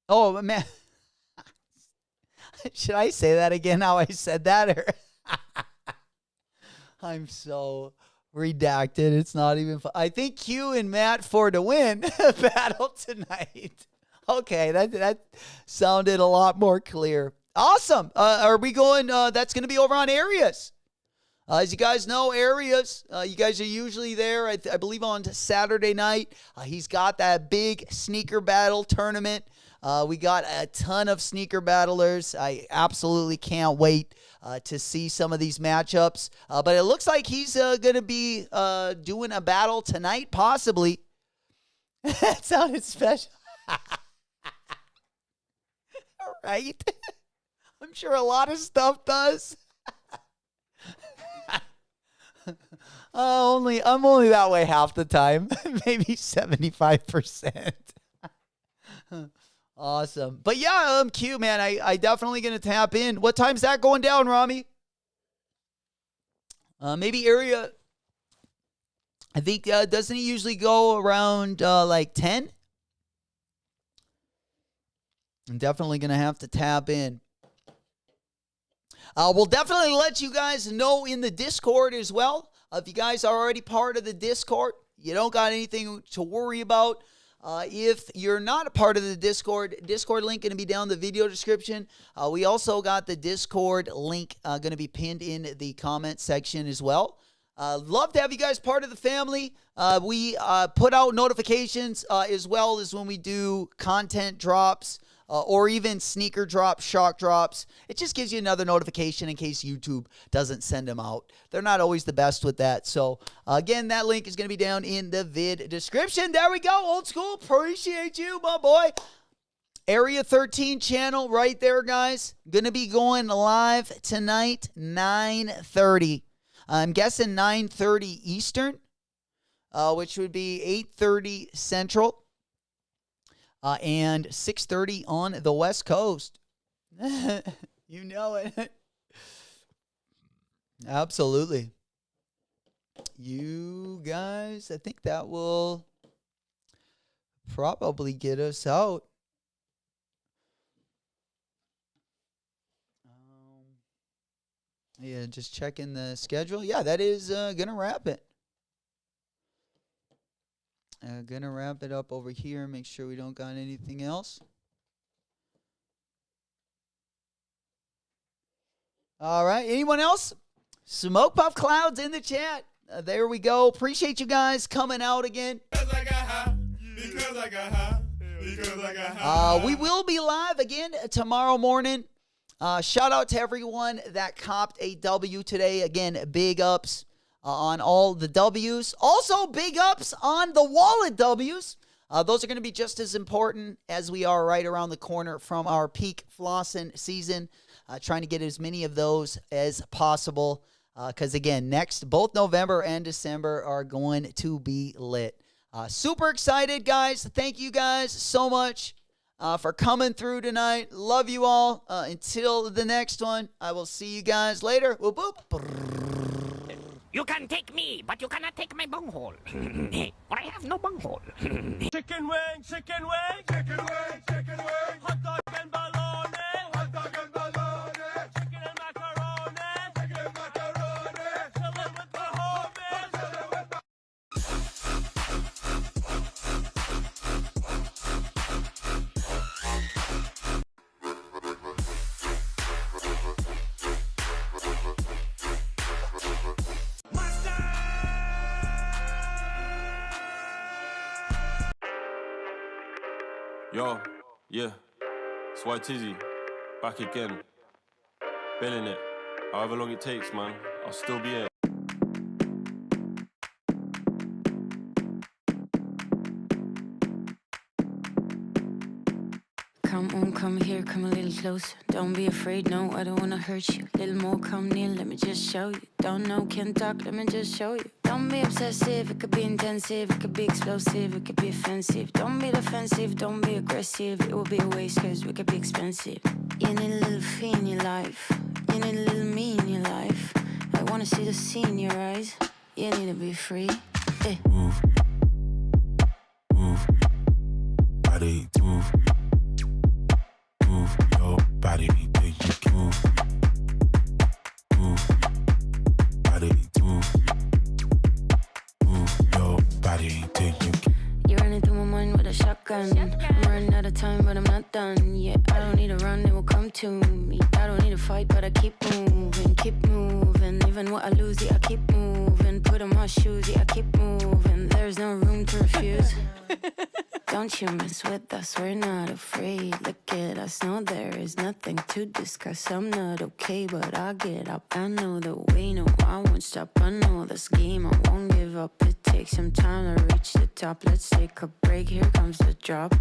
Oh, Matt. Should I say that again, how I said that? Or I'm so redacted. It's not even fun. I think Q and Matt for to win battle tonight. Okay, that sounded a lot more clear. Awesome. Are we going, that's going to be over on Areas. As you guys know, Areas, you guys are usually there, I believe, on Saturday night. He's got that big sneaker battle tournament. We got a ton of sneaker battlers. I absolutely can't wait to see some of these matchups. But it looks like he's going to be doing a battle tonight, possibly. That sounded special. All right. I'm sure a lot of stuff does. I'm only that way half the time. Maybe 75%. Awesome. But yeah, Q, man, I definitely going to tap in. What time's that going down, Rami? Maybe area. I think, doesn't he usually go around 10? I'm definitely going to have to tap in. We'll definitely let you guys know in the Discord as well. If you guys are already part of the Discord, you don't got anything to worry about. If you're not a part of the Discord link going to be down in the video description. We also got the Discord link going to be pinned in the comment section as well. Love to have you guys part of the family. We put out notifications as well as when we do content drops. Or even sneaker drops, shock drops. It just gives you another notification in case YouTube doesn't send them out. They're not always the best with that. So, again, that link is going to be down in the vid description. There we go. Old school. Appreciate you, my boy. Area 13 channel right there, guys. Going to be going live tonight, 9:30. I'm guessing 9:30 Eastern, which would be 8:30 Central. And 6:30 on the West Coast. You know it. Absolutely. You guys, I think that will probably get us out. Yeah, just checking the schedule. Yeah, that is going to wrap it. Gonna wrap it up over here. Make sure we don't got anything else. All right. Anyone else? Smoke Puff Clouds in the chat. There we go. Appreciate you guys coming out again. We will be live again tomorrow morning. Shout out to everyone that copped a W today. Again, big ups on all the W's. Also, big ups on the wallet W's. Those are going to be just as important as we are right around the corner from our peak flossing season. Trying to get as many of those as possible. Because, again, both November and December are going to be lit. Super excited, guys. Thank you guys so much for coming through tonight. Love you all. Until the next one, I will see you guys later. Whoop, whoop. You can take me, but you cannot take my bunghole. For I have no bunghole. Chicken wing, chicken wing, chicken wing, chicken wing, hot dog and bologna, hot dog and bologna, chicken and macaroni, chicken and macaroni, chillin' with the homies, chillin' with the Yo, yeah, it's White Tizzy, back again, billing it, however long it takes, man, I'll still be here. Come on, come here, come a little closer. Don't be afraid, no, I don't wanna hurt you. Little more, come near, let me just show you. Don't know, can't talk, let me just show you. Don't be obsessive, it could be intensive, it could be explosive, it could be offensive. Don't be defensive, don't be aggressive, it will be a waste, cause we could be expensive. You need a little fee in your life, you need a little me in your life. I wanna see the sea in your eyes, you need to be free. Hey. Move, move, body, move. Move your body, do you move? Move, body, move. Move your body, do you? You're running through my mind with a shotgun. I'm running out of time, but I'm not done. Yeah, I don't need to run, it will come to me. I don't need to fight, but I keep moving, keep moving. Even what I lose, yeah, I keep moving. Put on my shoes, yeah, I keep moving. There's no room to refuse. Don't you mess with us, we're not afraid. Look at us, no, there is nothing to discuss. I'm not okay, but I'll get up. I know the way, no, I won't stop. I know this game, I won't give up. It takes some time to reach the top. Let's take a break, here comes the drop.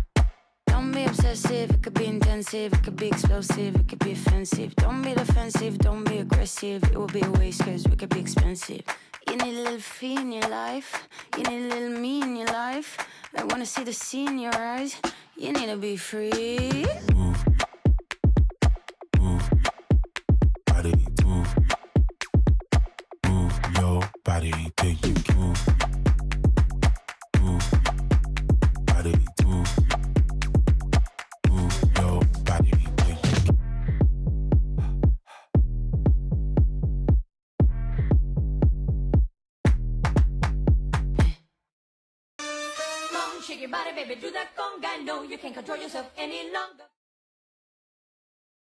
Don't be obsessive, it could be intensive, it could be explosive, it could be offensive. Don't be defensive, don't be aggressive, it will be a waste, cause we could be expensive. You need a little fee in your life, you need a little me in your life. I wanna see the sea in your eyes, you need to be free. Move, move, body, move. Move your body, do you move? Move, body, move. Move your body, do you? Shake your body, baby, do that conga. No, you can't control yourself any longer.